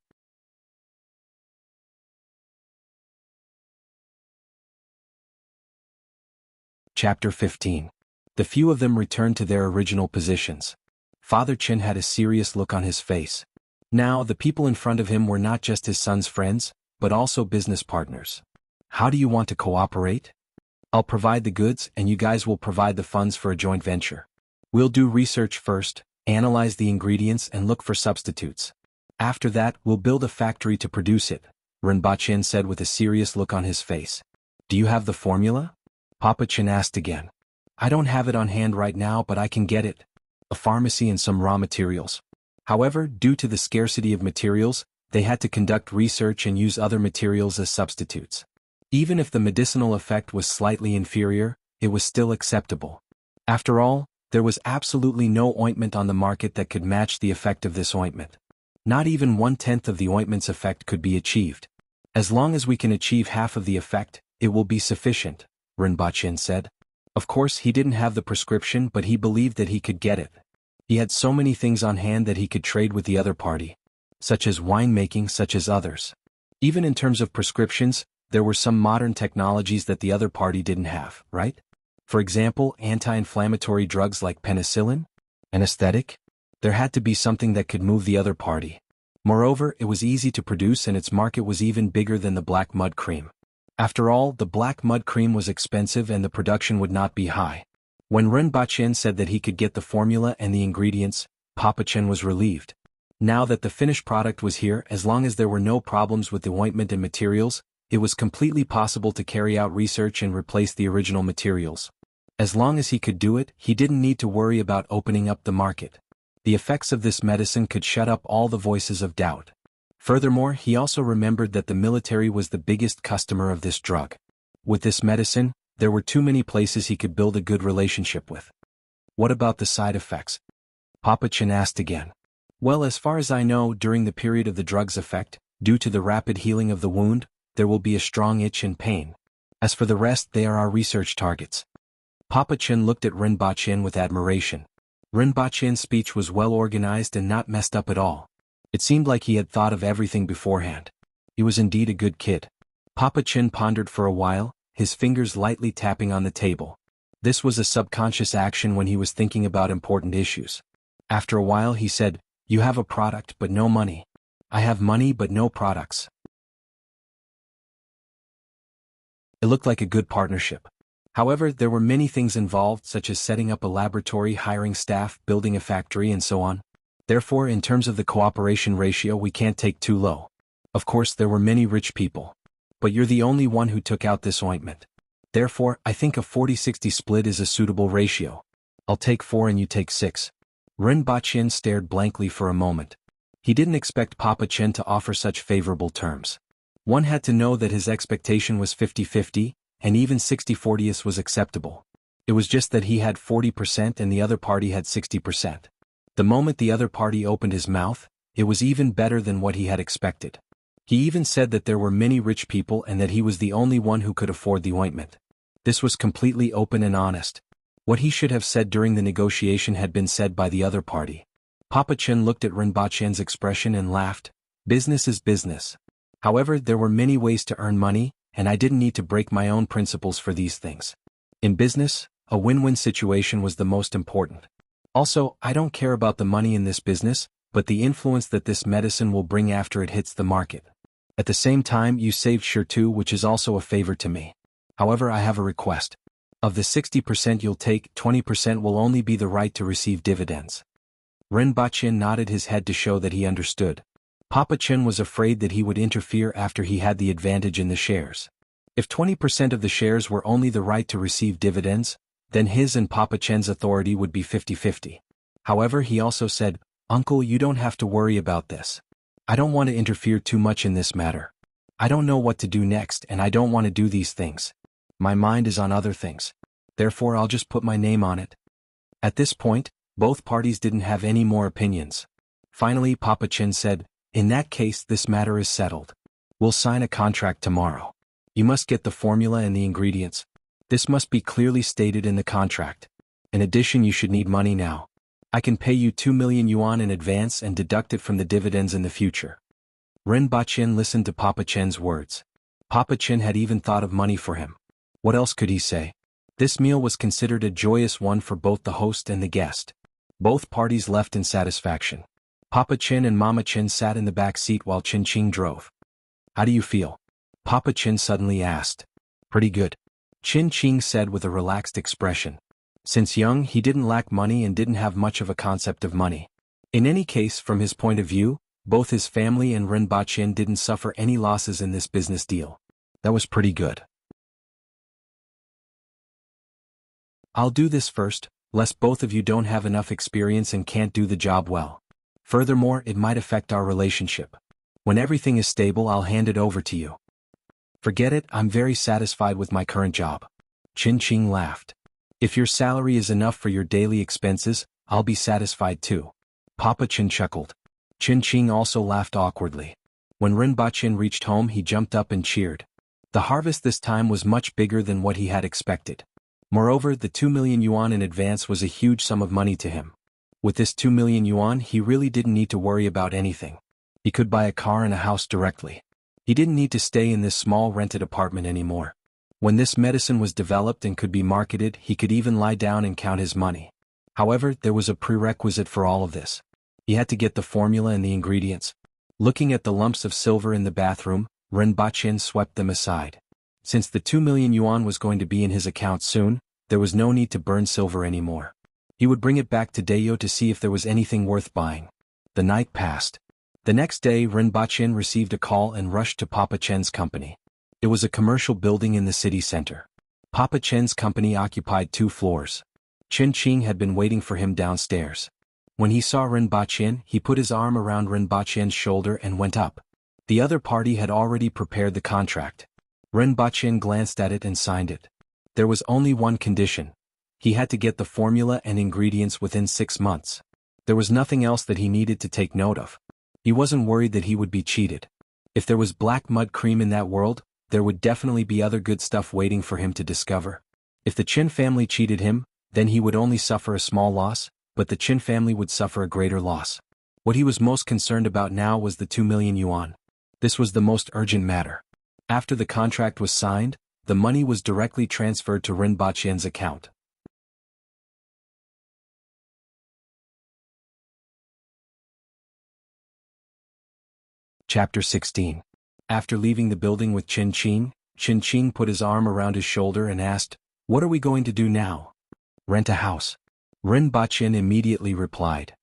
Chapter 15. The few of them returned to their original positions. Father Qin had a serious look on his face. Now, the people in front of him were not just his son's friends, but also business partners. "How do you want to cooperate?" "I'll provide the goods and you guys will provide the funds for a joint venture. We'll do research first, analyze the ingredients and look for substitutes. After that, we'll build a factory to produce it," Ren Baqin said with a serious look on his face. "Do you have the formula?" Papa Qin asked again. "I don't have it on hand right now, but I can get it. A pharmacy and some raw materials." However, due to the scarcity of materials, they had to conduct research and use other materials as substitutes. Even if the medicinal effect was slightly inferior, it was still acceptable. After all, there was absolutely no ointment on the market that could match the effect of this ointment. Not even 1/10 of the ointment's effect could be achieved. "As long as we can achieve half of the effect, it will be sufficient," Ren Baqin said. Of course, he didn't have the prescription, but he believed that he could get it. He had so many things on hand that he could trade with the other party, such as winemaking, such as others. Even in terms of prescriptions, there were some modern technologies that the other party didn't have, right? For example, anti-inflammatory drugs like penicillin? Anesthetic? There had to be something that could move the other party. Moreover, it was easy to produce and its market was even bigger than the black mud cream. After all, the black mud cream was expensive and the production would not be high. When Ren Baqin said that he could get the formula and the ingredients, Papa Qin was relieved. Now that the finished product was here, as long as there were no problems with the ointment and materials, it was completely possible to carry out research and replace the original materials. As long as he could do it, he didn't need to worry about opening up the market. The effects of this medicine could shut up all the voices of doubt. Furthermore, he also remembered that the military was the biggest customer of this drug. With this medicine, there were too many places he could build a good relationship with. "What about the side effects?" Papa Qin asked again. "Well, as far as I know, during the period of the drug's effect, due to the rapid healing of the wound, there will be a strong itch and pain. As for the rest, they are our research targets." Papa Qin looked at Ren Baqin with admiration. Ren Baqin's speech was well organized and not messed up at all. It seemed like he had thought of everything beforehand. He was indeed a good kid. Papa Qin pondered for a while, his fingers lightly tapping on the table. This was a subconscious action when he was thinking about important issues. After a while he said, "You have a product but no money. I have money but no products." It looked like a good partnership. However, there were many things involved, such as setting up a laboratory, hiring staff, building a factory, and so on. Therefore, in terms of the cooperation ratio, we can't take too low. Of course, there were many rich people. But you're the only one who took out this ointment. Therefore, I think a 40-60 split is a suitable ratio. I'll take 4 and you take 6. Ren Baqin stared blankly for a moment. He didn't expect Papa Chen to offer such favorable terms. One had to know that his expectation was 50-50, and even 60-40 was acceptable. It was just that he had 40% and the other party had 60%. The moment the other party opened his mouth, it was even better than what he had expected. He even said that there were many rich people and that he was the only one who could afford the ointment. This was completely open and honest. What he should have said during the negotiation had been said by the other party. Papa Chen looked at Ren Baqin's expression and laughed. Business is business. However, there were many ways to earn money, and I didn't need to break my own principles for these things. In business, a win-win situation was the most important. Also, I don't care about the money in this business, but the influence that this medicine will bring after it hits the market. At the same time, you saved Shir too, which is also a favor to me. However, I have a request. Of the 60% you'll take, 20% will only be the right to receive dividends. Ren Baqin nodded his head to show that he understood. Papa Chen was afraid that he would interfere after he had the advantage in the shares. If 20% of the shares were only the right to receive dividends, then his and Papa Chen's authority would be 50-50. However, he also said, "Uncle, you don't have to worry about this. I don't want to interfere too much in this matter. I don't know what to do next and I don't want to do these things. My mind is on other things. Therefore, I'll just put my name on it." At this point, both parties didn't have any more opinions. Finally, Papa Chen said, "In that case, this matter is settled. We'll sign a contract tomorrow. You must get the formula and the ingredients. This must be clearly stated in the contract. In addition, you should need money now. I can pay you 2 million yuan in advance and deduct it from the dividends in the future." Ren Baqin listened to Papa Chen's words. Papa Chen had even thought of money for him. What else could he say? This meal was considered a joyous one for both the host and the guest. Both parties left in satisfaction. Papa Chen and Mama Chen sat in the back seat while Qin Qing drove. "How do you feel?" Papa Chen suddenly asked. "Pretty good," Qin Qing said with a relaxed expression. Since young, he didn't lack money and didn't have much of a concept of money. In any case, from his point of view, both his family and Ren Baqin didn't suffer any losses in this business deal. That was pretty good. "I'll do this first, lest both of you don't have enough experience and can't do the job well. Furthermore, it might affect our relationship. When everything is stable, I'll hand it over to you." "Forget it, I'm very satisfied with my current job." Qin Qing laughed. "If your salary is enough for your daily expenses, I'll be satisfied too." Papa Chen chuckled. Qin Qing also laughed awkwardly. When Ren Baqin reached home, he jumped up and cheered. The harvest this time was much bigger than what he had expected. Moreover, the 2 million yuan in advance was a huge sum of money to him. With this 2 million yuan, he really didn't need to worry about anything. He could buy a car and a house directly. He didn't need to stay in this small rented apartment anymore. When this medicine was developed and could be marketed, he could even lie down and count his money. However, there was a prerequisite for all of this. He had to get the formula and the ingredients. Looking at the lumps of silver in the bathroom, Ren Baqin swept them aside. Since the 2 million yuan was going to be in his account soon, there was no need to burn silver anymore. He would bring it back to Dayo to see if there was anything worth buying. The night passed. The next day, Ren Baqin received a call and rushed to Papa Chen's company. It was a commercial building in the city center. Papa Chen's company occupied 2 floors. Qin Qing had been waiting for him downstairs. When he saw Ren Baqin, he put his arm around Ren Baqin's shoulder and went up. The other party had already prepared the contract. Ren Baqin glanced at it and signed it. There was only one condition. He had to get the formula and ingredients within 6 months. There was nothing else that he needed to take note of. He wasn't worried that he would be cheated. If there was black mud cream in that world, there would definitely be other good stuff waiting for him to discover. If the Qin family cheated him, then he would only suffer a small loss, but the Qin family would suffer a greater loss. What he was most concerned about now was the 2 million yuan. This was the most urgent matter. After the contract was signed, the money was directly transferred to Ren Baqin's account. Chapter 16. After leaving the building with Qin Qing put his arm around his shoulder and asked, "What are we going to do now?" "Rent a house." Ren Baqin immediately replied.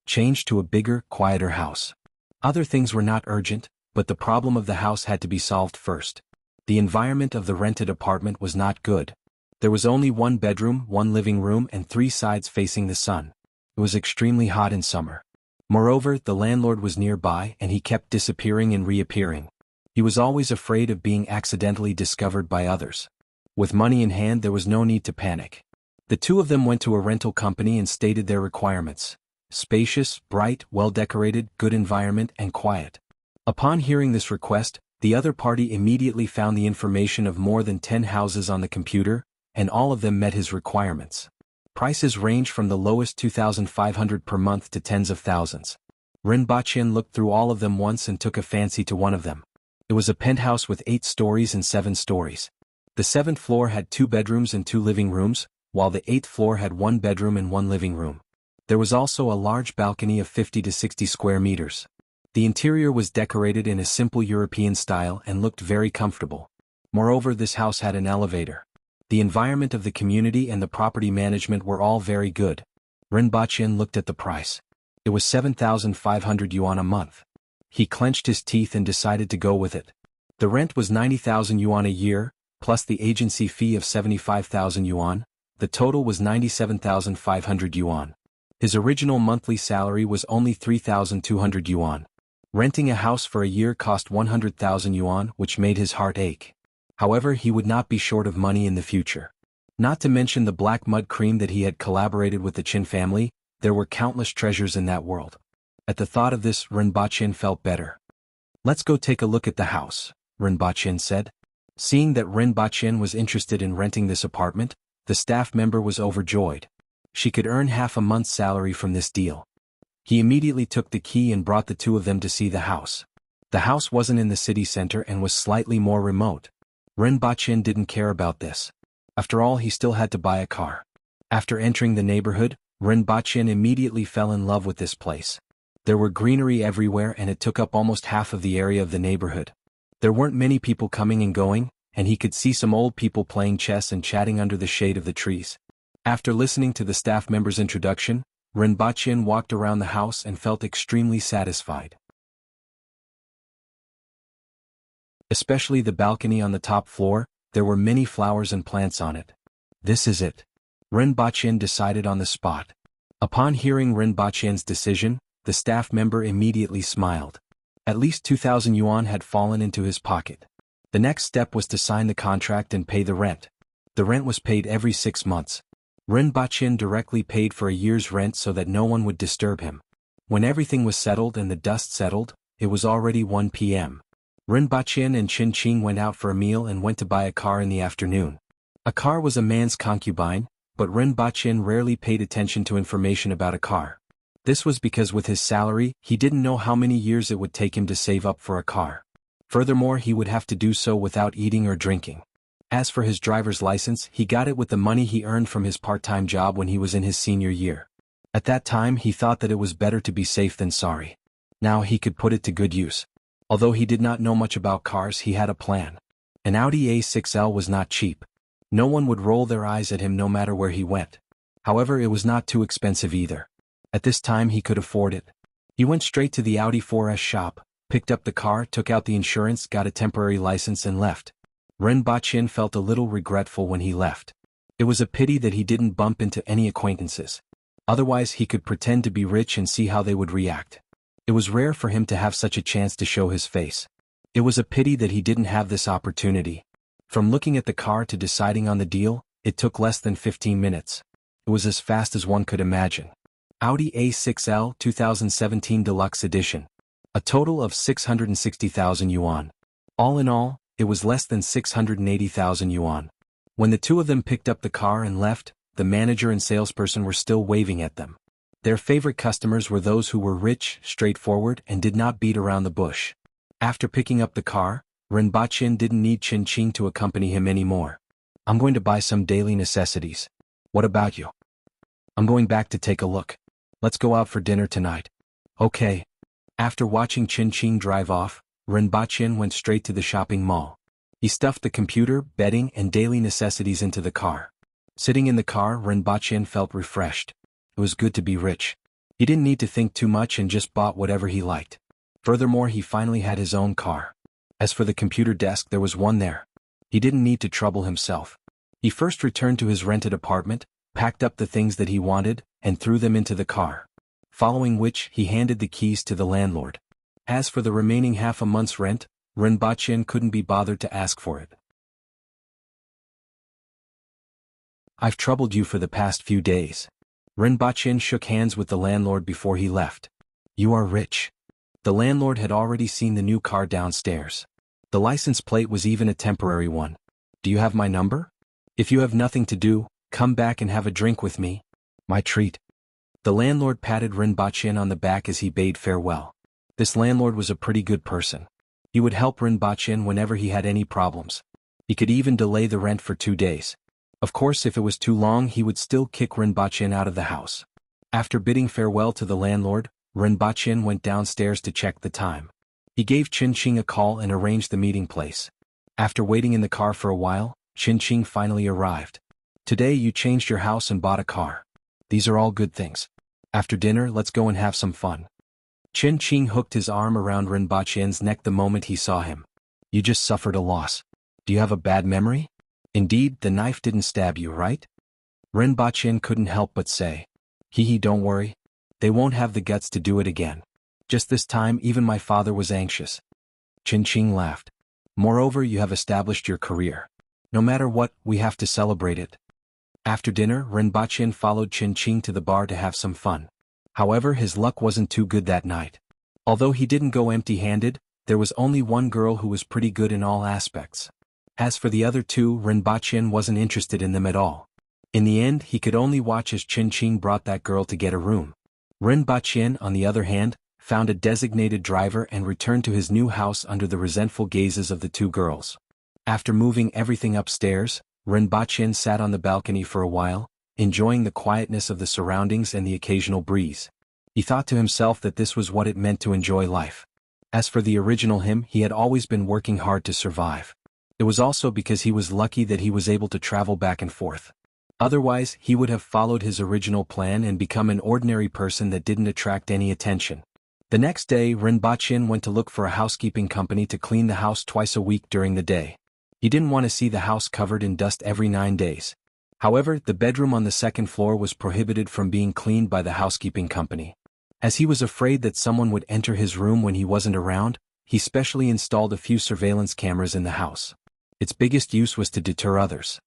"Change to a bigger, quieter house." Other things were not urgent, but the problem of the house had to be solved first. The environment of the rented apartment was not good. There was only one bedroom, one living room and 3 sides facing the sun. It was extremely hot in summer. Moreover, the landlord was nearby and he kept disappearing and reappearing. He was always afraid of being accidentally discovered by others. With money in hand, there was no need to panic. The two of them went to a rental company and stated their requirements: spacious, bright, well-decorated, good environment, and quiet. Upon hearing this request, the other party immediately found the information of more than 10 houses on the computer, and all of them met his requirements. Prices range from the lowest 2,500 per month to tens of thousands. Ren Baqin looked through all of them once and took a fancy to one of them. It was a penthouse with 8 stories and 7 stories. The 7th floor had 2 bedrooms and 2 living rooms, while the 8th floor had 1 bedroom and 1 living room. There was also a large balcony of 50 to 60 square meters. The interior was decorated in a simple European style and looked very comfortable. Moreover, this house had an elevator. The environment of the community and the property management were all very good. Ren Baqin looked at the price. It was 7,500 yuan a month. He clenched his teeth and decided to go with it. The rent was 90,000 yuan a year, plus the agency fee of 75,000 yuan. The total was 97,500 yuan. His original monthly salary was only 3,200 yuan. Renting a house for a year cost 100,000 yuan, which made his heart ache. However, he would not be short of money in the future. Not to mention the black mud cream that he had collaborated with the Qin family, there were countless treasures in that world. At the thought of this, Ren Baqin felt better. "Let's go take a look at the house," Ren Baqin said. Seeing that Ren Baqin was interested in renting this apartment, the staff member was overjoyed. She could earn half a month's salary from this deal. He immediately took the key and brought the two of them to see the house. The house wasn't in the city center and was slightly more remote. Ren Baqin didn't care about this. After all, he still had to buy a car. After entering the neighborhood, Ren Baqin immediately fell in love with this place. There were greenery everywhere and it took up almost half of the area of the neighborhood. There weren't many people coming and going, and he could see some old people playing chess and chatting under the shade of the trees. After listening to the staff member's introduction, Ren Baqin walked around the house and felt extremely satisfied. Especially the balcony on the top floor, there were many flowers and plants on it. This is it. Ren Baqin decided on the spot. Upon hearing Ren Baqin's decision, the staff member immediately smiled. At least 2,000 yuan had fallen into his pocket. The next step was to sign the contract and pay the rent. The rent was paid every 6 months. Ren Baqin directly paid for a year's rent so that no one would disturb him. When everything was settled and the dust settled, it was already 1 p.m. Ren Baqin and Qin Qing went out for a meal and went to buy a car in the afternoon. A car was a man's concubine, but Ren Baqin rarely paid attention to information about a car. This was because with his salary, he didn't know how many years it would take him to save up for a car. Furthermore, he would have to do so without eating or drinking. As for his driver's license, he got it with the money he earned from his part-time job when he was in his senior year. At that time, he thought that it was better to be safe than sorry. Now he could put it to good use. Although he did not know much about cars, he had a plan. An Audi A6L was not cheap. No one would roll their eyes at him no matter where he went. However, it was not too expensive either. At this time he could afford it. He went straight to the Audi 4S shop, picked up the car, took out the insurance, got a temporary license and left. Ren Baqin felt a little regretful when he left. It was a pity that he didn't bump into any acquaintances. Otherwise he could pretend to be rich and see how they would react. It was rare for him to have such a chance to show his face. It was a pity that he didn't have this opportunity. From looking at the car to deciding on the deal, it took less than 15 minutes. It was as fast as one could imagine. Audi A6L 2017 Deluxe Edition. A total of 660,000 yuan. All in all, it was less than 680,000 yuan. When the two of them picked up the car and left, the manager and salesperson were still waving at them. Their favorite customers were those who were rich, straightforward, and did not beat around the bush. After picking up the car, Ren Baqin didn't need Qin Qing to accompany him anymore. "I'm going to buy some daily necessities. What about you?" "I'm going back to take a look. Let's go out for dinner tonight." "Okay." After watching Qin Qing drive off, Ren Baqin went straight to the shopping mall. He stuffed the computer, bedding, and daily necessities into the car. Sitting in the car, Ren Baqin felt refreshed. It was good to be rich. He didn't need to think too much and just bought whatever he liked. Furthermore, he finally had his own car. As for the computer desk, there was one there. He didn't need to trouble himself. He first returned to his rented apartment, packed up the things that he wanted, and threw them into the car. Following which, he handed the keys to the landlord. As for the remaining half a month's rent, Rinpoche couldn't be bothered to ask for it. I've troubled you for the past few days. Rinpoche shook hands with the landlord before he left. You are rich. The landlord had already seen the new car downstairs. The license plate was even a temporary one. Do you have my number? If you have nothing to do, come back and have a drink with me. My treat. The landlord patted Rinpoche on the back as he bade farewell. This landlord was a pretty good person. He would help Rinpoche whenever he had any problems. He could even delay the rent for 2 days. Of course, if it was too long, he would still kick Rinpoche out of the house. After bidding farewell to the landlord, Rinpoche went downstairs to check the time. He gave Qin a call and arranged the meeting place. After waiting in the car for a while, Qin finally arrived. Today you changed your house and bought a car. These are all good things. After dinner, let's go and have some fun. Qin hooked his arm around Rinpoche's neck the moment he saw him. You just suffered a loss. Do you have a bad memory? Indeed, the knife didn't stab you, right? Rinpoche couldn't help but say. Don't worry. They won't have the guts to do it again. Just this time even my father was anxious. Qin laughed. Moreover, you have established your career. No matter what, we have to celebrate it. After dinner, Rinpoche followed Qin to the bar to have some fun. However, his luck wasn't too good that night. Although he didn't go empty-handed, there was only one girl who was pretty good in all aspects. As for the other two, Rinpoche wasn't interested in them at all. In the end, he could only watch as Qin brought that girl to get a room. Rinpoche, on the other hand, found a designated driver and returned to his new house under the resentful gazes of the two girls. After moving everything upstairs, Rinpoche sat on the balcony for a while, enjoying the quietness of the surroundings and the occasional breeze. He thought to himself that this was what it meant to enjoy life. As for the original him, he had always been working hard to survive. It was also because he was lucky that he was able to travel back and forth. Otherwise, he would have followed his original plan and become an ordinary person that didn't attract any attention. The next day, Rinpoche went to look for a housekeeping company to clean the house twice a week during the day. He didn't want to see the house covered in dust every 9 days. However, the bedroom on the second floor was prohibited from being cleaned by the housekeeping company. As he was afraid that someone would enter his room when he wasn't around, he specially installed a few surveillance cameras in the house. Its biggest use was to deter others.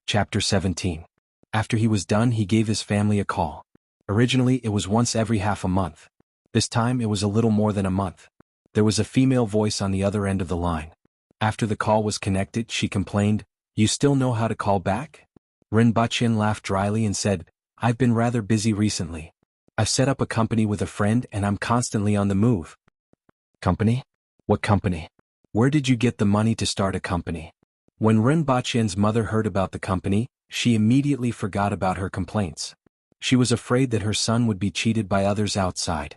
Chapter 17. After he was done, he gave his family a call. Originally, it was once every half a month. This time, it was a little more than a month. There was a female voice on the other end of the line. After the call was connected, she complained, "You still know how to call back?" Rinpoche laughed dryly and said, "I've been rather busy recently. I've set up a company with a friend and I'm constantly on the move." Company? What company? Where did you get the money to start a company? When Rinpoche's mother heard about the company, she immediately forgot about her complaints. She was afraid that her son would be cheated by others outside.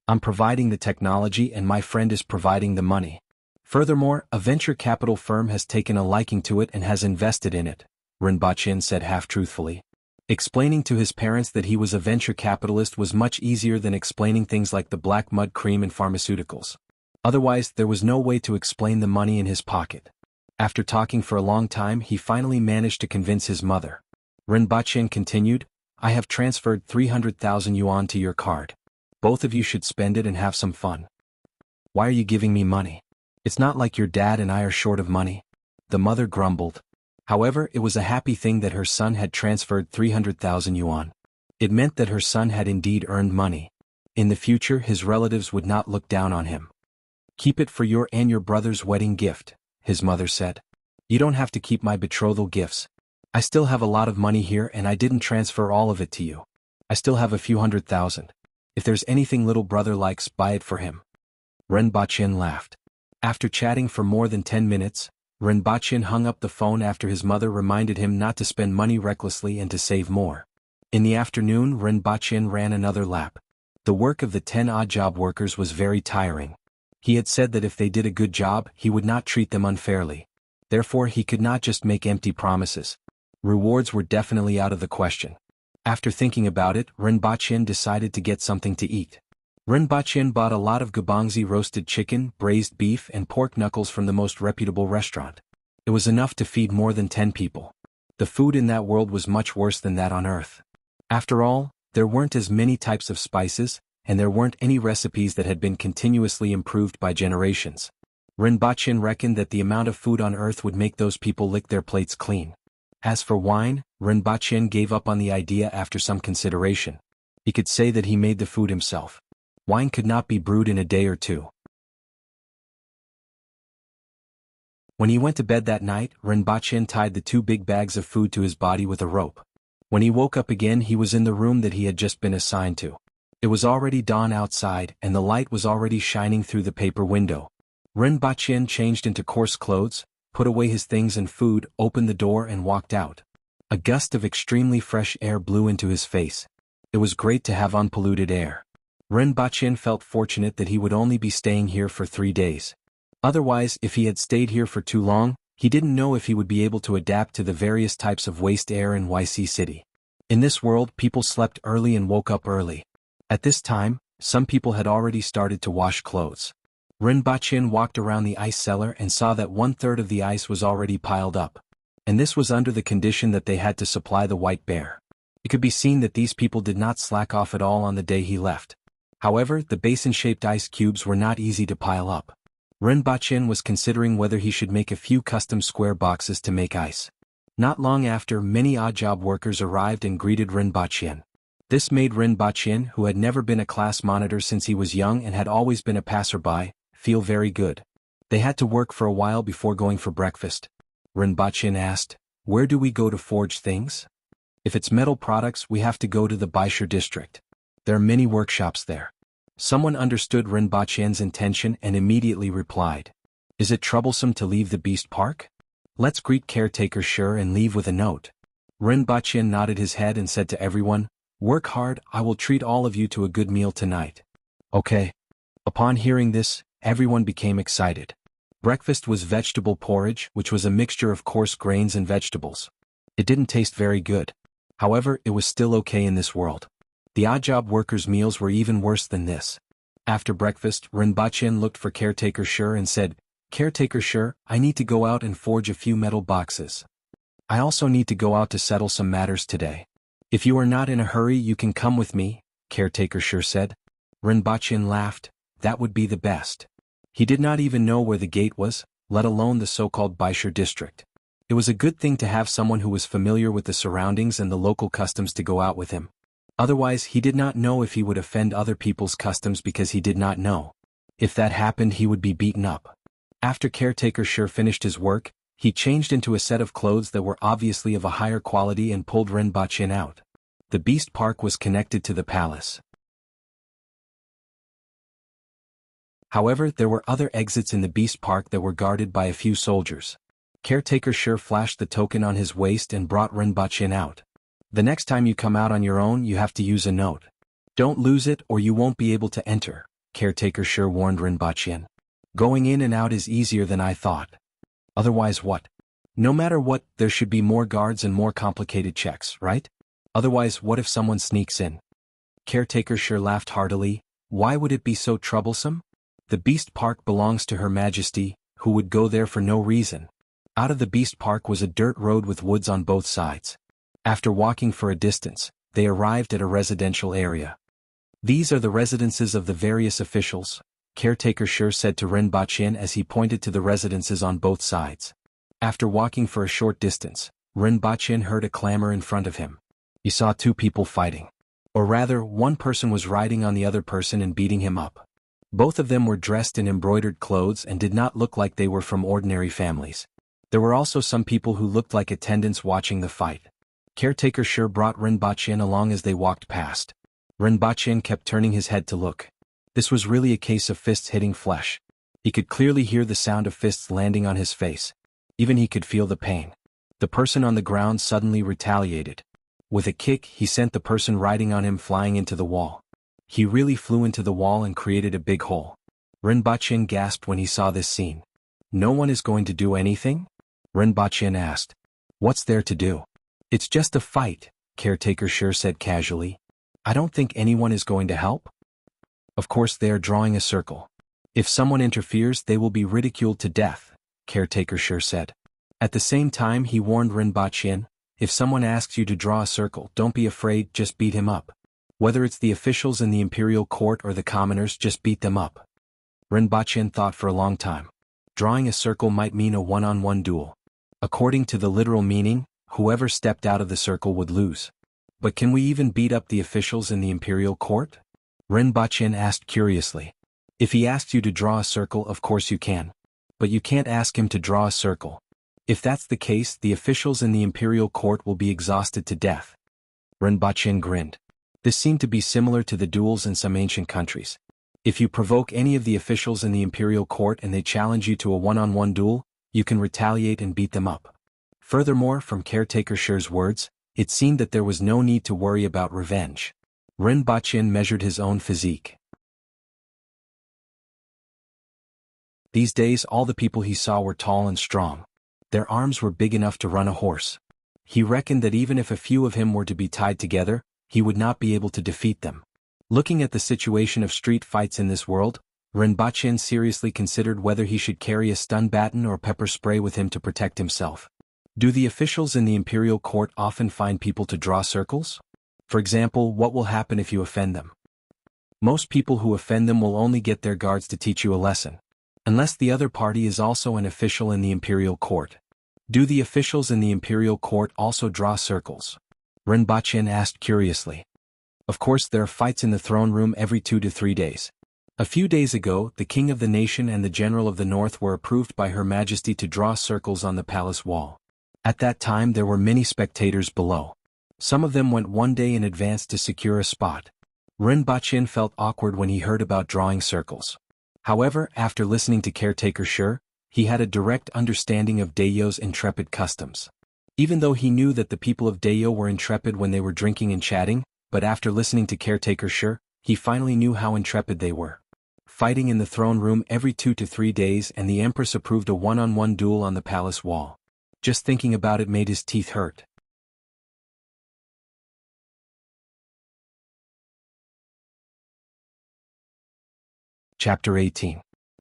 I'm providing the technology and my friend is providing the money. Furthermore, a venture capital firm has taken a liking to it and has invested in it, Rinpoche said half-truthfully. Explaining to his parents that he was a venture capitalist was much easier than explaining things like the black mud cream and pharmaceuticals. Otherwise, there was no way to explain the money in his pocket. After talking for a long time, he finally managed to convince his mother. Rinpoche continued, "I have transferred 300,000 yuan to your card. Both of you should spend it and have some fun." "Why are you giving me money? It's not like your dad and I are short of money," the mother grumbled. However, it was a happy thing that her son had transferred 300,000 yuan. It meant that her son had indeed earned money. In the future, his relatives would not look down on him. "Keep it for your and your brother's wedding gift," his mother said. "You don't have to keep my betrothal gifts. I still have a lot of money here and I didn't transfer all of it to you. I still have a few 100,000. If there's anything little brother likes, buy it for him." Rinpoche laughed. After chatting for more than 10 minutes, Rinpoche hung up the phone after his mother reminded him not to spend money recklessly and to save more. In the afternoon, Rinpoche ran another lap. The work of the 10 odd job workers was very tiring. He had said that if they did a good job, he would not treat them unfairly. Therefore, he could not just make empty promises. Rewards were definitely out of the question. After thinking about it, Rinpoche decided to get something to eat. Rinpoche bought a lot of gabangzi roasted chicken, braised beef and pork knuckles from the most reputable restaurant. It was enough to feed more than 10 people. The food in that world was much worse than that on Earth. After all, there weren't as many types of spices, and there weren't any recipes that had been continuously improved by generations. Rinpoche reckoned that the amount of food on Earth would make those people lick their plates clean. As for wine, Rinpoche gave up on the idea after some consideration. He could say that he made the food himself. Wine could not be brewed in a day or two. When he went to bed that night, Rinpoche tied the 2 big bags of food to his body with a rope. When he woke up again, he was in the room that he had just been assigned to. It was already dawn outside, and the light was already shining through the paper window. Rinpoche changed into coarse clothes, put away his things and food, opened the door and walked out. A gust of extremely fresh air blew into his face. It was great to have unpolluted air. Rinpoche felt fortunate that he would only be staying here for 3 days. Otherwise, if he had stayed here for too long, he didn't know if he would be able to adapt to the various types of waste air in YC City. In this world, people slept early and woke up early. At this time, some people had already started to wash clothes. Rinpoche walked around the ice cellar and saw that 1/3 of the ice was already piled up. And this was under the condition that they had to supply the white bear. It could be seen that these people did not slack off at all on the day he left. However, the basin-shaped ice cubes were not easy to pile up. Rinpoche was considering whether he should make a few custom square boxes to make ice. Not long after, many odd job workers arrived and greeted Rinpoche. This made Rinpoche, who had never been a class monitor since he was young and had always been a passerby, feel very good. They had to work for a while before going for breakfast. Rinpoche asked, "Where do we go to forge things?" "If it's metal products, we have to go to the Baisher district. There are many workshops there." Someone understood Rinpoche's intention and immediately replied, "Is it troublesome to leave the beast park? Let's greet caretaker Sure and leave with a note." Rinpoche nodded his head and said to everyone, "Work hard, I will treat all of you to a good meal tonight." "Okay." Upon hearing this, everyone became excited. Breakfast was vegetable porridge, which was a mixture of coarse grains and vegetables. It didn't taste very good. However, it was still okay in this world. The odd job workers' meals were even worse than this. After breakfast, Rinpoche looked for caretaker Sure and said, "Caretaker Sure, I need to go out and forge a few metal boxes. I also need to go out to settle some matters today. If you are not in a hurry, you can come with me," caretaker Sure said. Rinpoche laughed. That would be the best. He did not even know where the gate was, let alone the so-called Baisher district. It was a good thing to have someone who was familiar with the surroundings and the local customs to go out with him. Otherwise, he did not know if he would offend other people's customs because he did not know. If that happened, he would be beaten up. After caretaker Sure finished his work, he changed into a set of clothes that were obviously of a higher quality and pulled Rinpoche out. The beast park was connected to the palace. However, there were other exits in the beast park that were guarded by a few soldiers. Caretaker Sure flashed the token on his waist and brought Rinpoche out. "The next time you come out on your own, you have to use a note. Don't lose it or you won't be able to enter," caretaker Sure warned Rinpoche. "Going in and out is easier than I thought." "Otherwise what?" "No matter what, there should be more guards and more complicated checks, right? Otherwise, what if someone sneaks in?" Caretaker Sure laughed heartily. "Why would it be so troublesome? The beast park belongs to Her Majesty, who would go there for no reason." Out of the beast park was a dirt road with woods on both sides. After walking for a distance, they arrived at a residential area. "These are the residences of the various officials," caretaker Sure said to Rinpoche as he pointed to the residences on both sides. After walking for a short distance, Rinpoche heard a clamor in front of him. He saw 2 people fighting. Or rather, one person was riding on the other person and beating him up. Both of them were dressed in embroidered clothes and did not look like they were from ordinary families. There were also some people who looked like attendants watching the fight. Caretaker Sure brought Rinpoche along as they walked past. Rinpoche kept turning his head to look. This was really a case of fists hitting flesh. He could clearly hear the sound of fists landing on his face. Even he could feel the pain. The person on the ground suddenly retaliated. With a kick, he sent the person riding on him flying into the wall. He really flew into the wall and created a big hole. Rinpoche gasped when he saw this scene. "No one is going to do anything?" Rinpoche asked. "What's there to do? It's just a fight," caretaker Sure said casually. "I don't think anyone is going to help." Of course they are drawing a circle. If someone interferes they will be ridiculed to death, Caretaker Shi said. At the same time he warned Rinpoche, if someone asks you to draw a circle don't be afraid, just beat him up. Whether it's the officials in the imperial court or the commoners, just beat them up. Rinpoche thought for a long time. Drawing a circle might mean a one-on-one duel. According to the literal meaning, whoever stepped out of the circle would lose. But can we even beat up the officials in the imperial court? Rinpoche asked curiously. If he asks you to draw a circle, of course you can. But you can't ask him to draw a circle. If that's the case, the officials in the imperial court will be exhausted to death. Rinpoche grinned. This seemed to be similar to the duels in some ancient countries. If you provoke any of the officials in the imperial court and they challenge you to a one-on-one duel, you can retaliate and beat them up. Furthermore, from Caretaker Shi's words, it seemed that there was no need to worry about revenge. Rinpoche measured his own physique. These days all the people he saw were tall and strong. Their arms were big enough to run a horse. He reckoned that even if a few of him were to be tied together, he would not be able to defeat them. Looking at the situation of street fights in this world, Rinpoche seriously considered whether he should carry a stun baton or pepper spray with him to protect himself. Do the officials in the imperial court often find people to draw circles? For example, what will happen if you offend them? Most people who offend them will only get their guards to teach you a lesson. Unless the other party is also an official in the imperial court. Do the officials in the imperial court also draw circles? Rinpoche asked curiously. Of course there are fights in the throne room every 2 to 3 days. A few days ago, the king of the nation and the general of the north were approved by Her Majesty to draw circles on the palace wall. At that time there were many spectators below. Some of them went 1 day in advance to secure a spot. Rinpoche felt awkward when he heard about drawing circles. However, after listening to Caretaker Shi, he had a direct understanding of Daeyo's intrepid customs. Even though he knew that the people of Daeyo were intrepid when they were drinking and chatting, but after listening to Caretaker Shi, he finally knew how intrepid they were. Fighting in the throne room every 2 to 3 days, and the Empress approved a one-on-one duel on the palace wall. Just thinking about it made his teeth hurt. Chapter 18.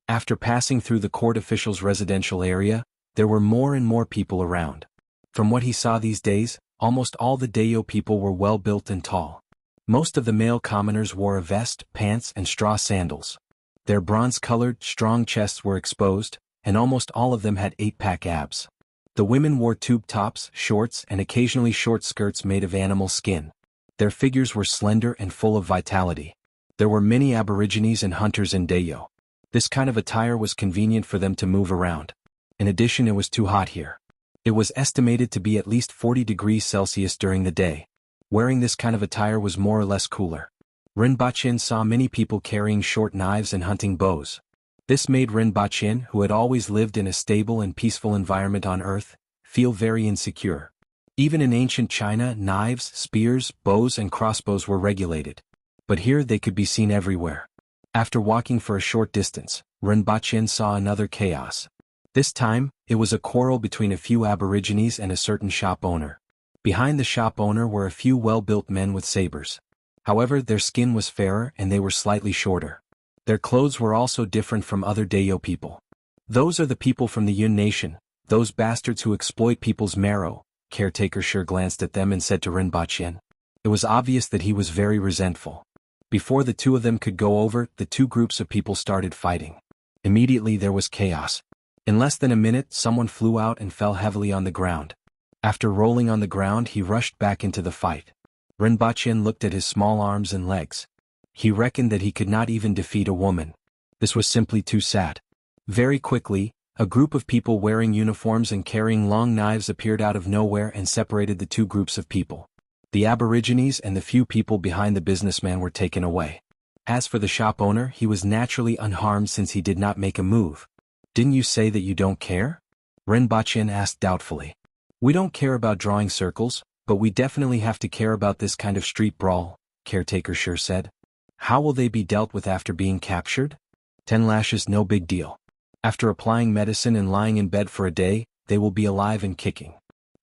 After passing through the court officials' residential area, there were more and more people around. From what he saw these days, almost all the Daeyo people were well built and tall. Most of the male commoners wore a vest, pants, and straw sandals. Their bronze-colored, strong chests were exposed, and almost all of them had 8-pack abs. The women wore tube tops, shorts, and occasionally short skirts made of animal skin. Their figures were slender and full of vitality. There were many aborigines and hunters in Daeyo. This kind of attire was convenient for them to move around. In addition, it was too hot here. It was estimated to be at least 40 degrees Celsius during the day. Wearing this kind of attire was more or less cooler. Rinpoche saw many people carrying short knives and hunting bows. This made Rinpoche, who had always lived in a stable and peaceful environment on earth, feel very insecure. Even in ancient China, knives, spears, bows and crossbows were regulated. But here they could be seen everywhere. After walking for a short distance, Rinpoche saw another chaos. This time, it was a quarrel between a few aborigines and a certain shop owner. Behind the shop owner were a few well-built men with sabers. However, their skin was fairer and they were slightly shorter. Their clothes were also different from other Daeyo people. Those are the people from the Yun nation, those bastards who exploit people's marrow. Caretaker Shi glanced at them and said to Rinpoche. It was obvious that he was very resentful. Before the two of them could go over, the two groups of people started fighting. Immediately there was chaos. In less than a minute, someone flew out and fell heavily on the ground. After rolling on the ground, he rushed back into the fight. Rinpoche looked at his small arms and legs. He reckoned that he could not even defeat a woman. This was simply too sad. Very quickly, a group of people wearing uniforms and carrying long knives appeared out of nowhere and separated the two groups of people. The aborigines and the few people behind the businessman were taken away. As for the shop owner, he was naturally unharmed since he did not make a move. Didn't you say that you don't care? Rinpoche asked doubtfully. We don't care about drawing circles, but we definitely have to care about this kind of street brawl, Caretaker Shi said. How will they be dealt with after being captured? 10 lashes, no big deal. After applying medicine and lying in bed for a day, they will be alive and kicking.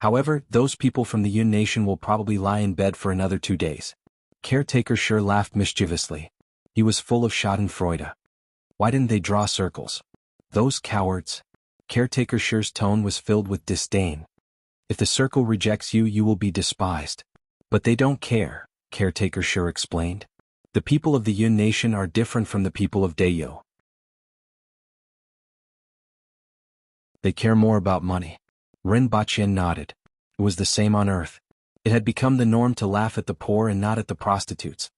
However, those people from the Yun nation will probably lie in bed for another 2 days. Caretaker Shi laughed mischievously. He was full of schadenfreude. Why didn't they draw circles? Those cowards. Caretaker Shi's tone was filled with disdain. If the circle rejects you, you will be despised. But they don't care, Caretaker Shi explained. The people of the Yun nation are different from the people of Dayo. They care more about money. Ren Baqin nodded. It was the same on Earth. It had become the norm to laugh at the poor and not at the prostitutes.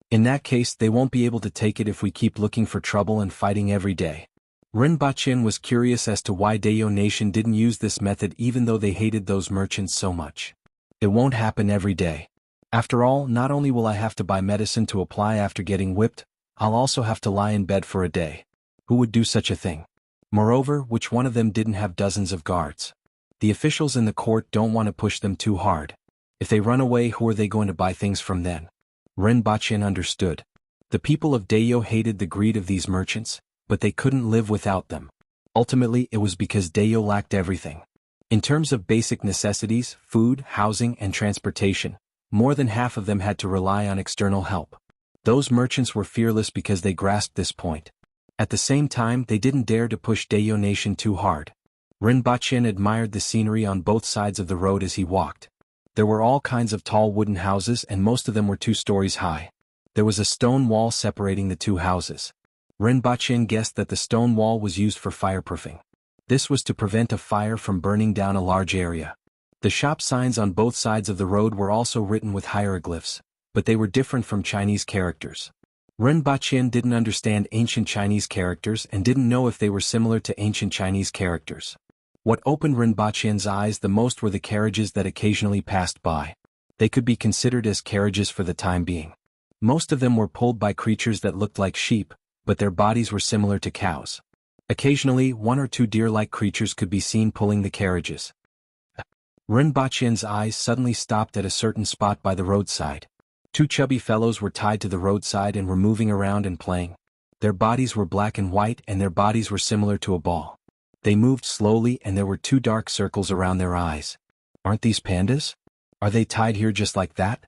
In that case, they won't be able to take it if we keep looking for trouble and fighting every day. Ren Baqin was curious as to why Dayo Nation didn't use this method even though they hated those merchants so much. It won't happen every day. After all, not only will I have to buy medicine to apply after getting whipped, I'll also have to lie in bed for a day. Who would do such a thing? Moreover, which one of them didn't have dozens of guards? The officials in the court don't want to push them too hard. If they run away, who are they going to buy things from then? Ren Baqin understood. The people of Dayo hated the greed of these merchants, but they couldn't live without them. Ultimately, it was because Dayo lacked everything. In terms of basic necessities, food, housing, and transportation, more than half of them had to rely on external help. Those merchants were fearless because they grasped this point. At the same time, they didn't dare to push Dayo Nation too hard. Ren Baqin admired the scenery on both sides of the road as he walked. There were all kinds of tall wooden houses and most of them were 2 stories high. There was a stone wall separating the 2 houses. Ren Baqin guessed that the stone wall was used for fireproofing. This was to prevent a fire from burning down a large area. The shop signs on both sides of the road were also written with hieroglyphs, but they were different from Chinese characters. Ren Baqin didn't understand ancient Chinese characters and didn't know if they were similar to ancient Chinese characters. What opened Ren Baqin's eyes the most were the carriages that occasionally passed by. They could be considered as carriages for the time being. Most of them were pulled by creatures that looked like sheep, but their bodies were similar to cows. Occasionally, 1 or 2 deer-like creatures could be seen pulling the carriages. Ren Baqin's eyes suddenly stopped at a certain spot by the roadside. 2 chubby fellows were tied to the roadside and were moving around and playing. Their bodies were black and white and their bodies were similar to a ball. They moved slowly and there were 2 dark circles around their eyes. Aren't these pandas? Are they tied here just like that?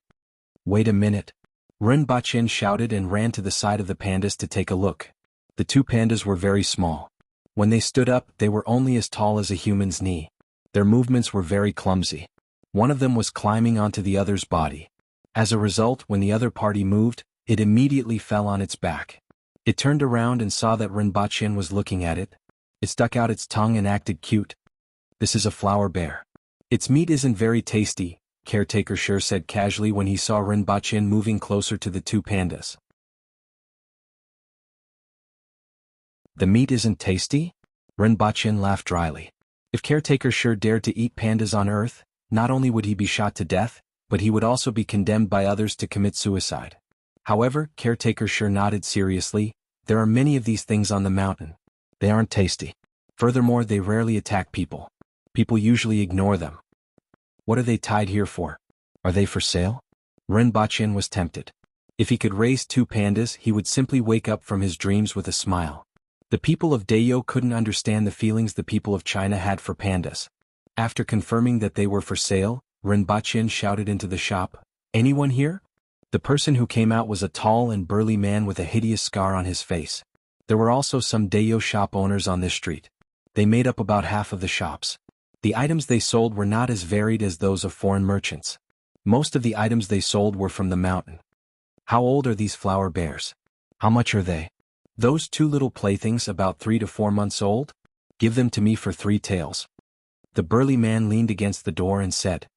Wait a minute. Ren Baqin shouted and ran to the side of the pandas to take a look. The 2 pandas were very small. When they stood up, they were only as tall as a human's knee. Their movements were very clumsy. One of them was climbing onto the other's body. As a result, when the other party moved, it immediately fell on its back. It turned around and saw that Ren Baqin was looking at it. It stuck out its tongue and acted cute. This is a flower bear. Its meat isn't very tasty, Caretaker Shi said casually when he saw Ren Baqin moving closer to the 2 pandas. The meat isn't tasty? Ren Baqin laughed dryly. If Caretaker Shi dared to eat pandas on Earth, not only would he be shot to death, but he would also be condemned by others to commit suicide. However, Caretaker Shi nodded seriously. There are many of these things on the mountain. They aren't tasty. Furthermore, they rarely attack people. People usually ignore them. What are they tied here for? Are they for sale? Ren Baqin was tempted. If he could raise 2 pandas, he would simply wake up from his dreams with a smile. The people of Dayo couldn't understand the feelings the people of China had for pandas. After confirming that they were for sale, Ren Baqin shouted into the shop, "Anyone here?" The person who came out was a tall and burly man with a hideous scar on his face. There were also some Dayo shop owners on this street. They made up about half of the shops. The items they sold were not as varied as those of foreign merchants. Most of the items they sold were from the mountain. How old are these flower bears? How much are they? Those 2 little playthings about 3 to 4 months old? Give them to me for 3 taels. The burly man leaned against the door and said,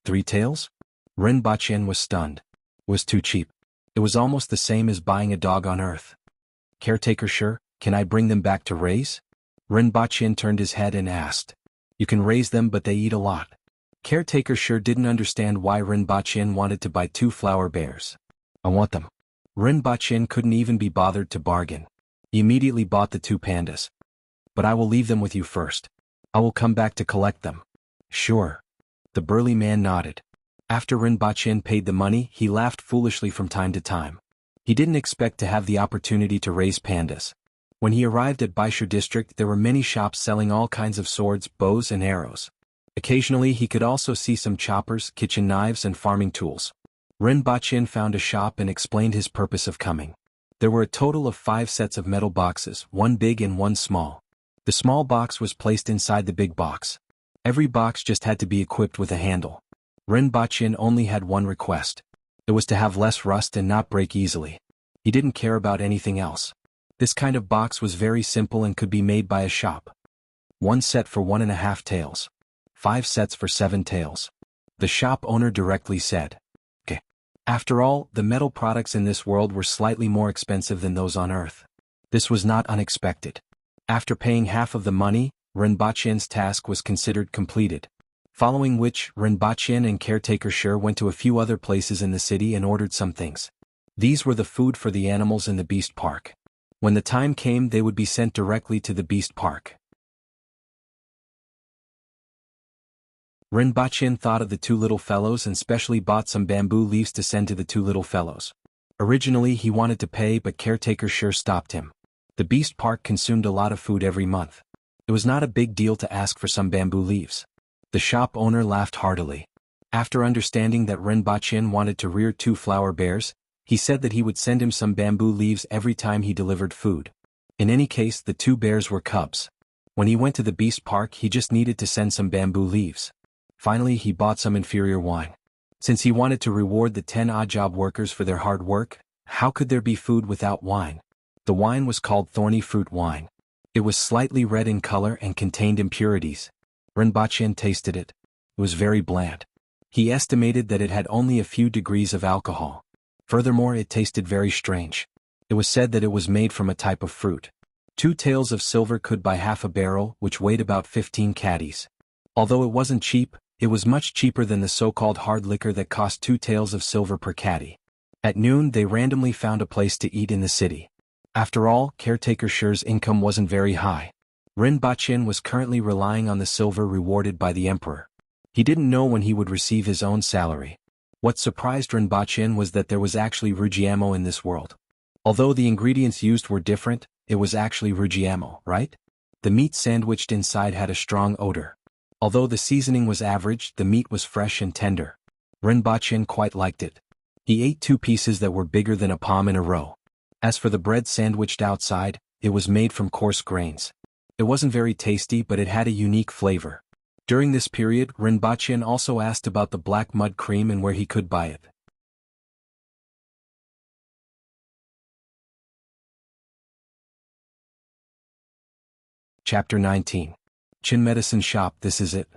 3 taels? Ren Baqin was stunned. It was too cheap. It was almost the same as buying a dog on Earth. Caretaker Shi, can I bring them back to raise? Ren Baqin turned his head and asked. You can raise them, but they eat a lot. Caretaker Shi didn't understand why Ren Baqin wanted to buy 2 flower bears. I want them. Ren Baqin couldn't even be bothered to bargain. He immediately bought the 2 pandas. But I will leave them with you first. I will come back to collect them. Sure. The burly man nodded. After Ren Baqin paid the money, he laughed foolishly from time to time. He didn't expect to have the opportunity to raise pandas. When he arrived at Baisha district, there were many shops selling all kinds of swords, bows and arrows. Occasionally he could also see some choppers, kitchen knives and farming tools. Ren Baqin found a shop and explained his purpose of coming. There were a total of 5 sets of metal boxes, one big and one small. The small box was placed inside the big box. Every box just had to be equipped with a handle. Rinpoche only had one request. It was to have less rust and not break easily. He didn't care about anything else. This kind of box was very simple and could be made by a shop. 1 set for 1.5 taels. 5 sets for 7 taels. The shop owner directly said. Okay. After all, the metal products in this world were slightly more expensive than those on Earth. This was not unexpected. After paying half of the money, Rinpoche's task was considered completed. Following which, Rinpoche and caretaker Sher went to a few other places in the city and ordered some things. These were the food for the animals in the beast park. When the time came, they would be sent directly to the beast park. Rinpoche thought of the 2 little fellows and specially bought some bamboo leaves to send to the 2 little fellows. Originally he wanted to pay, but caretaker Sher stopped him. The beast park consumed a lot of food every month. It was not a big deal to ask for some bamboo leaves. The shop owner laughed heartily. After understanding that Rinpoche wanted to rear 2 flower bears, he said that he would send him some bamboo leaves every time he delivered food. In any case, the 2 bears were cubs. When he went to the beast park, he just needed to send some bamboo leaves. Finally, he bought some inferior wine. Since he wanted to reward the 10 odd job workers for their hard work, how could there be food without wine? The wine was called thorny fruit wine. It was slightly red in color and contained impurities. Rinpoche tasted it. It was very bland. He estimated that it had only a few degrees of alcohol. Furthermore, it tasted very strange. It was said that it was made from a type of fruit. 2 taels of silver could buy half a barrel, which weighed about 15 caddies. Although it wasn't cheap, it was much cheaper than the so-called hard liquor that cost 2 taels of silver per caddy. At noon, they randomly found a place to eat in the city. After all, caretaker Sher's income wasn't very high. Rinpoche was currently relying on the silver rewarded by the emperor. He didn't know when he would receive his own salary. What surprised Rinpoche was that there was actually rugiamo in this world. Although the ingredients used were different, it was actually rugiamo, right? The meat sandwiched inside had a strong odor. Although the seasoning was average, the meat was fresh and tender. Rinpoche quite liked it. He ate 2 pieces that were bigger than a palm in a row. As for the bread sandwiched outside, it was made from coarse grains. It wasn't very tasty, but it had a unique flavor. During this period, Rinpoche also asked about the black mud cream and where he could buy it. Chapter 19. Chin Medicine Shop. This is it.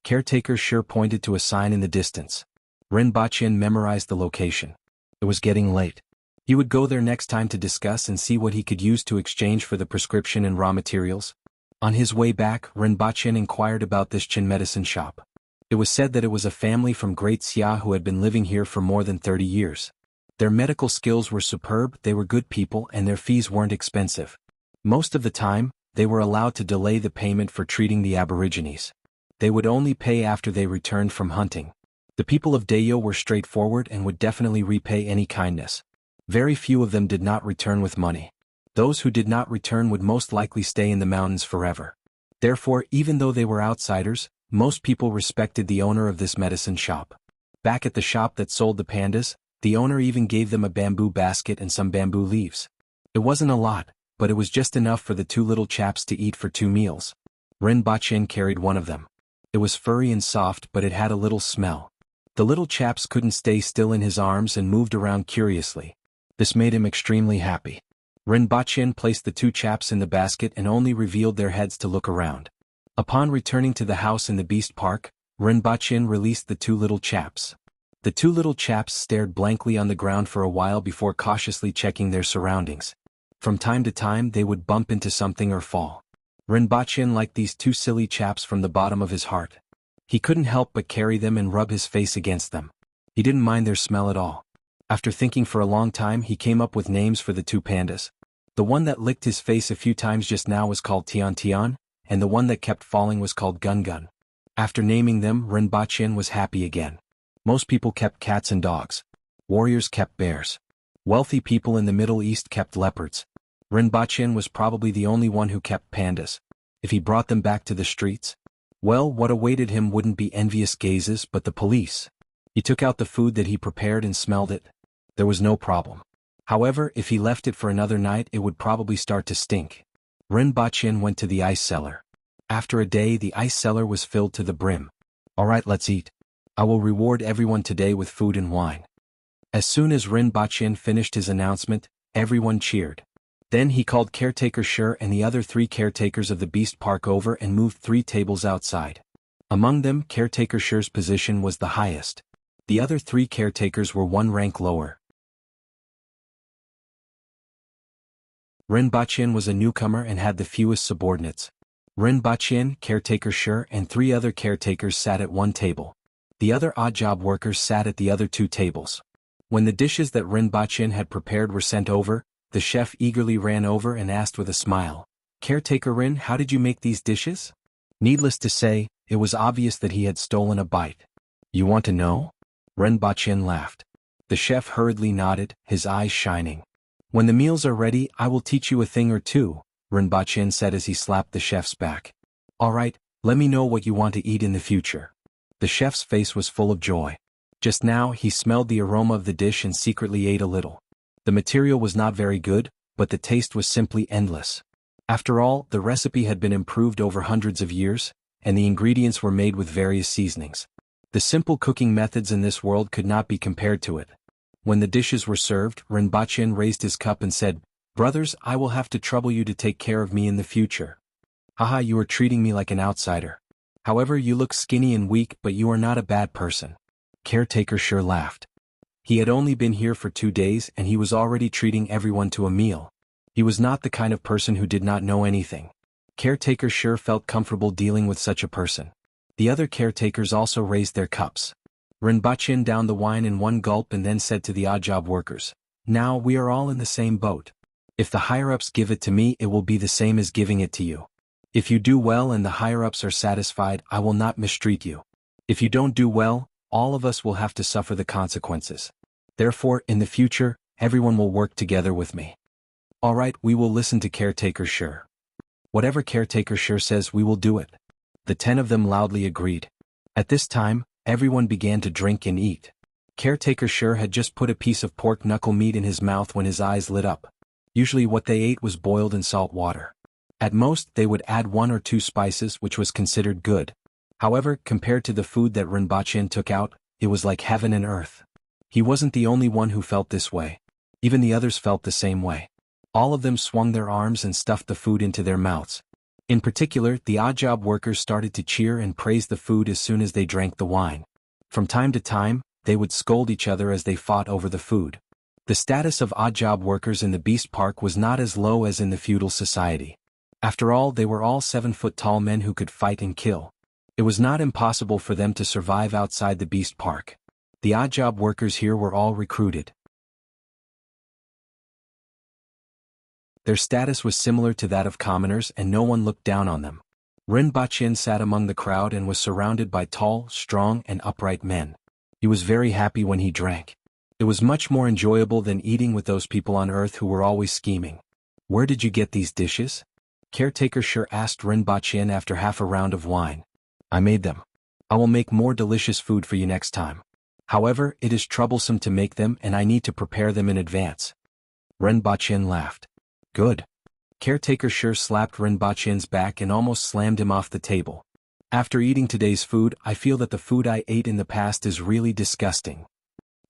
Caretaker Sher pointed to a sign in the distance. Rinpoche memorized the location. It was getting late. He would go there next time to discuss and see what he could use to exchange for the prescription and raw materials. On his way back, Rinpoche inquired about this Chin Medicine Shop. It was said that it was a family from Great Xia who had been living here for more than 30 years. Their medical skills were superb, they were good people, and their fees weren't expensive. Most of the time, they were allowed to delay the payment for treating the aborigines. They would only pay after they returned from hunting. The people of Dayo were straightforward and would definitely repay any kindness. Very few of them did not return with money. Those who did not return would most likely stay in the mountains forever. Therefore, even though they were outsiders, most people respected the owner of this medicine shop. Back at the shop that sold the pandas, the owner even gave them a bamboo basket and some bamboo leaves. It wasn't a lot, but it was just enough for the 2 little chaps to eat for 2 meals. Rinpoche carried one of them. It was furry and soft, but it had a little smell. The little chaps couldn't stay still in his arms and moved around curiously. This made him extremely happy. Rinpoche placed the 2 chaps in the basket and only revealed their heads to look around. Upon returning to the house in the beast park, Rinpoche released the 2 little chaps. The 2 little chaps stared blankly on the ground for a while before cautiously checking their surroundings. From time to time they would bump into something or fall. Rinpoche liked these 2 silly chaps from the bottom of his heart. He couldn't help but carry them and rub his face against them. He didn't mind their smell at all. After thinking for a long time, he came up with names for the 2 pandas. The one that licked his face a few times just now was called Tian Tian, and the one that kept falling was called Gun Gun. After naming them, Rinpoche was happy again. Most people kept cats and dogs. Warriors kept bears. Wealthy people in the Middle East kept leopards. Rinpoche was probably the only one who kept pandas. If he brought them back to the streets, well, what awaited him wouldn't be envious gazes but the police. He took out the food that he prepared and smelled it. There was no problem. However, if he left it for another night it would probably start to stink. Ren Baqin went to the ice cellar. After a day the ice cellar was filled to the brim. Alright, let's eat. I will reward everyone today with food and wine. As soon as Ren Baqin finished his announcement, everyone cheered. Then he called Caretaker Shi and the other 3 caretakers of the Beast Park over and moved 3 tables outside. Among them, Caretaker Shi's position was the highest. The other 3 caretakers were 1 rank lower. Ren Baqin was a newcomer and had the fewest subordinates. Ren Baqin, Caretaker Shi, and 3 other caretakers sat at 1 table. The other odd job workers sat at the other 2 tables. When the dishes that Ren Baqin had prepared were sent over, the chef eagerly ran over and asked with a smile, "Caretaker Ren, how did you make these dishes?" Needless to say, it was obvious that he had stolen a bite. "You want to know?" Ren Baqin laughed. The chef hurriedly nodded, his eyes shining. "When the meals are ready, I will teach you a thing or two," Ren Baqin said as he slapped the chef's back. "Alright, let me know what you want to eat in the future." The chef's face was full of joy. Just now he smelled the aroma of the dish and secretly ate a little. The material was not very good, but the taste was simply endless. After all, the recipe had been improved over hundreds of years, and the ingredients were made with various seasonings. The simple cooking methods in this world could not be compared to it. When the dishes were served, Ren Baqin raised his cup and said, "Brothers, I will have to trouble you to take care of me in the future. Haha, you are treating me like an outsider. However, you look skinny and weak, but you are not a bad person." Caretaker Shi laughed. He had only been here for 2 days and he was already treating everyone to a meal. He was not the kind of person who did not know anything. Caretaker Shi felt comfortable dealing with such a person. The other caretakers also raised their cups. Ren Baqin downed the wine in 1 gulp and then said to the odd job workers, "Now we are all in the same boat. If the higher-ups give it to me, it will be the same as giving it to you. If you do well and the higher-ups are satisfied, I will not mistreat you. If you don't do well, all of us will have to suffer the consequences. Therefore, in the future, everyone will work together with me." "Alright, we will listen to Caretaker Shi. Whatever Caretaker Shi says, we will do it." The 10 of them loudly agreed. At this time, everyone began to drink and eat. Caretaker Shi had just put a piece of pork knuckle meat in his mouth when his eyes lit up. Usually what they ate was boiled in salt water. At most, they would add 1 or 2 spices, which was considered good. However, compared to the food that Ren Baqin took out, it was like heaven and earth. He wasn't the only one who felt this way. Even the others felt the same way. All of them swung their arms and stuffed the food into their mouths. In particular, the odd job workers started to cheer and praise the food as soon as they drank the wine. From time to time, they would scold each other as they fought over the food. The status of odd job workers in the Beast Park was not as low as in the feudal society. After all, they were all 7-foot-tall men who could fight and kill. It was not impossible for them to survive outside the Beast Park. The odd job workers here were all recruited. Their status was similar to that of commoners and no one looked down on them. Ren Baqin sat among the crowd and was surrounded by tall, strong, and upright men. He was very happy when he drank. It was much more enjoyable than eating with those people on earth who were always scheming. "Where did you get these dishes?" Caretaker Shi asked Ren Baqin after half a round of wine. "I made them. I will make more delicious food for you next time. However, it is troublesome to make them and I need to prepare them in advance." Ren Baqin laughed. "Good." Caretaker Shi slapped Ren Baqin's back and almost slammed him off the table. "After eating today's food, I feel that the food I ate in the past is really disgusting."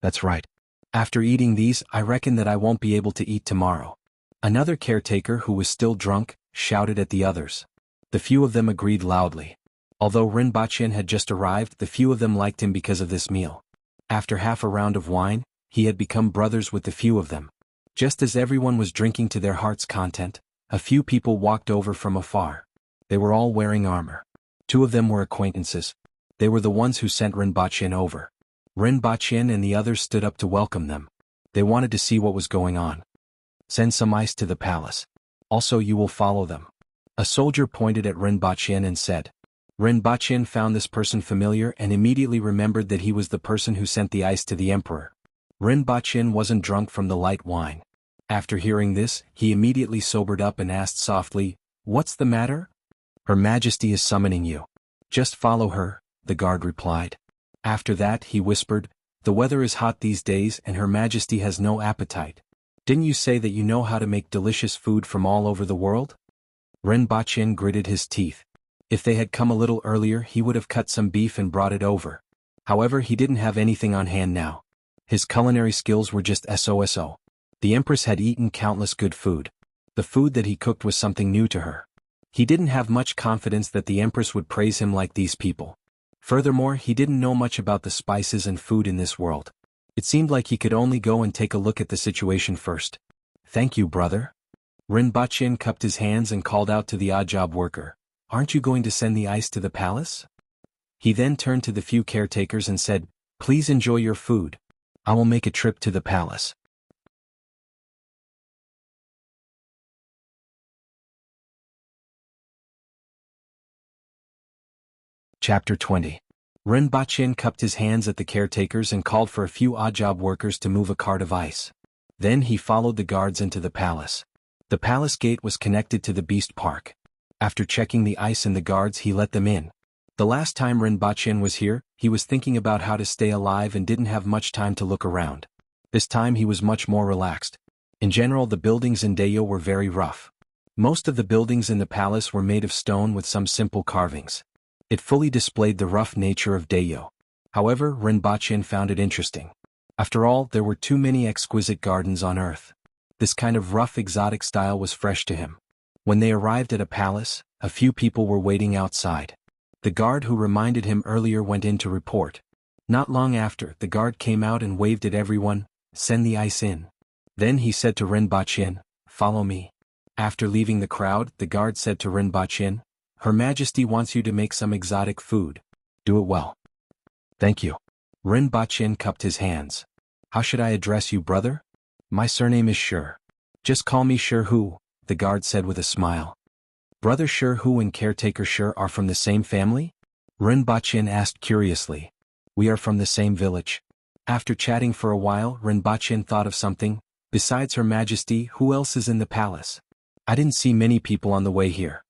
"That's right. After eating these, I reckon that I won't be able to eat tomorrow." Another caretaker who was still drunk, shouted at the others. The few of them agreed loudly. Although Ren Baqin had just arrived, the few of them liked him because of this meal. After half a round of wine, he had become brothers with the few of them. Just as everyone was drinking to their heart's content, a few people walked over from afar. They were all wearing armor. 2 of them were acquaintances. They were the ones who sent Ren Baqin over. Ren Baqin and the others stood up to welcome them. They wanted to see what was going on. "Send some ice to the palace. Also, you will follow them." A soldier pointed at Ren Baqin and said. Ren Baqin found this person familiar and immediately remembered that he was the person who sent the ice to the emperor. Ren Baqin wasn't drunk from the light wine. After hearing this, he immediately sobered up and asked softly, "What's the matter?" "Her Majesty is summoning you." "Just follow her," the guard replied. After that, he whispered, "The weather is hot these days and Her Majesty has no appetite. Didn't you say that you know how to make delicious food from all over the world? Ren Baqin gritted his teeth. If they had come a little earlier he would have cut some beef and brought it over. However, he didn't have anything on hand now. His culinary skills were just so. The Empress had eaten countless good food. The food that he cooked was something new to her. He didn't have much confidence that the Empress would praise him like these people. Furthermore, he didn't know much about the spices and food in this world. It seemed like he could only go and take a look at the situation first. Thank you, brother. Ren Baqin cupped his hands and called out to the odd job worker. Aren't you going to send the ice to the palace? He then turned to the few caretakers and said, Please enjoy your food. I will make a trip to the palace. Chapter 20. Ren Baqin cupped his hands at the caretakers and called for a few odd job workers to move a cart of ice. Then he followed the guards into the palace. The palace gate was connected to the beast park. After checking the ice and the guards he let them in. The last time Ren Baqin was here, he was thinking about how to stay alive and didn't have much time to look around. This time he was much more relaxed. In general, the buildings in Dayo were very rough. Most of the buildings in the palace were made of stone with some simple carvings. It fully displayed the rough nature of Dayo. However, Ren Baqin found it interesting. After all, there were too many exquisite gardens on earth. This kind of rough exotic style was fresh to him. When they arrived at a palace, a few people were waiting outside. The guard who reminded him earlier went in to report. Not long after, the guard came out and waved at everyone, Send the ice in. Then he said to Ren Baqin, Follow me. After leaving the crowd, the guard said to Ren Baqin, Her Majesty wants you to make some exotic food. Do it well. Thank you. Ren Baqin cupped his hands. How should I address you, brother? My surname is Shur. Just call me Shur Hu, the guard said with a smile. Brother Shur Hu and caretaker Shur are from the same family? Ren Baqin asked curiously. We are from the same village. After chatting for a while, Ren Baqin thought of something. Besides Her Majesty, who else is in the palace? I didn't see many people on the way here.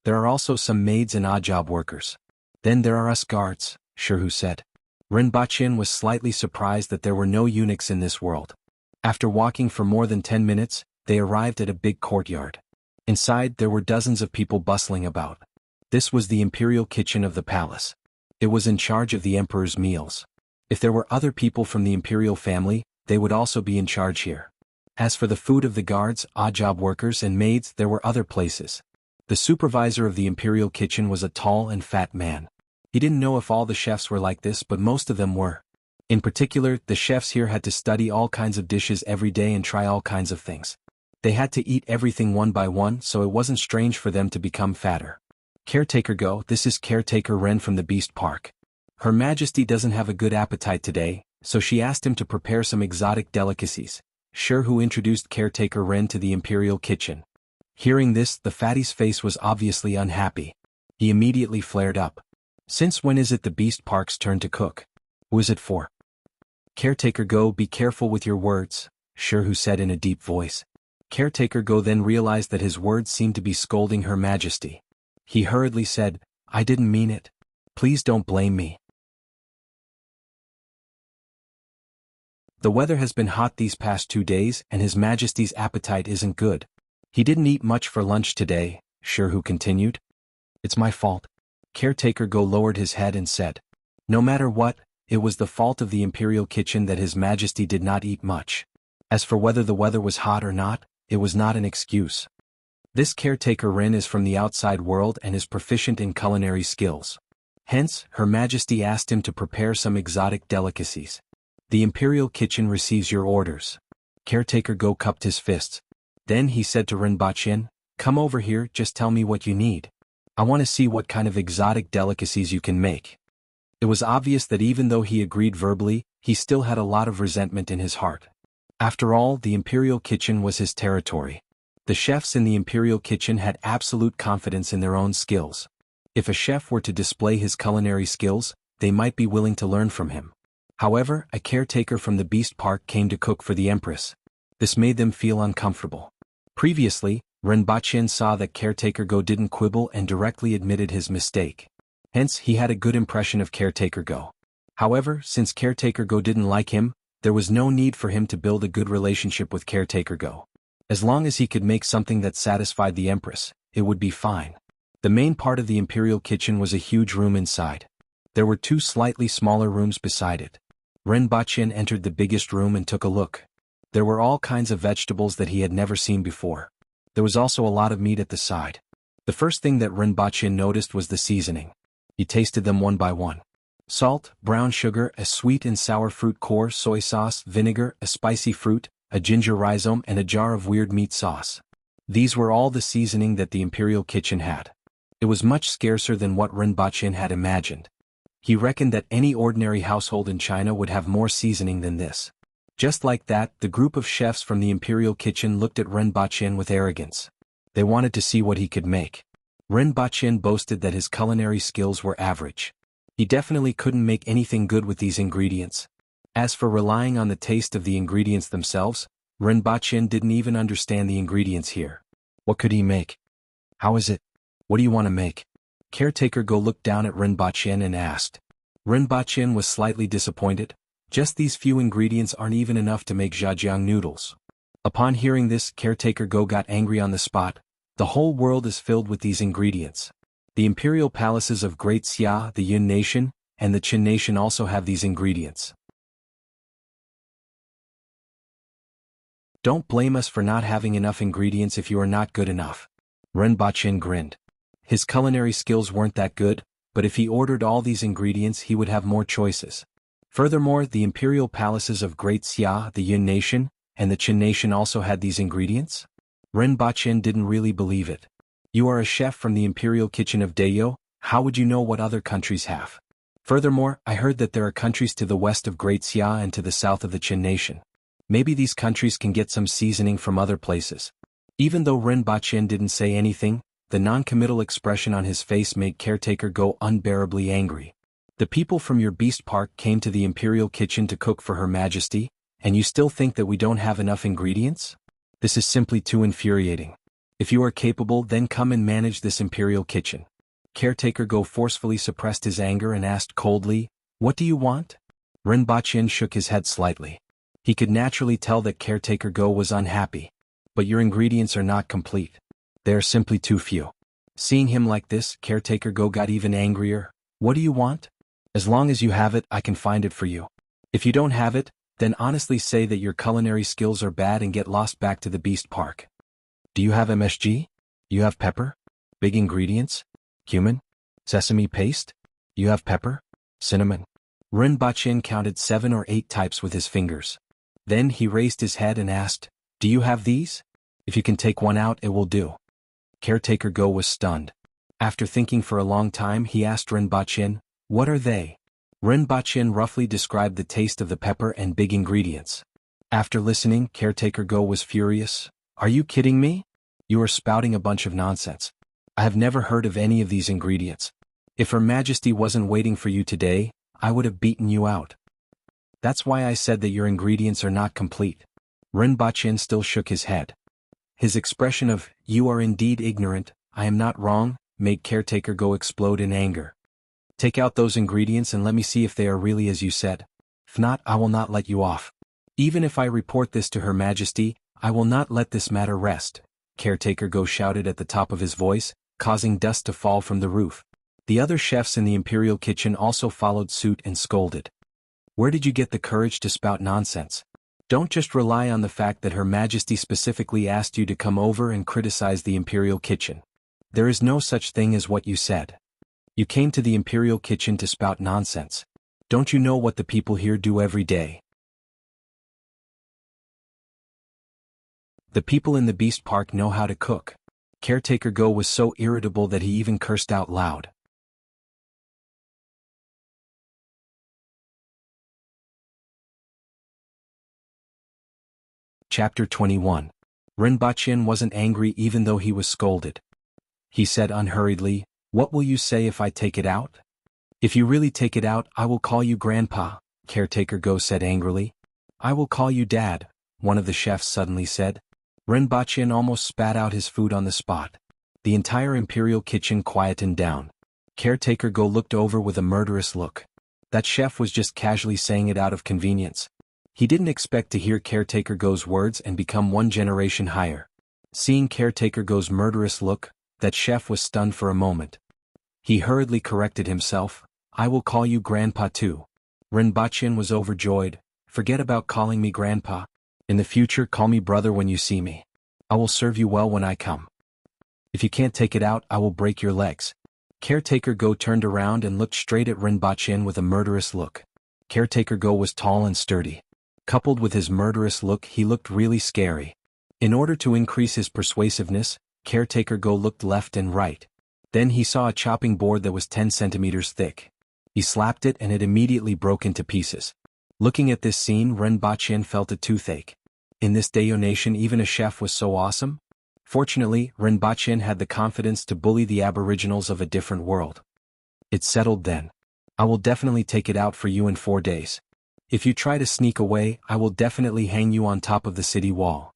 There are also some maids and odd job workers. Then there are us guards, Shur Hu said. Ren Baqin was slightly surprised that there were no eunuchs in this world. After walking for more than 10 minutes, they arrived at a big courtyard. Inside there were dozens of people bustling about. This was the imperial kitchen of the palace. It was in charge of the emperor's meals. If there were other people from the imperial family, they would also be in charge here. As for the food of the guards, odd job workers and maids, there were other places. The supervisor of the imperial kitchen was a tall and fat man. He didn't know if all the chefs were like this, but most of them were. In particular, the chefs here had to study all kinds of dishes every day and try all kinds of things. They had to eat everything one by one, so it wasn't strange for them to become fatter. Caretaker Go, this is Caretaker Ren from the Beast Park. Her Majesty doesn't have a good appetite today, so she asked him to prepare some exotic delicacies. Shur Hu introduced Caretaker Ren to the imperial kitchen. Hearing this, the fatty's face was obviously unhappy. He immediately flared up. Since when is it the Beast Park's turn to cook? Who is it for? Caretaker Go, be careful with your words, Shur Hu said in a deep voice. Caretaker Go then realized that his words seemed to be scolding Her Majesty. He hurriedly said, I didn't mean it. Please don't blame me. The weather has been hot these past 2 days and His Majesty's appetite isn't good. He didn't eat much for lunch today, Shur Hu continued. It's my fault. Caretaker Go lowered his head and said. No matter what, it was the fault of the imperial kitchen that His Majesty did not eat much. As for whether the weather was hot or not, it was not an excuse. This Caretaker Ren is from the outside world and is proficient in culinary skills. Hence, Her Majesty asked him to prepare some exotic delicacies. The imperial kitchen receives your orders. Caretaker Go cupped his fists. Then he said to Ren Baqin, come over here, just tell me what you need. I want to see what kind of exotic delicacies you can make. It was obvious that even though he agreed verbally, he still had a lot of resentment in his heart. After all, the imperial kitchen was his territory. The chefs in the imperial kitchen had absolute confidence in their own skills. If a chef were to display his culinary skills, they might be willing to learn from him. However, a caretaker from the Beast Park came to cook for the Empress. This made them feel uncomfortable. Previously, Ren Baqin saw that Caretaker Go didn't quibble and directly admitted his mistake. Hence, he had a good impression of Caretaker Go. However, since Caretaker Go didn't like him, There was no need for him to build a good relationship with Caretaker Go. As long as he could make something that satisfied the Empress, it would be fine. The main part of the imperial kitchen was a huge room inside. There were 2 slightly smaller rooms beside it. Ren Baqin entered the biggest room and took a look. There were all kinds of vegetables that he had never seen before. There was also a lot of meat at the side. The first thing that Ren Baqin noticed was the seasoning. He tasted them one by one. Salt, brown sugar, a sweet and sour fruit core, soy sauce, vinegar, a spicy fruit, a ginger rhizome, and a jar of weird meat sauce. These were all the seasoning that the imperial kitchen had. It was much scarcer than what Ren Baqin had imagined. He reckoned that any ordinary household in China would have more seasoning than this. Just like that, the group of chefs from the imperial kitchen looked at Ren Baqin with arrogance. They wanted to see what he could make. Ren Baqin boasted that his culinary skills were average. He definitely couldn't make anything good with these ingredients. As for relying on the taste of the ingredients themselves, Ren Baqin didn't even understand the ingredients here. What could he make? How is it? What do you want to make? Caretaker Go looked down at Ren Baqin and asked. Ren Baqin was slightly disappointed. Just these few ingredients aren't even enough to make zhajiang noodles. Upon hearing this, Caretaker Go got angry on the spot. The whole world is filled with these ingredients. The imperial palaces of Great Xia, the Yun nation, and the Qin nation also have these ingredients. Don't blame us for not having enough ingredients if you are not good enough. Ren Baqin grinned. His culinary skills weren't that good, but if he ordered all these ingredients he would have more choices. Furthermore, the imperial palaces of Great Xia, the Yun nation, and the Qin nation also had these ingredients? Ren Baqin didn't really believe it. You are a chef from the imperial kitchen of Dayo, how would you know what other countries have? Furthermore, I heard that there are countries to the west of Great Xia and to the south of the Qin nation. Maybe these countries can get some seasoning from other places. Even though Ren Baqin didn't say anything, the non-committal expression on his face made Caretaker Go unbearably angry. The people from your beast park came to the imperial kitchen to cook for Her Majesty, and you still think that we don't have enough ingredients? This is simply too infuriating. If you are capable, then come and manage this imperial kitchen. Caretaker Go forcefully suppressed his anger and asked coldly, what do you want? Ren Baqin shook his head slightly. He could naturally tell that Caretaker Go was unhappy. But your ingredients are not complete. They are simply too few. Seeing him like this, Caretaker Go got even angrier. What do you want? As long as you have it, I can find it for you. If you don't have it, then honestly say that your culinary skills are bad and get lost back to the beast park. Do you have MSG? You have pepper? Big ingredients? Cumin? Sesame paste? You have pepper? Cinnamon? Ren Baqin counted 7 or 8 types with his fingers. Then he raised his head and asked, do you have these? If you can take one out, it will do. Caretaker Go was stunned. After thinking for a long time, he asked Ren Baqin, what are they? Ren Baqin roughly described the taste of the pepper and big ingredients. After listening, Caretaker Go was furious. Are you kidding me? You are spouting a bunch of nonsense. I have never heard of any of these ingredients. If Her Majesty wasn't waiting for you today, I would have beaten you out. That's why I said that your ingredients are not complete. Ren Baqin still shook his head. His expression of, you are indeed ignorant, I am not wrong, made Caretaker Go explode in anger. Take out those ingredients and let me see if they are really as you said. If not, I will not let you off. Even if I report this to Her Majesty, I will not let this matter rest. Caretaker Go shouted at the top of his voice, causing dust to fall from the roof. The other chefs in the imperial kitchen also followed suit and scolded. Where did you get the courage to spout nonsense? Don't just rely on the fact that Her Majesty specifically asked you to come over and criticize the imperial kitchen. There is no such thing as what you said. You came to the imperial kitchen to spout nonsense. Don't you know what the people here do every day? The people in the beast park know how to cook. Caretaker Go was so irritable that he even cursed out loud. Chapter 21. Ren Baqin wasn't angry even though he was scolded. He said unhurriedly, what will you say if I take it out? If you really take it out, I will call you Grandpa, Caretaker Go said angrily. I will call you Dad, one of the chefs suddenly said. Ren Baqin almost spat out his food on the spot. The entire imperial kitchen quietened down. Caretaker Go looked over with a murderous look. That chef was just casually saying it out of convenience. He didn't expect to hear Caretaker Go's words and become one generation higher. Seeing Caretaker Go's murderous look, that chef was stunned for a moment. He hurriedly corrected himself, I will call you Grandpa too. Rinpoche was overjoyed, forget about calling me Grandpa. In the future call me brother when you see me. I will serve you well when I come. If you can't take it out I will break your legs. Caretaker Go turned around and looked straight at Rinpoche with a murderous look. Caretaker Go was tall and sturdy. Coupled with his murderous look he looked really scary. In order to increase his persuasiveness, Caretaker Go looked left and right. Then he saw a chopping board that was 10 centimeters thick. He slapped it and it immediately broke into pieces. Looking at this scene Rinpoche felt a toothache. In this Dayo nation even a chef was so awesome? Fortunately, Rinpoche had the confidence to bully the aboriginals of a different world. It's settled then. I will definitely take it out for you in 4 days. If you try to sneak away, I will definitely hang you on top of the city wall.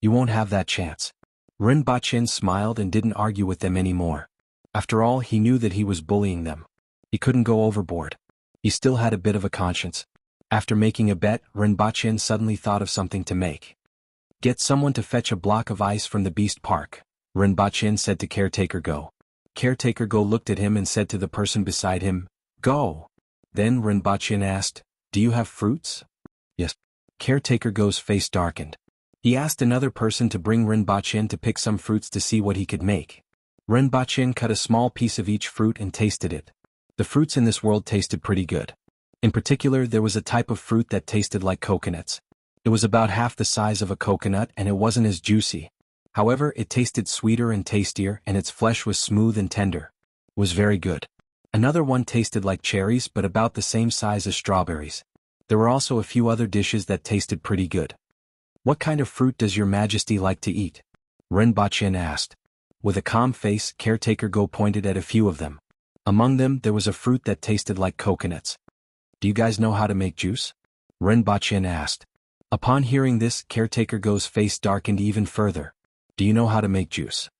You won't have that chance. Rinpoche smiled and didn't argue with them anymore. After all, he knew that he was bullying them. He couldn't go overboard. He still had a bit of a conscience. After making a bet, Rinpoche suddenly thought of something to make. Get someone to fetch a block of ice from the beast park, Rinpoche said to Caretaker Go. Caretaker Go looked at him and said to the person beside him, Go. Then Rinpoche asked, Do you have fruits? Yes. Caretaker Go's face darkened. He asked another person to bring Rinpoche to pick some fruits to see what he could make. Rinpoche cut a small piece of each fruit and tasted it. The fruits in this world tasted pretty good. In particular, there was a type of fruit that tasted like coconuts. It was about half the size of a coconut and it wasn't as juicy. However, it tasted sweeter and tastier and its flesh was smooth and tender. It was very good. Another one tasted like cherries but about the same size as strawberries. There were also a few other dishes that tasted pretty good. What kind of fruit does your majesty like to eat? Rinpoche asked. With a calm face, Caretaker Go pointed at a few of them. Among them, there was a fruit that tasted like coconuts. Do you guys know how to make juice? Rinpoche asked. Upon hearing this, Caretaker Go's face darkened even further. Do you know how to make juice?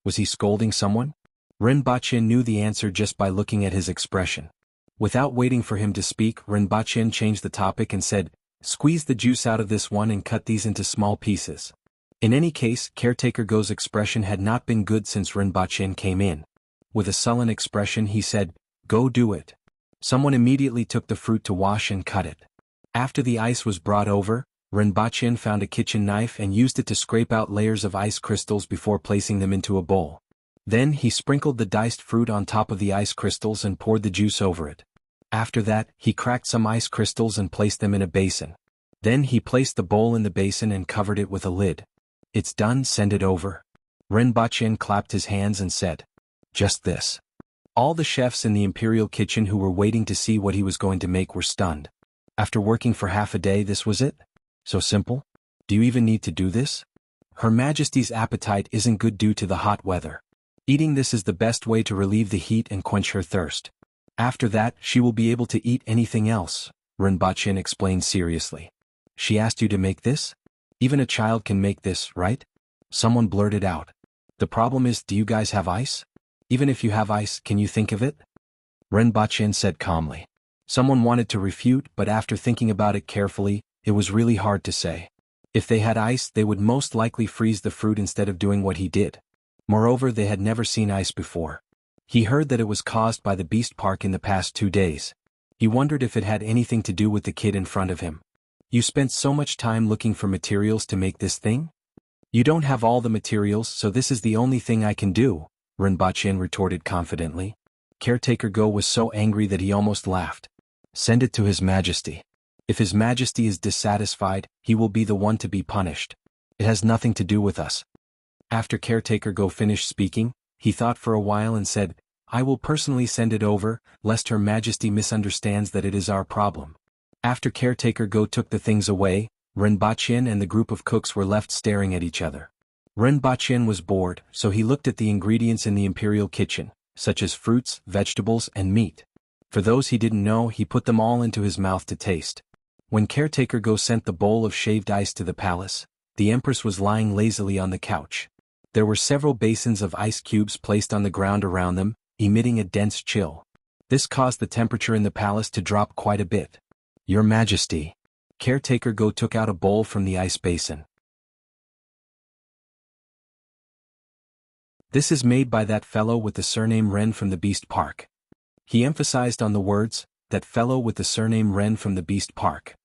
Was he scolding someone? Rinpoche knew the answer just by looking at his expression. Without waiting for him to speak, Rinpoche changed the topic and said, Squeeze the juice out of this one and cut these into small pieces. In any case, Caretaker Go's expression had not been good since Rinpoche came in. With a sullen expression he said, Go do it. Someone immediately took the fruit to wash and cut it. After the ice was brought over, Rinpoche found a kitchen knife and used it to scrape out layers of ice crystals before placing them into a bowl. Then he sprinkled the diced fruit on top of the ice crystals and poured the juice over it. After that, he cracked some ice crystals and placed them in a basin. Then he placed the bowl in the basin and covered it with a lid. It's done, send it over. Rinpoche clapped his hands and said, Just this. All the chefs in the imperial kitchen who were waiting to see what he was going to make were stunned. After working for half a day, this was it? So simple? Do you even need to do this? Her Majesty's appetite isn't good due to the hot weather. Eating this is the best way to relieve the heat and quench her thirst. After that, she will be able to eat anything else, Rinpoche explained seriously. She asked you to make this? Even a child can make this, right? Someone blurted out. The problem is, do you guys have ice? Even if you have ice, can you think of it? Rinpoche said calmly. Someone wanted to refute, but after thinking about it carefully, it was really hard to say. If they had ice, they would most likely freeze the fruit instead of doing what he did. Moreover, they had never seen ice before. He heard that it was caused by the beast park in the past 2 days. He wondered if it had anything to do with the kid in front of him. You spent so much time looking for materials to make this thing? You don't have all the materials, so this is the only thing I can do, Rinpoche retorted confidently. Caretaker Go was so angry that he almost laughed. Send it to His Majesty. If His Majesty is dissatisfied, he will be the one to be punished. It has nothing to do with us. After Caretaker Go finished speaking, he thought for a while and said, I will personally send it over, lest Her Majesty misunderstands that it is our problem. After Caretaker Go took the things away, Rinpoche and the group of cooks were left staring at each other. Rinpoche was bored, so he looked at the ingredients in the imperial kitchen, such as fruits, vegetables, and meat. For those he didn't know, he put them all into his mouth to taste. When Caretaker Go sent the bowl of shaved ice to the palace, the Empress was lying lazily on the couch. There were several basins of ice cubes placed on the ground around them, emitting a dense chill. This caused the temperature in the palace to drop quite a bit. Your Majesty. Caretaker Go took out a bowl from the ice basin. This is made by that fellow with the surname Ren from the Beast Park. He emphasized on the words, that fellow with the surname Ren from the Beast Park.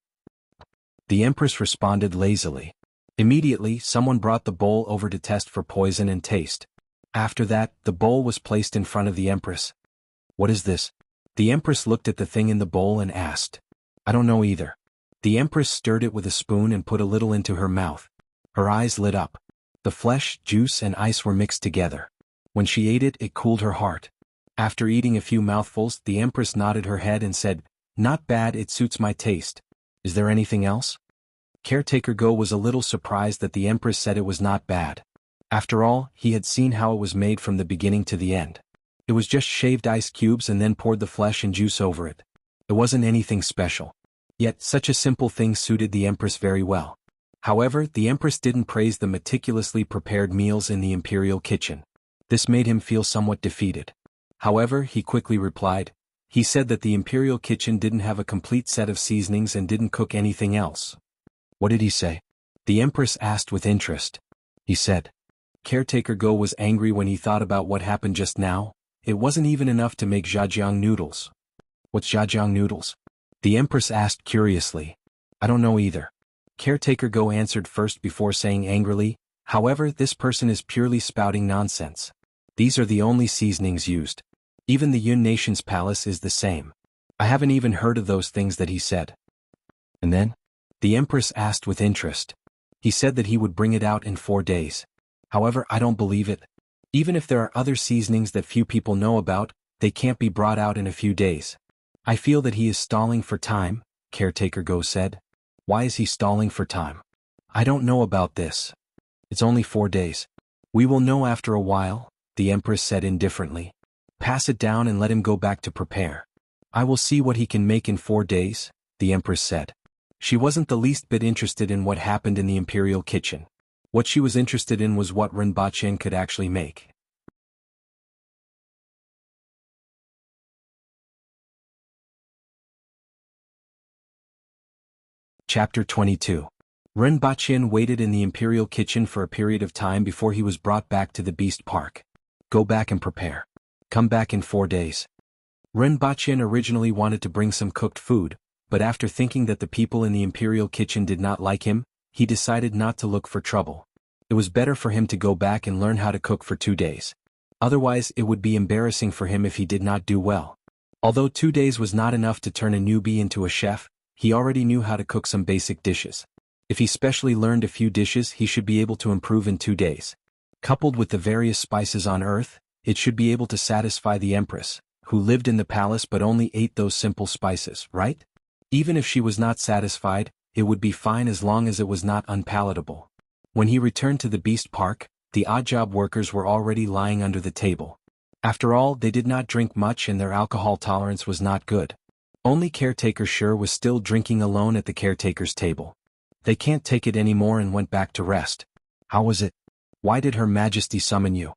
The Empress responded lazily. Immediately, someone brought the bowl over to test for poison and taste. After that, the bowl was placed in front of the Empress. What is this? The Empress looked at the thing in the bowl and asked. I don't know either. The Empress stirred it with a spoon and put a little into her mouth. Her eyes lit up. The flesh, juice and ice were mixed together. When she ate it, it cooled her heart. After eating a few mouthfuls, the Empress nodded her head and said, Not bad, it suits my taste. Is there anything else? Caretaker Go was a little surprised that the Empress said it was not bad. After all, he had seen how it was made from the beginning to the end. It was just shaved ice cubes and then poured the flesh and juice over it. It wasn't anything special. Yet, such a simple thing suited the Empress very well. However, the Empress didn't praise the meticulously prepared meals in the imperial kitchen. This made him feel somewhat defeated. However, he quickly replied. He said that the imperial kitchen didn't have a complete set of seasonings and didn't cook anything else. What did he say? The Empress asked with interest. He said. Caretaker Go was angry when he thought about what happened just now. It wasn't even enough to make jajang noodles. What's jajang noodles? The Empress asked curiously. I don't know either. Caretaker Go answered first before saying angrily, however, this person is purely spouting nonsense. These are the only seasonings used. Even the Yun Nation's palace is the same. I haven't even heard of those things that he said. And then? The Empress asked with interest. He said that he would bring it out in 4 days. However, I don't believe it. Even if there are other seasonings that few people know about, they can't be brought out in a few days. I feel that he is stalling for time, Caretaker Go said. Why is he stalling for time? I don't know about this. It's only 4 days. We will know after a while, the Empress said indifferently. Pass it down and let him go back to prepare. I will see what he can make in 4 days, the Empress said. She wasn't the least bit interested in what happened in the imperial kitchen. What she was interested in was what Rinpoche could actually make. Chapter 22. Rinpoche waited in the imperial kitchen for a period of time before he was brought back to the Beast Park. Go back and prepare. Come back in 4 days. Rinpoche originally wanted to bring some cooked food, but after thinking that the people in the imperial kitchen did not like him, he decided not to look for trouble. It was better for him to go back and learn how to cook for 2 days. Otherwise, it would be embarrassing for him if he did not do well. Although 2 days was not enough to turn a newbie into a chef, he already knew how to cook some basic dishes. If he specially learned a few dishes, he should be able to improve in 2 days. Coupled with the various spices on earth, it should be able to satisfy the Empress, who lived in the palace but only ate those simple spices, right? Even if she was not satisfied, it would be fine as long as it was not unpalatable. When he returned to the Beast Park, the odd job workers were already lying under the table. After all, they did not drink much and their alcohol tolerance was not good. Only Caretaker Sure was still drinking alone at the caretaker's table. They can't take it anymore and went back to rest. How was it? Why did Her Majesty summon you?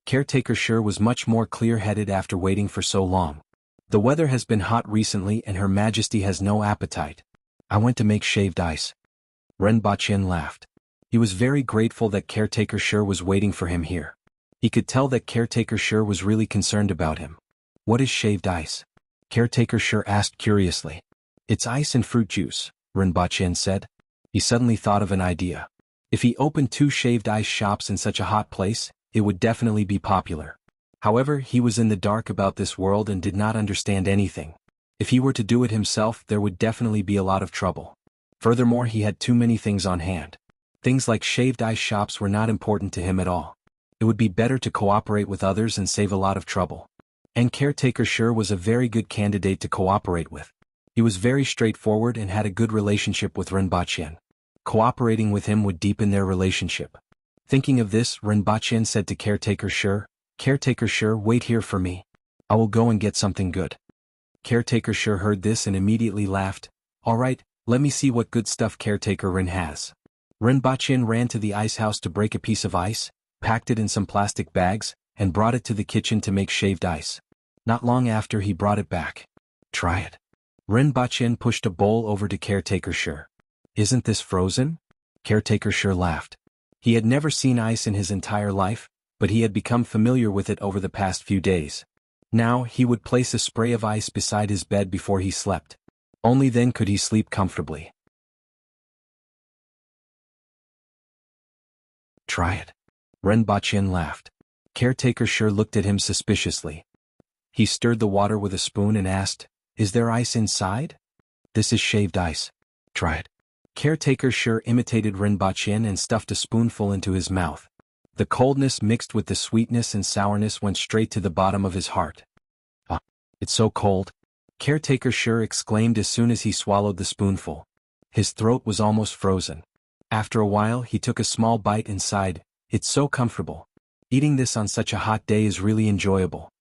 Caretaker Sure was much more clear-headed after waiting for so long. The weather has been hot recently and Her Majesty has no appetite. I went to make shaved ice. Rinpoche laughed. He was very grateful that Caretaker Sure was waiting for him here. He could tell that Caretaker Sure was really concerned about him. What is shaved ice? Caretaker Sure asked curiously. It's ice and fruit juice, Rinpoche said. He suddenly thought of an idea. If he opened 2 shaved ice shops in such a hot place, it would definitely be popular. However, he was in the dark about this world and did not understand anything. If he were to do it himself, there would definitely be a lot of trouble. Furthermore, he had too many things on hand. Things like shaved ice shops were not important to him at all. It would be better to cooperate with others and save a lot of trouble. And Caretaker Sure was a very good candidate to cooperate with. He was very straightforward and had a good relationship with Rinpoche. Cooperating with him would deepen their relationship. Thinking of this, Rinpoche said to Caretaker Sure, Caretaker Sure, wait here for me. I will go and get something good. Caretaker Sure heard this and immediately laughed. All right, let me see what good stuff Caretaker Rin has. Rinpoche ran to the ice house to break a piece of ice, packed it in some plastic bags, and brought it to the kitchen to make shaved ice. Not long after he brought it back. Try it. Rinpoche pushed a bowl over to Caretaker Shi. Isn't this frozen? Caretaker Shi laughed. He had never seen ice in his entire life, but he had become familiar with it over the past few days. Now he would place a spray of ice beside his bed before he slept. Only then could he sleep comfortably. Try it. Rinpoche laughed. Caretaker Shi looked at him suspiciously. He stirred the water with a spoon and asked, "Is there ice inside?" "This is shaved ice. Try it." Caretaker Shi imitated Rinpoche and stuffed a spoonful into his mouth. The coldness mixed with the sweetness and sourness went straight to the bottom of his heart. "Ah, it's so cold," Caretaker Shi exclaimed as soon as he swallowed the spoonful. His throat was almost frozen. After a while he took a small bite and sighed, "It's so comfortable. Eating this on such a hot day is really enjoyable."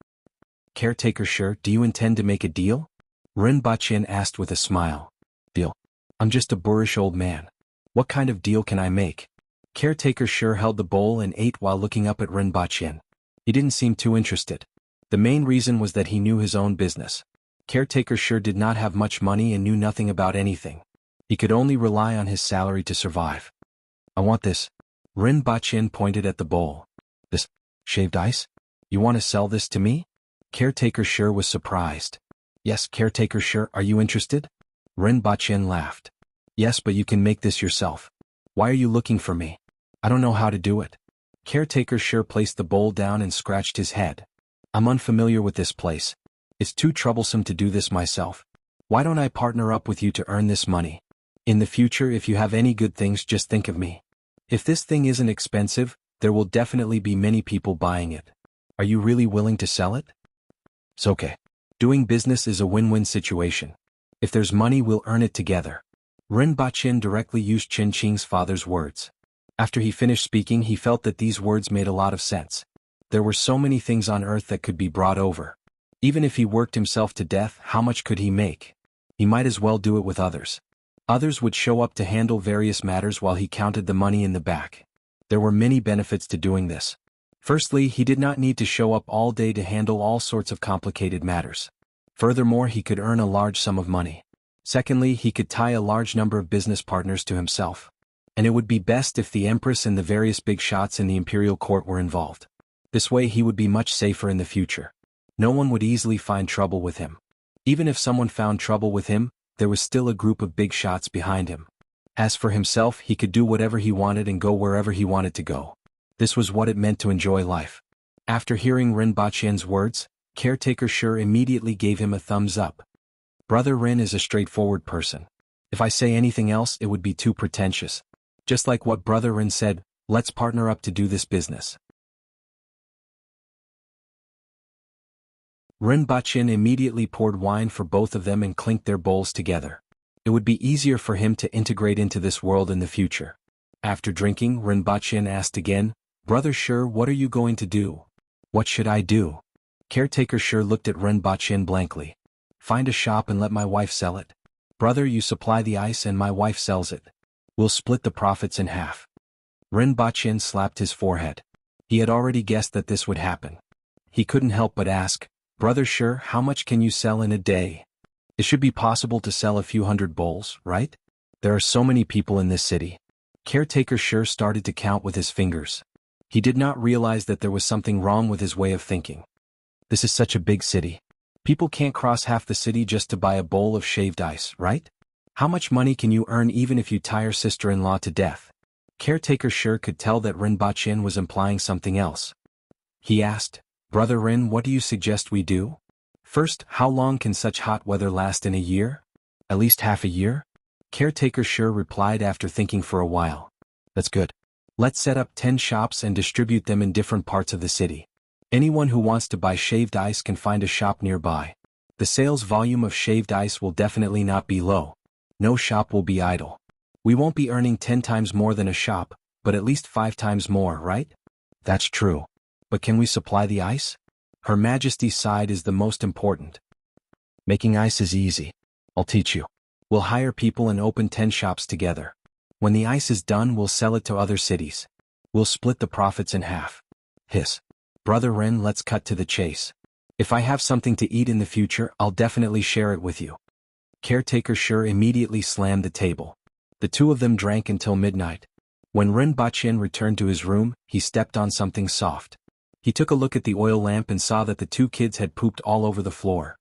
"Caretaker Shi, do you intend to make a deal?" Rinpoche asked with a smile. "Deal? I'm just a boorish old man. What kind of deal can I make?" Caretaker Shi held the bowl and ate while looking up at Rinpoche. He didn't seem too interested. The main reason was that he knew his own business. Caretaker Shi did not have much money and knew nothing about anything. He could only rely on his salary to survive. "I want this." Rinpoche pointed at the bowl. "This shaved ice? You want to sell this to me?" Caretaker Shi was surprised. "Yes, Caretaker Shi, are you interested?" Rinpoche laughed. "Yes, but you can make this yourself. Why are you looking for me? I don't know how to do it." Caretaker Shi placed the bowl down and scratched his head. "I'm unfamiliar with this place. It's too troublesome to do this myself. Why don't I partner up with you to earn this money? In the future, if you have any good things, just think of me. If this thing isn't expensive, there will definitely be many people buying it. Are you really willing to sell it?" "It's okay. Doing business is a win-win situation. If there's money, we'll earn it together." Rinpoche directly used Qin Qing's father's words. After he finished speaking, he felt that these words made a lot of sense. There were so many things on earth that could be brought over. Even if he worked himself to death, how much could he make? He might as well do it with others. Others would show up to handle various matters while he counted the money in the back. There were many benefits to doing this. Firstly, he did not need to show up all day to handle all sorts of complicated matters. Furthermore, he could earn a large sum of money. Secondly, he could tie a large number of business partners to himself. And it would be best if the Empress and the various big shots in the imperial court were involved. This way he would be much safer in the future. No one would easily find trouble with him. Even if someone found trouble with him, there was still a group of big shots behind him. As for himself, he could do whatever he wanted and go wherever he wanted to go. This was what it meant to enjoy life. After hearing Rinpoche's words, Caretaker Shi immediately gave him a thumbs up. Brother Rin is a straightforward person. If I say anything else, it would be too pretentious. Just like what Brother Rin said, let's partner up to do this business. Rinpoche immediately poured wine for both of them and clinked their bowls together. It would be easier for him to integrate into this world in the future. After drinking, Rinpoche asked again, "Brother Shi, what are you going to do?" "What should I do?" Caretaker Shi looked at Rinpoche blankly. "Find a shop and let my wife sell it. Brother, you supply the ice and my wife sells it. We'll split the profits in half." Rinpoche slapped his forehead. He had already guessed that this would happen. He couldn't help but ask, "Brother Shi, how much can you sell in a day?" "It should be possible to sell a few hundred bowls, right? There are so many people in this city." Caretaker Shi started to count with his fingers. He did not realize that there was something wrong with his way of thinking. This is such a big city. People can't cross half the city just to buy a bowl of shaved ice, right? How much money can you earn even if you tie your sister-in-law to death? Caretaker Shi could tell that Rinpoche was implying something else. He asked, "Brother Rin, what do you suggest we do? First, how long can such hot weather last in a year? At least half a year?" Caretaker Shi replied after thinking for a while. "That's good. Let's set up 10 shops and distribute them in different parts of the city. Anyone who wants to buy shaved ice can find a shop nearby. The sales volume of shaved ice will definitely not be low. No shop will be idle. We won't be earning 10 times more than a shop, but at least 5 times more, right?" "That's true. But can we supply the ice? Her Majesty's side is the most important." "Making ice is easy. I'll teach you. We'll hire people and open 10 shops together. When the ice is done, we'll sell it to other cities. We'll split the profits in half." "Hiss. Brother Ren, let's cut to the chase. If I have something to eat in the future, I'll definitely share it with you. Caretaker Shi immediately slammed the table. The two of them drank until midnight. When Ren Baqin returned to his room, he stepped on something soft. He took a look at the oil lamp and saw that the two kids had pooped all over the floor.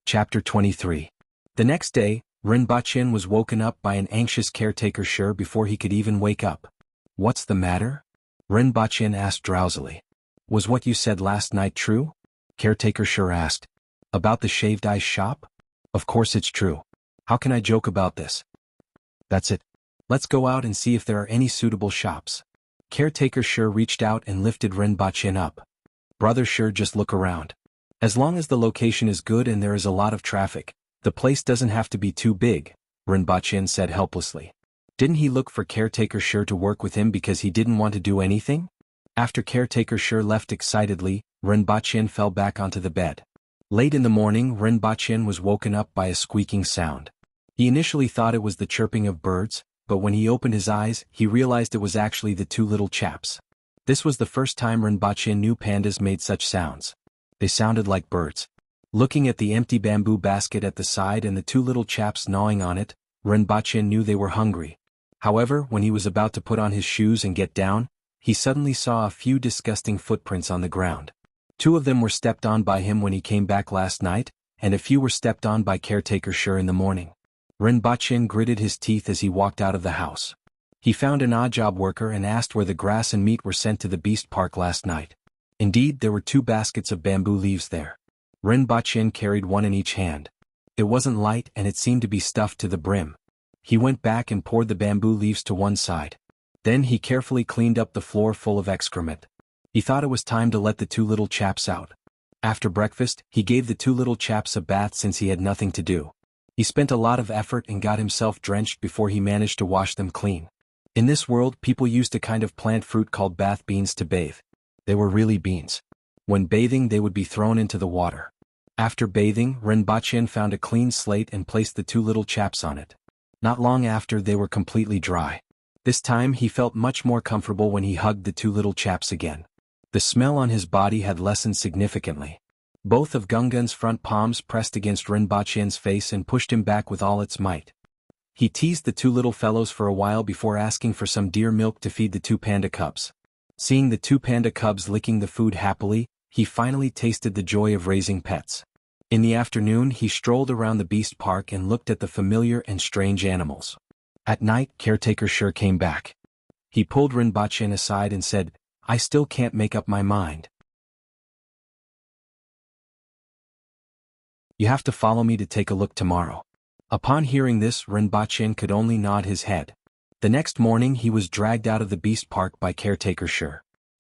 Chapter 23. The next day, Ren Baqin was woken up by an anxious Caretaker Shi before he could even wake up. What's the matter? Ren Baqin asked drowsily. Was what you said last night true? Caretaker Shi asked. About the shaved ice shop? Of course it's true. How can I joke about this? That's it. Let's go out and see if there are any suitable shops. Caretaker Shi reached out and lifted Ren Baqin up. Brother Shi, just look around. As long as the location is good and there is a lot of traffic, the place doesn't have to be too big, Ren Baqin said helplessly. Didn't he look for Caretaker Shi to work with him because he didn't want to do anything? After Caretaker Shi left excitedly, Ren Baqin fell back onto the bed. Late in the morning, Ren Baqin was woken up by a squeaking sound. He initially thought it was the chirping of birds, but when he opened his eyes, he realized it was actually the two little chaps. This was the first time Ren Baqin knew pandas made such sounds. They sounded like birds. Looking at the empty bamboo basket at the side and the two little chaps gnawing on it, Ren Baqin knew they were hungry. However, when he was about to put on his shoes and get down, he suddenly saw a few disgusting footprints on the ground. Two of them were stepped on by him when he came back last night, and a few were stepped on by Caretaker Shi in the morning. Ren Baqin gritted his teeth as he walked out of the house. He found an odd job worker and asked where the grass and meat were sent to the beast park last night. Indeed, there were 2 baskets of bamboo leaves there. Ren Baqin carried one in each hand. It wasn't light and it seemed to be stuffed to the brim. He went back and poured the bamboo leaves to one side. Then he carefully cleaned up the floor full of excrement. He thought it was time to let the 2 little chaps out. After breakfast, he gave the 2 little chaps a bath since he had nothing to do. He spent a lot of effort and got himself drenched before he managed to wash them clean. In this world, people used a kind of plant fruit called bath beans to bathe. They were really beans. When bathing, they would be thrown into the water. After bathing, Ren Baqin found a clean slate and placed the 2 little chaps on it. Not long after, they were completely dry. This time he felt much more comfortable when he hugged the 2 little chaps again. The smell on his body had lessened significantly. Both of Gungun's front palms pressed against Ren Baqin's face and pushed him back with all its might. He teased the 2 little fellows for a while before asking for some deer milk to feed the 2 panda cubs. Seeing the 2 panda cubs licking the food happily, he finally tasted the joy of raising pets. In the afternoon, he strolled around the beast park and looked at the familiar and strange animals. At night, Caretaker Shi came back. He pulled Ren Baqin aside and said, "I still can't make up my mind. You have to follow me to take a look tomorrow." Upon hearing this, Ren Baqin could only nod his head. The next morning he was dragged out of the beast park by Caretaker Shi.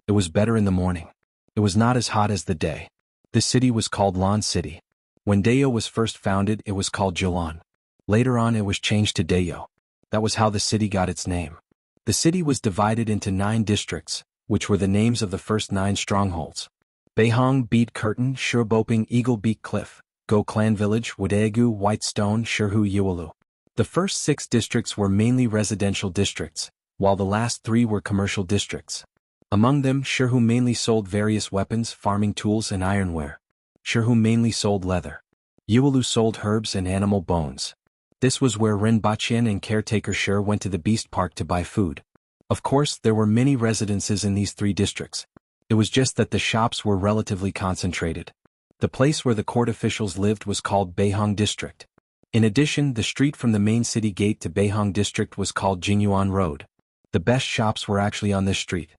It was better in the morning. It was not as hot as the day. The city was called Lan City. When Dayo was first founded, it was called Jilan. Later on it was changed to Dayo. That was how the city got its name. The city was divided into 9 districts, which were the names of the first 9 strongholds. Beihong, Bead Curtain, Shiboping, Eagle Beak Cliff, Go Clan Village, Wadegu, Whitestone, Shirhu, Yiwalu. The first 6 districts were mainly residential districts, while the last 3 were commercial districts. Among them, Shirhu mainly sold various weapons, farming tools and ironware. Shirhu mainly sold leather. Yiwalu sold herbs and animal bones. This was where Ren Baqin and Caretaker Shi went to the beast park to buy food. Of course, there were many residences in these 3 districts. It was just that the shops were relatively concentrated. The place where the court officials lived was called Beihong District. In addition, the street from the main city gate to Beihong District was called Jingyuan Road. The best shops were actually on this street.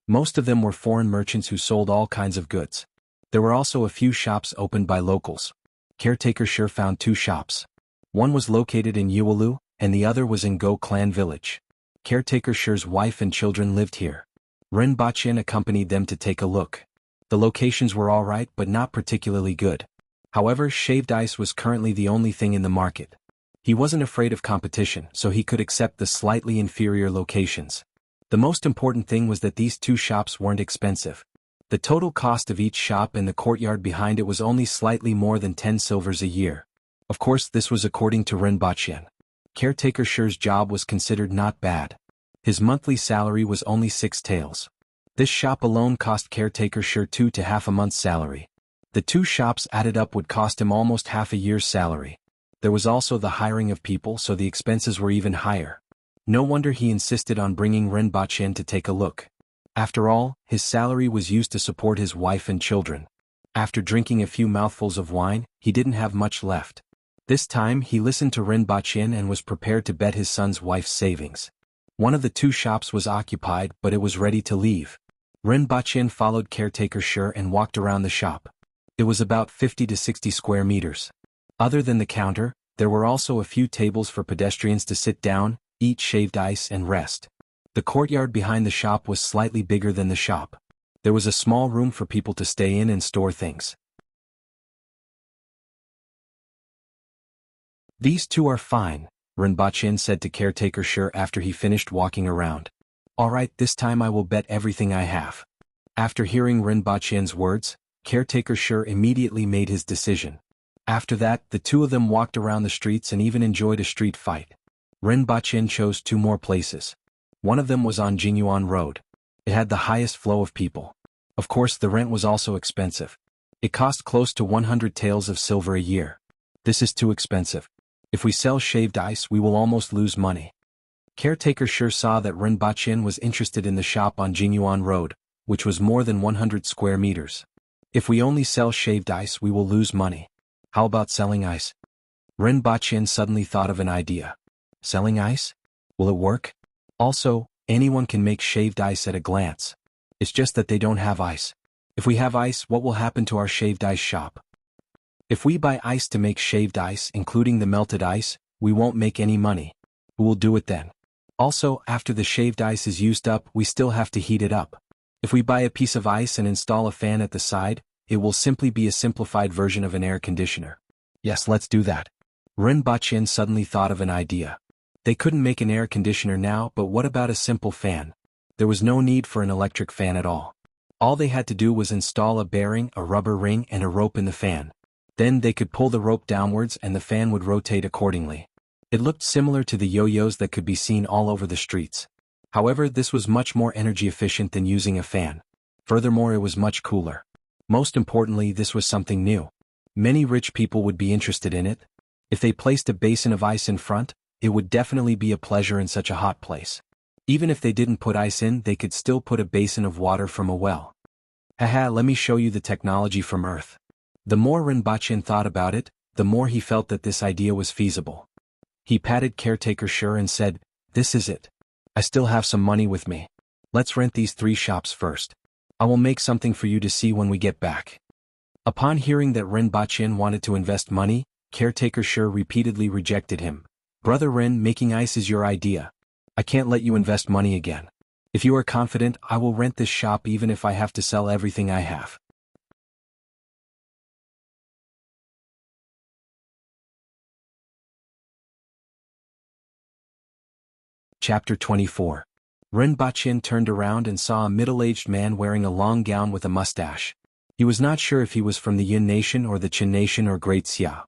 Most of them were foreign merchants who sold all kinds of goods. There were also a few shops opened by locals. Caretaker Shi found 2 shops. One was located in Yiwalu, and the other was in Go Clan Village. Caretaker Shi's wife and children lived here. Ren Baqin accompanied them to take a look. The locations were alright but not particularly good. However, shaved ice was currently the only thing in the market. He wasn't afraid of competition, so he could accept the slightly inferior locations. The most important thing was that these 2 shops weren't expensive. The total cost of each shop and the courtyard behind it was only slightly more than 10 silvers a year. Of course, this was according to Ren Baqin. Caretaker Shi's job was considered not bad. His monthly salary was only 6 taels. This shop alone cost Caretaker Shi 2 to half a month's salary. The 2 shops added up would cost him almost half a year's salary. There was also the hiring of people, so the expenses were even higher. No wonder he insisted on bringing Ren to take a look. After all, his salary was used to support his wife and children. After drinking a few mouthfuls of wine, he didn't have much left. This time he listened to Ren and was prepared to bet his son's wife's savings. One of the 2 shops was occupied, but it was ready to leave. Ren followed Caretaker Shi and walked around the shop. It was about 50 to 60 square meters. Other than the counter, there were also a few tables for pedestrians to sit down, eat shaved ice and rest. The courtyard behind the shop was slightly bigger than the shop. There was a small room for people to stay in and store things. "These 2 are fine," Ren said to Caretaker Shi after he finished walking around. "All right, this time I will bet everything I have." After hearing Ren words, Caretaker Shi immediately made his decision. After that, the 2 of them walked around the streets and even enjoyed a street fight. Ren chose 2 more places. One of them was on Jianghu Road. It had the highest flow of people. Of course, the rent was also expensive. It cost close to 100 taels of silver a year. This is too expensive. If we sell shaved ice, we will almost lose money. Caretaker Shi saw that Ren was interested in the shop on Jianghu Road, which was more than 100 square meters. "If we only sell shaved ice, we will lose money. How about selling ice?" Ren suddenly thought of an idea. "Selling ice? Will it work? Also, anyone can make shaved ice at a glance. It's just that they don't have ice. If we have ice, what will happen to our shaved ice shop? If we buy ice to make shaved ice, including the melted ice, we won't make any money. Who will do it then? Also, after the shaved ice is used up, we still have to heat it up. If we buy a piece of ice and install a fan at the side, it will simply be a simplified version of an air conditioner. Yes, let's do that." Ren suddenly thought of an idea. They couldn't make an air conditioner now, but what about a simple fan? There was no need for an electric fan at all. All they had to do was install a bearing, a rubber ring, and a rope in the fan. Then they could pull the rope downwards and the fan would rotate accordingly. It looked similar to the yo-yos that could be seen all over the streets. However, this was much more energy efficient than using a fan. Furthermore, it was much cooler. Most importantly, this was something new. Many rich people would be interested in it. If they placed a basin of ice in front, it would definitely be a pleasure in such a hot place. Even if they didn't put ice in, they could still put a basin of water from a well. "Haha, let me show you the technology from Earth." The more Ren thought about it, the more he felt that this idea was feasible. He patted Caretaker Shi and said, "This is it. I still have some money with me. Let's rent these 3 shops first. I will make something for you to see when we get back." Upon hearing that Ren wanted to invest money, Caretaker Shi repeatedly rejected him. "Brother Ren, making ice is your idea. I can't let you invest money again. If you are confident, I will rent this shop even if I have to sell everything I have." Chapter 24. Ren turned around and saw a middle-aged man wearing a long gown with a mustache. He was not sure if he was from the Yin Nation or the Qin Nation or Great Xia.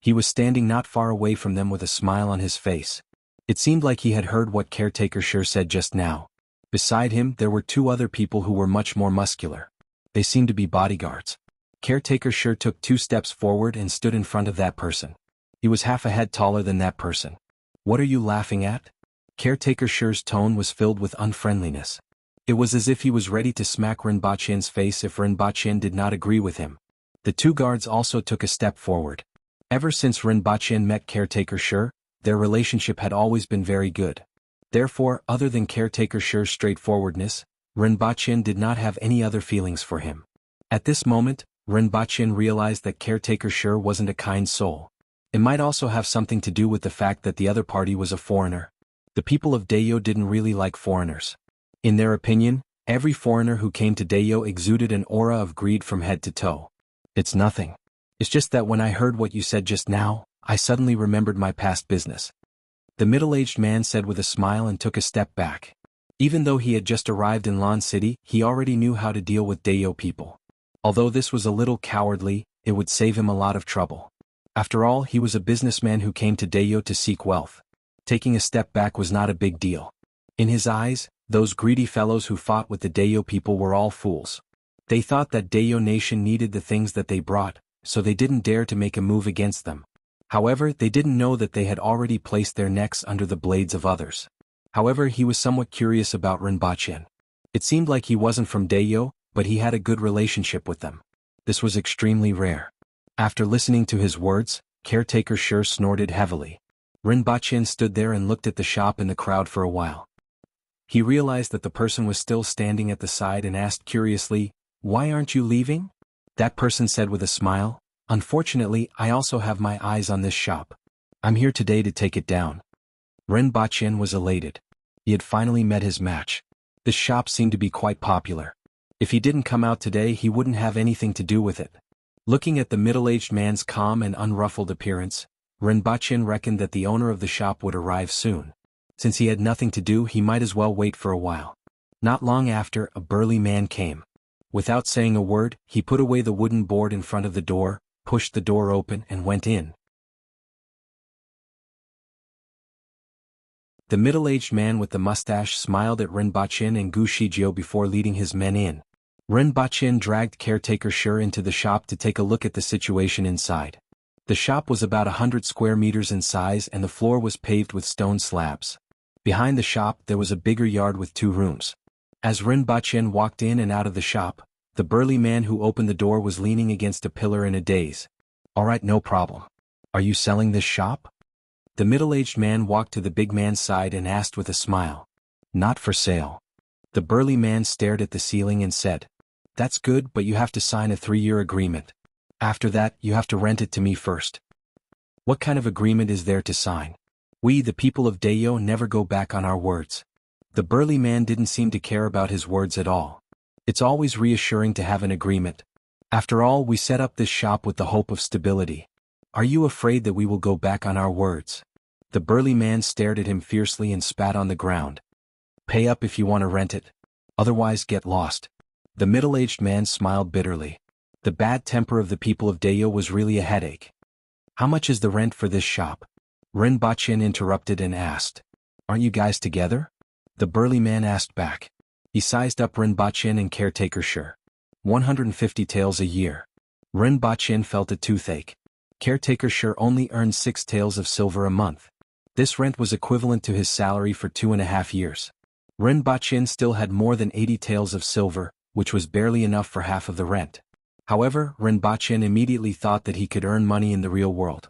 He was standing not far away from them with a smile on his face. It seemed like he had heard what Caretaker Shi said just now. Beside him, there were 2 other people who were much more muscular. They seemed to be bodyguards. Caretaker Shi took 2 steps forward and stood in front of that person. He was half a head taller than that person. "What are you laughing at?" Caretaker Shi's tone was filled with unfriendliness. It was as if he was ready to smack Ren face if Ren did not agree with him. The 2 guards also took a step forward. Ever since Ren met Caretaker Shi, their relationship had always been very good. Therefore, other than Caretaker Shi's straightforwardness, Ren did not have any other feelings for him. At this moment, Ren realized that Caretaker Shi wasn't a kind soul. It might also have something to do with the fact that the other party was a foreigner. The people of Dayo didn't really like foreigners. In their opinion, every foreigner who came to Dayo exuded an aura of greed from head to toe. "It's nothing. It's just that when I heard what you said just now, I suddenly remembered my past business," the middle-aged man said with a smile and took a step back. Even though he had just arrived in Lan City, he already knew how to deal with Dayo people. Although this was a little cowardly, it would save him a lot of trouble. After all, he was a businessman who came to Dayo to seek wealth. Taking a step back was not a big deal. In his eyes, those greedy fellows who fought with the Dayo people were all fools. They thought that Dayo nation needed the things that they brought, so they didn't dare to make a move against them. However, they didn't know that they had already placed their necks under the blades of others. However, he was somewhat curious about Rinpoche. It seemed like he wasn't from Dayo, but he had a good relationship with them. This was extremely rare. After listening to his words, Caretaker sure snorted heavily. Rinpoche stood there and looked at the shop and the crowd for a while. He realized that the person was still standing at the side and asked curiously, "Why aren't you leaving?" That person said with a smile, "Unfortunately, I also have my eyes on this shop. I'm here today to take it down." Rinpoche was elated. He had finally met his match. This shop seemed to be quite popular. If he didn't come out today, he wouldn't have anything to do with it. Looking at the middle-aged man's calm and unruffled appearance, Rinpoche reckoned that the owner of the shop would arrive soon. Since he had nothing to do, he might as well wait for a while. Not long after, a burly man came. Without saying a word, he put away the wooden board in front of the door, pushed the door open and went in. The middle-aged man with the mustache smiled at Rinpoche and Gu Shijio before leading his men in. Rinpoche dragged Caretaker Shur into the shop to take a look at the situation inside. The shop was about 100 square meters in size and the floor was paved with stone slabs. Behind the shop there was a bigger yard with 2 rooms. As Rinpoche walked in and out of the shop, the burly man who opened the door was leaning against a pillar in a daze. "Alright, no problem. Are you selling this shop?" The middle-aged man walked to the big man's side and asked with a smile. "Not for sale." The burly man stared at the ceiling and said, "That's good, but you have to sign a 3-year agreement. After that, you have to rent it to me first." "What kind of agreement is there to sign? We, the people of Dayo, never go back on our words." The burly man didn't seem to care about his words at all. It's always reassuring to have an agreement. After all, we set up this shop with the hope of stability. Are you afraid that we will go back on our words? The burly man stared at him fiercely and spat on the ground. "Pay up if you want to rent it. Otherwise, get lost." The middle-aged man smiled bitterly. The bad temper of the people of Dayo was really a headache. "How much is the rent for this shop?" Rinpoche interrupted and asked. "Aren't you guys together?" The burly man asked back. He sized up Rinpoche and Caretaker Shur. 150 taels a year. Rinpoche felt a toothache. Caretaker Shur only earned 6 taels of silver a month. This rent was equivalent to his salary for 2.5 years. Rinpoche still had more than 80 taels of silver, which was barely enough for half of the rent. However, Rinpoche immediately thought that he could earn money in the real world.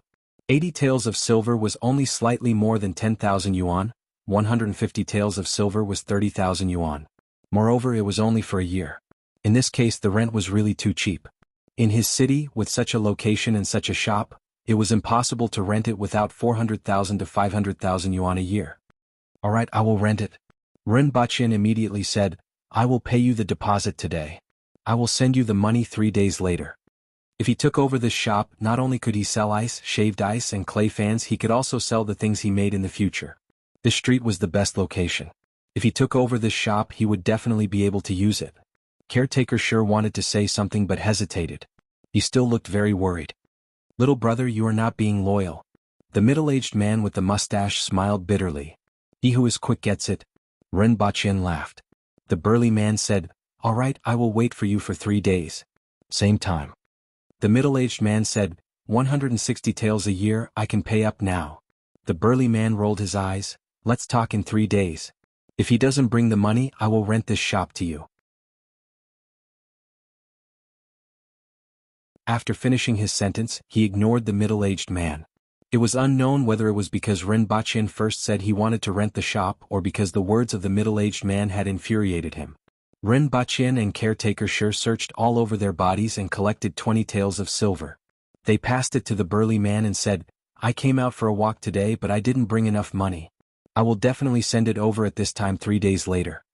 80 taels of silver was only slightly more than 10,000 yuan, 150 taels of silver was 30,000 yuan. Moreover, it was only for a year. In this case, the rent was really too cheap. In his city, with such a location and such a shop, it was impossible to rent it without 400,000 to 500,000 yuan a year. "Alright, I will rent it." Rinpoche immediately said, "I will pay you the deposit today. I will send you the money 3 days later." If he took over this shop, not only could he sell ice, shaved ice and clay fans, he could also sell the things he made in the future. This street was the best location. If he took over this shop, he would definitely be able to use it. Caretaker Shur wanted to say something but hesitated. He still looked very worried. "Little brother, you are not being loyal." The middle-aged man with the mustache smiled bitterly. "He who is quick gets it." Rinpoche laughed. The burly man said, "Alright, I will wait for you for 3 days. Same time." The middle-aged man said, 160 taels a year, I can pay up now." The burly man rolled his eyes. "Let's talk in 3 days. If he doesn't bring the money, I will rent this shop to you." After finishing his sentence, he ignored the middle-aged man. It was unknown whether it was because Rinpoche first said he wanted to rent the shop or because the words of the middle-aged man had infuriated him. Rinpoche and Caretaker Shur searched all over their bodies and collected 20 taels of silver. They passed it to the burly man and said, "I came out for a walk today but I didn't bring enough money. I will definitely send it over at this time 3 days later."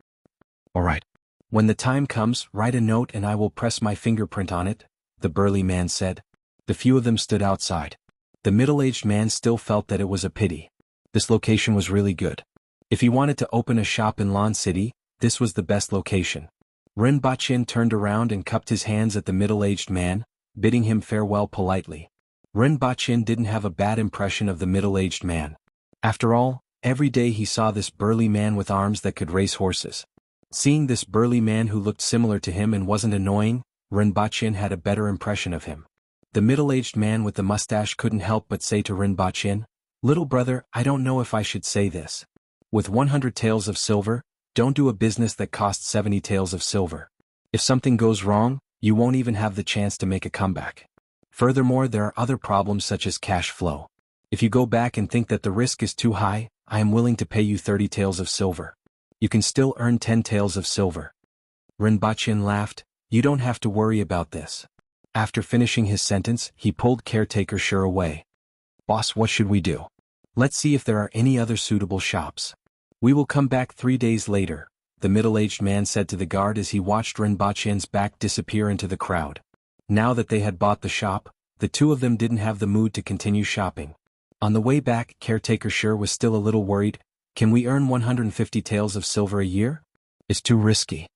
"Alright. When the time comes, write a note and I will press my fingerprint on it," the burly man said. The few of them stood outside. The middle-aged man still felt that it was a pity. This location was really good. If he wanted to open a shop in Lan City, this was the best location. Rinpoche turned around and cupped his hands at the middle-aged man, bidding him farewell politely. Ren Baqin didn't have a bad impression of the middle-aged man. After all, every day he saw this burly man with arms that could race horses. Seeing this burly man who looked similar to him and wasn't annoying, Ren Baqin had a better impression of him. The middle-aged man with the mustache couldn't help but say to Ren Baqin, "Little brother, I don't know if I should say this. With 100 taels of silver, don't do a business that costs 70 taels of silver. If something goes wrong, you won't even have the chance to make a comeback. Furthermore, there are other problems such as cash flow. If you go back and think that the risk is too high, I am willing to pay you 30 taels of silver. You can still earn 10 taels of silver." Ren Baqin laughed, "You don't have to worry about this." After finishing his sentence, he pulled caretaker Sure away. "Boss, what should we do? Let's see if there are any other suitable shops. We will come back 3 days later," the middle-aged man said to the guard as he watched Ren Baqin's back disappear into the crowd. Now that they had bought the shop, the two of them didn't have the mood to continue shopping. On the way back, caretaker Sure was still a little worried. "Can we earn 150 taels of silver a year? It's too risky."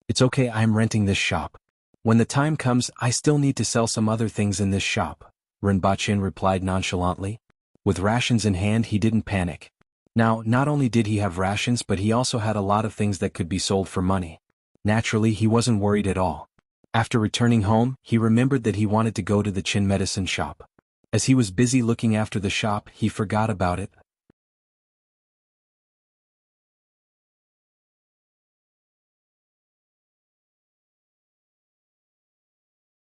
"It's okay, I'm renting this shop. When the time comes, I still need to sell some other things in this shop," Ren Baqin replied nonchalantly. With rations in hand, he didn't panic. Now, not only did he have rations, but he also had a lot of things that could be sold for money. Naturally, he wasn't worried at all. After returning home, he remembered that he wanted to go to the Qin medicine shop. As he was busy looking after the shop, he forgot about it.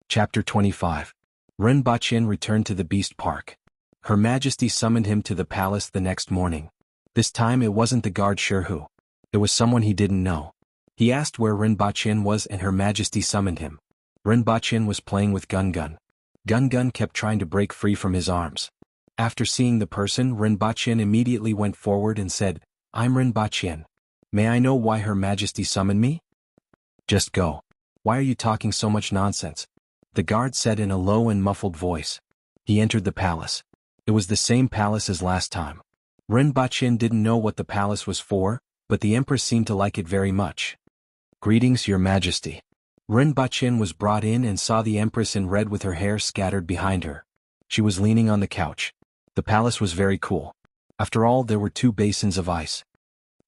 Chapter 25. Ren Baqin returned to the Beast Park. Her Majesty summoned him to the palace the next morning. This time it wasn't the guard Jianghu. It was someone he didn't know. He asked where Ren Baqin was and Her Majesty summoned him. Ren Baqin was playing with Gun Gun. Gun Gun kept trying to break free from his arms. After seeing the person, Ren Baqin immediately went forward and said, "I'm Ren Baqin. May I know why Her Majesty summoned me?" "Just go. Why are you talking so much nonsense?" the guard said in a low and muffled voice. He entered the palace. It was the same palace as last time. Ren Baqin didn't know what the palace was for, but the Empress seemed to like it very much. "Greetings, Your Majesty." Ren Baqin was brought in and saw the Empress in red with her hair scattered behind her. She was leaning on the couch. The palace was very cool. After all, there were 2 basins of ice.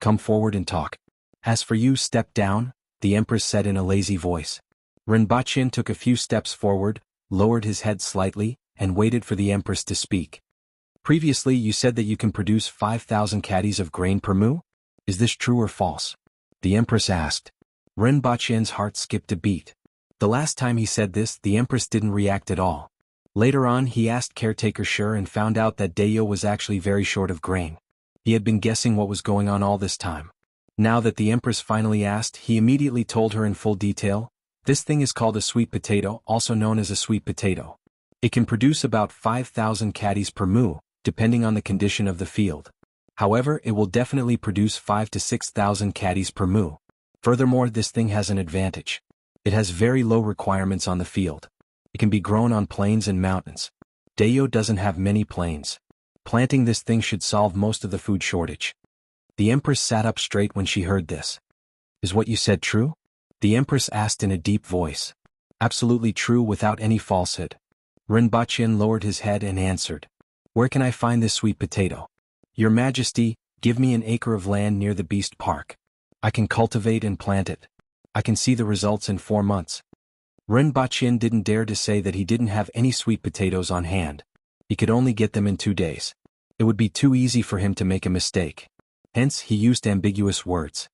"Come forward and talk. As for you, step down," the Empress said in a lazy voice. Ren Baqin took a few steps forward, lowered his head slightly, and waited for the Empress to speak. "Previously you said that you can produce 5,000 caddies of grain per moo? Is this true or false?" the Empress asked. Ren Baqin's heart skipped a beat. The last time he said this, the Empress didn't react at all. Later on, he asked caretaker Sure and found out that Dayo was actually very short of grain. He had been guessing what was going on all this time. Now that the Empress finally asked, he immediately told her in full detail. "This thing is called a sweet potato, also known as a sweet potato. It can produce about 5,000 caddies per moo, depending on the condition of the field. However, it will definitely produce 5 to 6,000 caddies per moo. Furthermore, this thing has an advantage. It has very low requirements on the field. It can be grown on plains and mountains. Dayo doesn't have many plains. Planting this thing should solve most of the food shortage." The Empress sat up straight when she heard this. "Is what you said true?" the Empress asked in a deep voice. "Absolutely true, without any falsehood." Ren Baqin lowered his head and answered. "Where can I find this sweet potato?" "Your Majesty, give me an acre of land near the Beast Park. I can cultivate and plant it. I can see the results in 4 months. Ren Baqin didn't dare to say that he didn't have any sweet potatoes on hand. He could only get them in 2 days. It would be too easy for him to make a mistake. Hence, he used ambiguous words.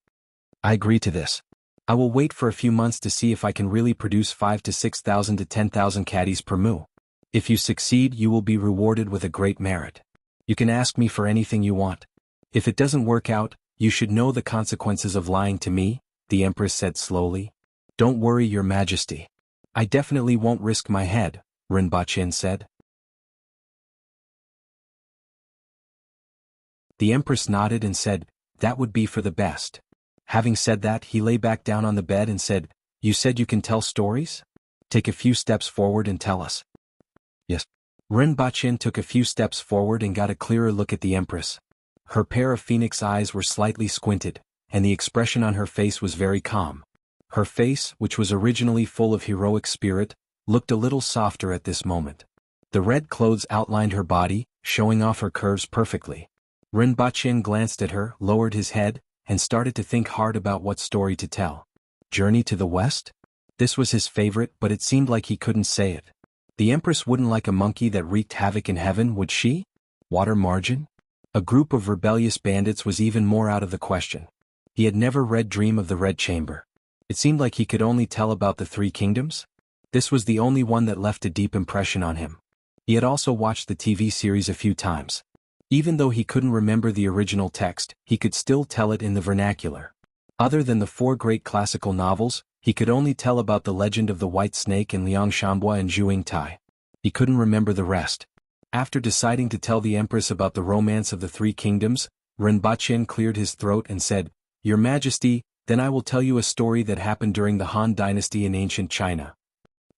"I agree to this. I will wait for a few months to see if I can really produce 5 to 6,000 to 10,000 caddies per moo. If you succeed, you will be rewarded with a great merit. You can ask me for anything you want. If it doesn't work out, you should know the consequences of lying to me," the Empress said slowly. "Don't worry, Your Majesty. I definitely won't risk my head," Ren Baqin said. The Empress nodded and said, "That would be for the best." Having said that, he lay back down on the bed and said, "You said you can tell stories? Take a few steps forward and tell us." "Yes." Ren Baqin took a few steps forward and got a clearer look at the Empress. Her pair of phoenix eyes were slightly squinted, and the expression on her face was very calm. Her face, which was originally full of heroic spirit, looked a little softer at this moment. The red clothes outlined her body, showing off her curves perfectly. Rinpoche glanced at her, lowered his head, and started to think hard about what story to tell. Journey to the West? This was his favorite, but it seemed like he couldn't say it. The Empress wouldn't like a monkey that wreaked havoc in heaven, would she? Water margin? A group of rebellious bandits was even more out of the question. He had never read Dream of the Red Chamber. It seemed like he could only tell about the three kingdoms. This was the only one that left a deep impression on him. He had also watched the TV series a few times. Even though he couldn't remember the original text, he could still tell it in the vernacular. Other than the four great classical novels, he could only tell about the legend of the White Snake and Liang Shanbua and Zhuing Tai. He couldn't remember the rest. After deciding to tell the Empress about the romance of the three kingdoms, Rinpoche cleared his throat and said, "Your Majesty, then I will tell you a story that happened during the Han Dynasty in ancient China.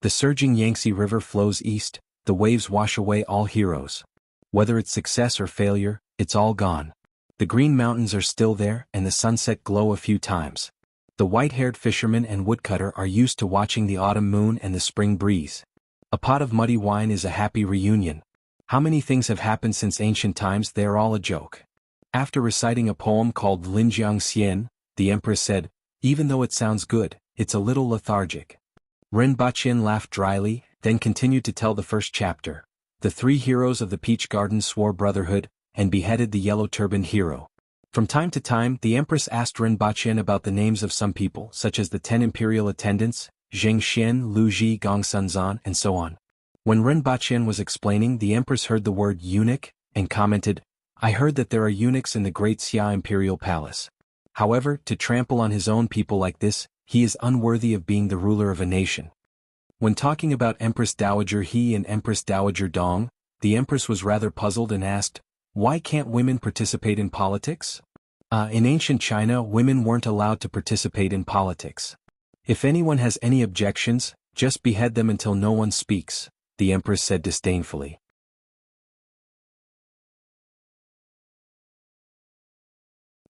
The surging Yangtze River flows east, the waves wash away all heroes. Whether it's success or failure, it's all gone. The Green Mountains are still there and the sunset glow a few times. The white-haired fisherman and woodcutter are used to watching the autumn moon and the spring breeze. A pot of muddy wine is a happy reunion. How many things have happened since ancient times, they are all a joke." After reciting a poem called Linjiang Xian, the Empress said, "Even though it sounds good, it's a little lethargic." Rinpoche laughed dryly, then continued to tell the first chapter. The three heroes of the Peach Garden swore brotherhood, and beheaded the yellow-turbaned hero. From time to time, the Empress asked Rinpoche about the names of some people, such as the 10 imperial attendants, Zheng Xian, Lu Ji, Gong Sunzan, and so on. When Rinpoche was explaining, the Empress heard the word eunuch, and commented, "I heard that there are eunuchs in the Great Xia Imperial Palace. However, to trample on his own people like this, he is unworthy of being the ruler of a nation." When talking about Empress Dowager He and Empress Dowager Dong, the Empress was rather puzzled and asked, "Why can't women participate in politics?" In ancient China, women weren't allowed to participate in politics. "If anyone has any objections, just behead them until no one speaks," the Empress said disdainfully.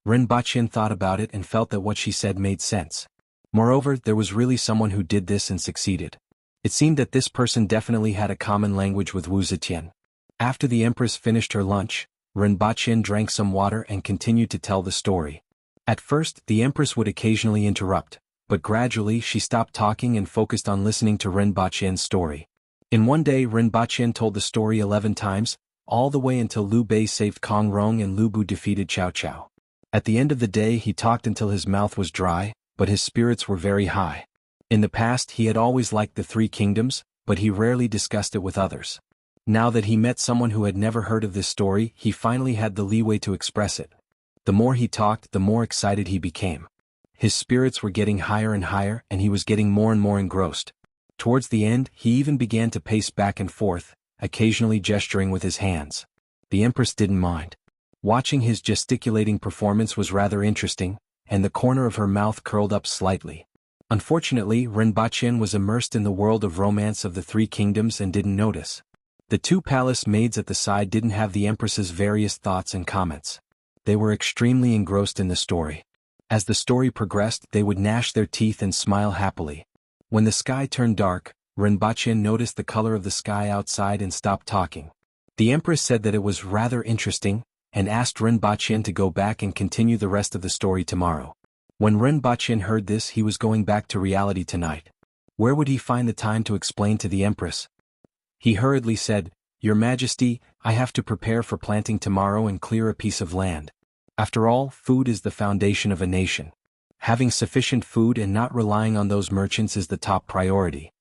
Rinpoche thought about it and felt that what she said made sense. Moreover, there was really someone who did this and succeeded. It seemed that this person definitely had a common language with Wu Zetian. After the Empress finished her lunch, Rinpoche drank some water and continued to tell the story. At first, the Empress would occasionally interrupt, but gradually she stopped talking and focused on listening to Rinpoche's story. In one day, Rinpoche told the story 11 times, all the way until Liu Bei saved Kong Rong and Lu Bu defeated Cao Cao. At the end of the day, he talked until his mouth was dry, but his spirits were very high. In the past, he had always liked the three kingdoms, but he rarely discussed it with others. Now that he met someone who had never heard of this story, he finally had the leeway to express it. The more he talked, the more excited he became. His spirits were getting higher and higher, and he was getting more and more engrossed. Towards the end, he even began to pace back and forth, occasionally gesturing with his hands. The Empress didn't mind. Watching his gesticulating performance was rather interesting, and the corner of her mouth curled up slightly. Unfortunately, Rinpoche was immersed in the world of romance of the three kingdoms and didn't notice. The two palace maids at the side didn't have the Empress's various thoughts and comments. They were extremely engrossed in the story. As the story progressed, they would gnash their teeth and smile happily. When the sky turned dark, Rinpoche noticed the color of the sky outside and stopped talking. The Empress said that it was rather interesting, and asked Rinpoche to go back and continue the rest of the story tomorrow. When Rinpoche heard this, he was going back to reality tonight. Where would he find the time to explain to the Empress? He hurriedly said, "Your Majesty, I have to prepare for planting tomorrow and clear a piece of land. After all, food is the foundation of a nation. Having sufficient food and not relying on those merchants is the top priority."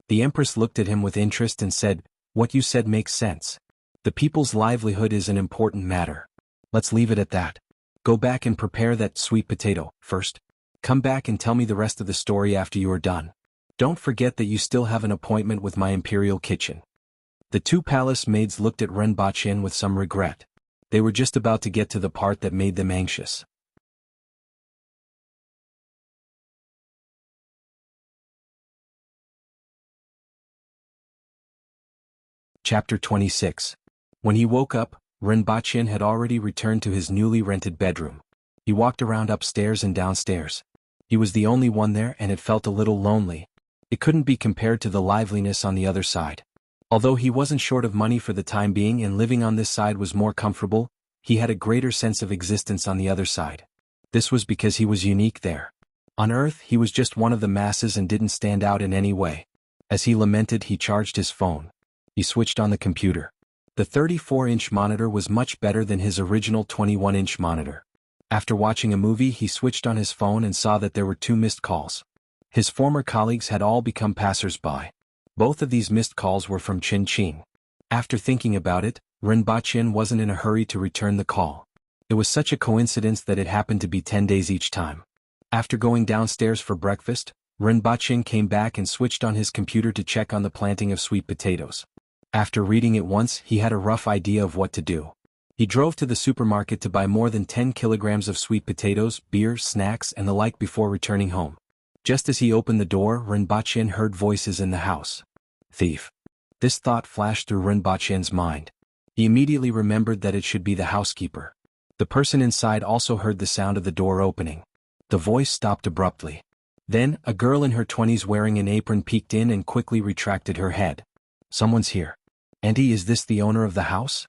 The Empress looked at him with interest and said, "What you said makes sense. The people's livelihood is an important matter. Let's leave it at that. Go back and prepare that sweet potato first. Come back and tell me the rest of the story after you are done. Don't forget that you still have an appointment with my imperial kitchen." The two palace maids looked at Rinpoche with some regret. They were just about to get to the part that made them anxious. Chapter 26. When he woke up, Rinpoche had already returned to his newly rented bedroom. He walked around upstairs and downstairs. He was the only one there and it felt a little lonely. It couldn't be compared to the liveliness on the other side. Although he wasn't short of money for the time being and living on this side was more comfortable, he had a greater sense of existence on the other side. This was because he was unique there. On Earth he was just one of the masses and didn't stand out in any way. As he lamented, he charged his phone. He switched on the computer. The 34-inch monitor was much better than his original 21-inch monitor. After watching a movie, he switched on his phone and saw that there were 2 missed calls. His former colleagues had all become passers-by. Both of these missed calls were from Qin Qing. After thinking about it, Rinpoche wasn't in a hurry to return the call. It was such a coincidence that it happened to be 10 days each time. After going downstairs for breakfast, Rinpoche came back and switched on his computer to check on the planting of sweet potatoes. After reading it once, he had a rough idea of what to do. He drove to the supermarket to buy more than 10 kilograms of sweet potatoes, beer, snacks, and the like before returning home. Just as he opened the door, Rinpoche heard voices in the house. Thief. This thought flashed through Rinpoche's mind. He immediately remembered that it should be the housekeeper. The person inside also heard the sound of the door opening. The voice stopped abruptly. Then, a girl in her 20s wearing an apron peeked in and quickly retracted her head. Someone's here. Auntie, is this the owner of the house?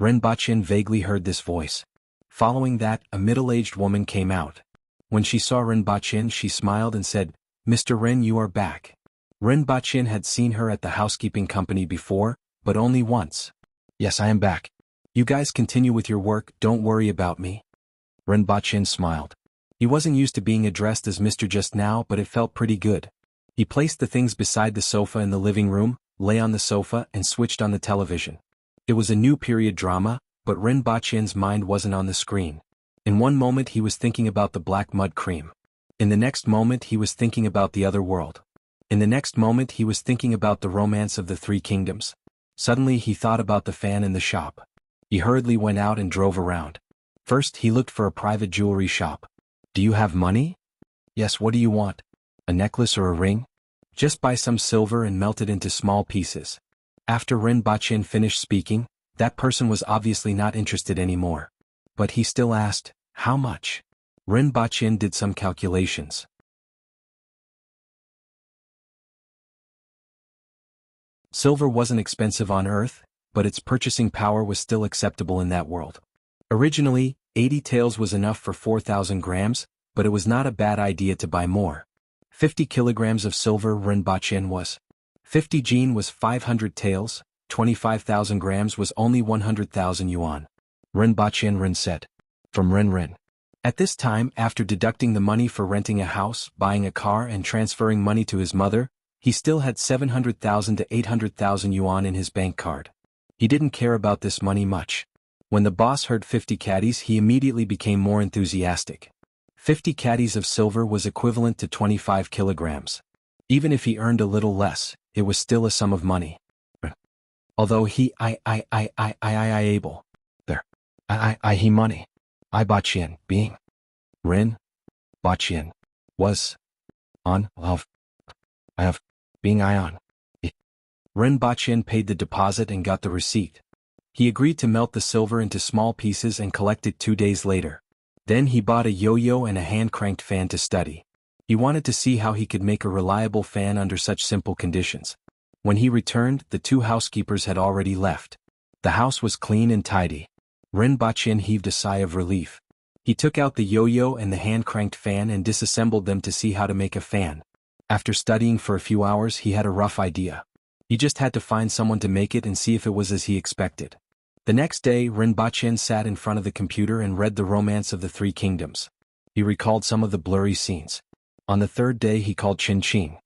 Rinpoche vaguely heard this voice. Following that, a middle-aged woman came out. When she saw Rinpoche, she smiled and said, "Mr. Ren, you are back." Rinpoche had seen her at the housekeeping company before, but only once. "Yes, I am back. You guys continue with your work, don't worry about me." Rinpoche smiled. He wasn't used to being addressed as Mr. just now, but it felt pretty good. He placed the things beside the sofa in the living room, lay on the sofa, and switched on the television. It was a new period drama, but Rinpoche's mind wasn't on the screen. In one moment he was thinking about the black mud cream. In the next moment he was thinking about the other world. In the next moment he was thinking about the romance of the 3 kingdoms. Suddenly he thought about the fan in the shop. He hurriedly went out and drove around. First he looked for a private jewelry shop. "Do you have money?" "Yes, what do you want? A necklace or a ring?" "Just buy some silver and melt it into small pieces." After Rinpoche finished speaking, that person was obviously not interested anymore. But he still asked, "How much?" Rinpoche did some calculations. Silver wasn't expensive on Earth, but its purchasing power was still acceptable in that world. Originally, 80 taels was enough for 4,000 grams, but it was not a bad idea to buy more. 50 kilograms of silver Rinpoche was. 50 jin was 500 taels, 25,000 grams was only 100,000 yuan. Rinpoche Rin said. From Rin. At this time, after deducting the money for renting a house, buying a car and transferring money to his mother, he still had 700,000 to 800,000 yuan in his bank card. He didn't care about this money much. When the boss heard 50 caddies, he immediately became more enthusiastic. 50 caddies of silver was equivalent to 25 kilograms. Even if he earned a little less, it was still a sum of money. Although he able. There. He money. I Bachien, being. Rin. Bachien. Was. On. Of. I have. Being I on. Rin Bachien paid the deposit and got the receipt. He agreed to melt the silver into small pieces and collect it 2 days later. Then he bought a yo-yo and a hand-cranked fan to study. He wanted to see how he could make a reliable fan under such simple conditions. When he returned, the 2 housekeepers had already left. The house was clean and tidy. Rin Bachien heaved a sigh of relief. He took out the yo-yo and the hand-cranked fan and disassembled them to see how to make a fan. After studying for a few hours, he had a rough idea. He just had to find someone to make it and see if it was as he expected. The next day, Rinpoche sat in front of the computer and read The Romance of the 3 Kingdoms. He recalled some of the blurry scenes. On the 3rd day he called Qin Qing.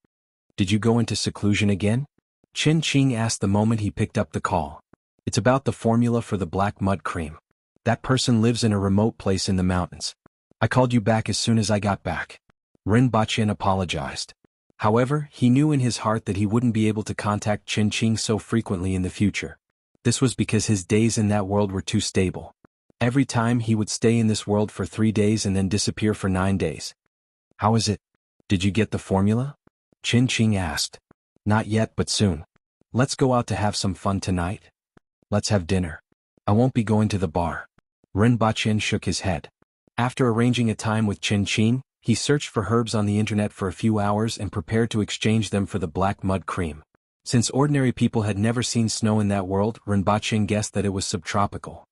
"Did you go into seclusion again?" Qin Qing asked the moment he picked up the call. "It's about the formula for the black mud cream. That person lives in a remote place in the mountains. I called you back as soon as I got back." Rinpoche apologized. However, he knew in his heart that he wouldn't be able to contact Qin Qing so frequently in the future. This was because his days in that world were too stable. Every time he would stay in this world for 3 days and then disappear for 9 days. "How is it? Did you get the formula?" Qin Qing asked. "Not yet, but soon. Let's go out to have some fun tonight." "Let's have dinner. I won't be going to the bar." Rinpoche shook his head. After arranging a time with Qin Qing, he searched for herbs on the internet for a few hours and prepared to exchange them for the black mud cream. Since ordinary people had never seen snow in that world, Rinpoche guessed that it was subtropical.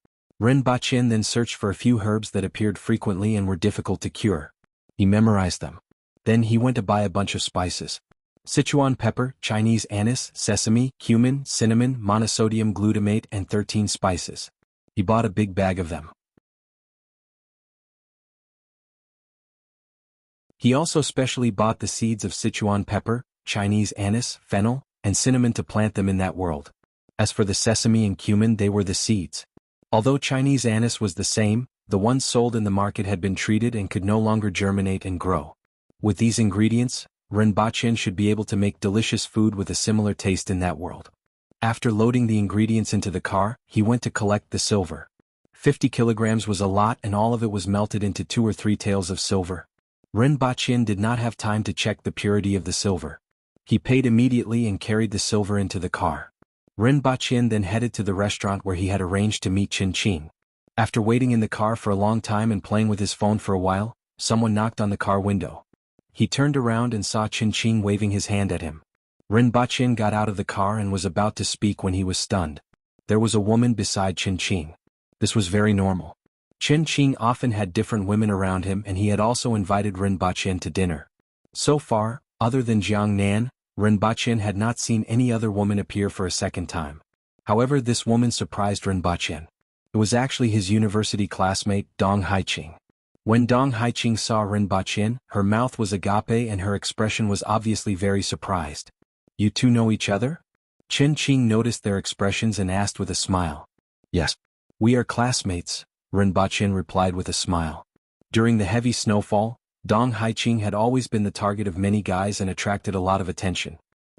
Rinpoche then searched for a few herbs that appeared frequently and were difficult to cure. He memorized them. Then he went to buy a bunch of spices. Sichuan pepper, Chinese anise, sesame, cumin, cinnamon, monosodium glutamate and 13 spices. He bought a big bag of them. He also specially bought the seeds of Sichuan pepper, Chinese anise, fennel, and cinnamon to plant them in that world. As for the sesame and cumin, they were the seeds. Although Chinese anise was the same, the ones sold in the market had been treated and could no longer germinate and grow. With these ingredients, Rinpoche should be able to make delicious food with a similar taste in that world. After loading the ingredients into the car, he went to collect the silver. 50 kilograms was a lot and all of it was melted into 2 or 3 taels of silver. Rinpoche did not have time to check the purity of the silver. He paid immediately and carried the silver into the car. Rinpoche then headed to the restaurant where he had arranged to meet Qin. After waiting in the car for a long time and playing with his phone for a while, someone knocked on the car window. He turned around and saw Qin waving his hand at him. Rinpoche got out of the car and was about to speak when he was stunned. There was a woman beside Qin. This was very normal. Qin often had different women around him and he had also invited Rinpoche to dinner. So far, other than Jiangnan, Rinpoche had not seen any other woman appear for a second time. However, this woman surprised Rinpoche. It was actually his university classmate, Dong Haiqing. When Dong Haiqing saw Rinpoche, her mouth was agape and her expression was obviously very surprised. You two know each other? Qin noticed their expressions and asked with a smile. Yes. We are classmates, Rinpoche replied with a smile. During the heavy snowfall, Dong Haiqing had always been the target of many guys and attracted a lot of attention.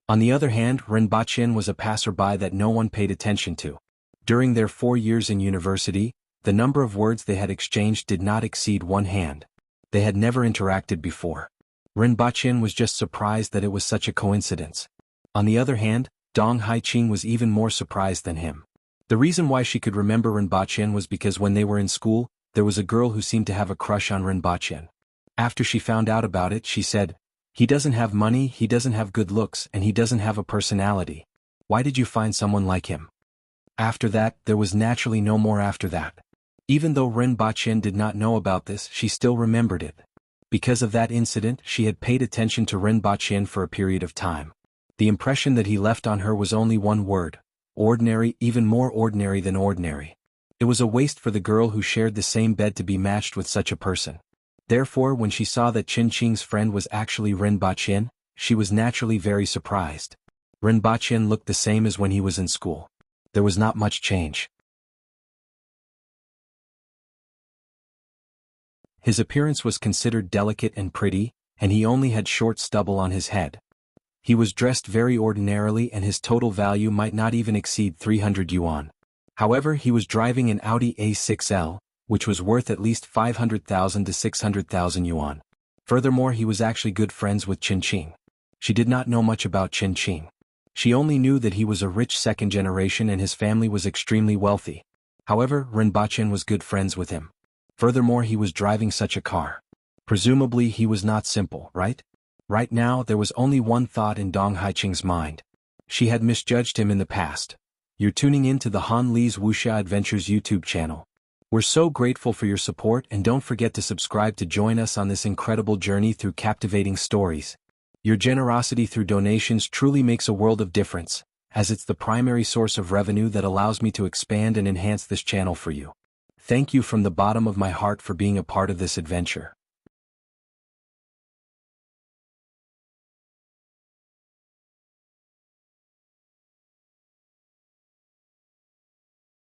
On the other hand, Rinpoche was a passerby that no one paid attention to. During their 4 years in university, the number of words they had exchanged did not exceed 1 hand. They had never interacted before. Rinpoche was just surprised that it was such a coincidence. On the other hand, Dong Haiqing was even more surprised than him. The reason why she could remember Rinpoche was because when they were in school, there was a girl who seemed to have a crush on Rinpoche. After she found out about it, she said, "He doesn't have money, he doesn't have good looks, and he doesn't have a personality. Why did you find someone like him?" After that, there was naturally no more after that. Even though Rinpoche did not know about this, she still remembered it. Because of that incident, she had paid attention to Rinpoche for a period of time. The impression that he left on her was only one word: ordinary, even more ordinary than ordinary. It was a waste for the girl who shared the same bed to be matched with such a person. Therefore, when she saw that Qin's friend was actually Rinpoche, she was naturally very surprised. Rinpoche looked the same as when he was in school. There was not much change. His appearance was considered delicate and pretty, and he only had short stubble on his head. He was dressed very ordinarily and his total value might not even exceed 300 yuan. However, he was driving an Audi A6L, which was worth at least 500,000 to 600,000 yuan. Furthermore, he was actually good friends with Qin. She did not know much about Qin. She only knew that he was a rich second generation and his family was extremely wealthy. However, Rinpoche was good friends with him. Furthermore, he was driving such a car. Presumably he was not simple, right? Right now, there was only one thought in Dong Haiqing's mind. She had misjudged him in the past. You're tuning in to the Han Li's Wuxia Adventures YouTube channel. We're so grateful for your support and don't forget to subscribe to join us on this incredible journey through captivating stories. Your generosity through donations truly makes a world of difference, as it's the primary source of revenue that allows me to expand and enhance this channel for you. Thank you from the bottom of my heart for being a part of this adventure.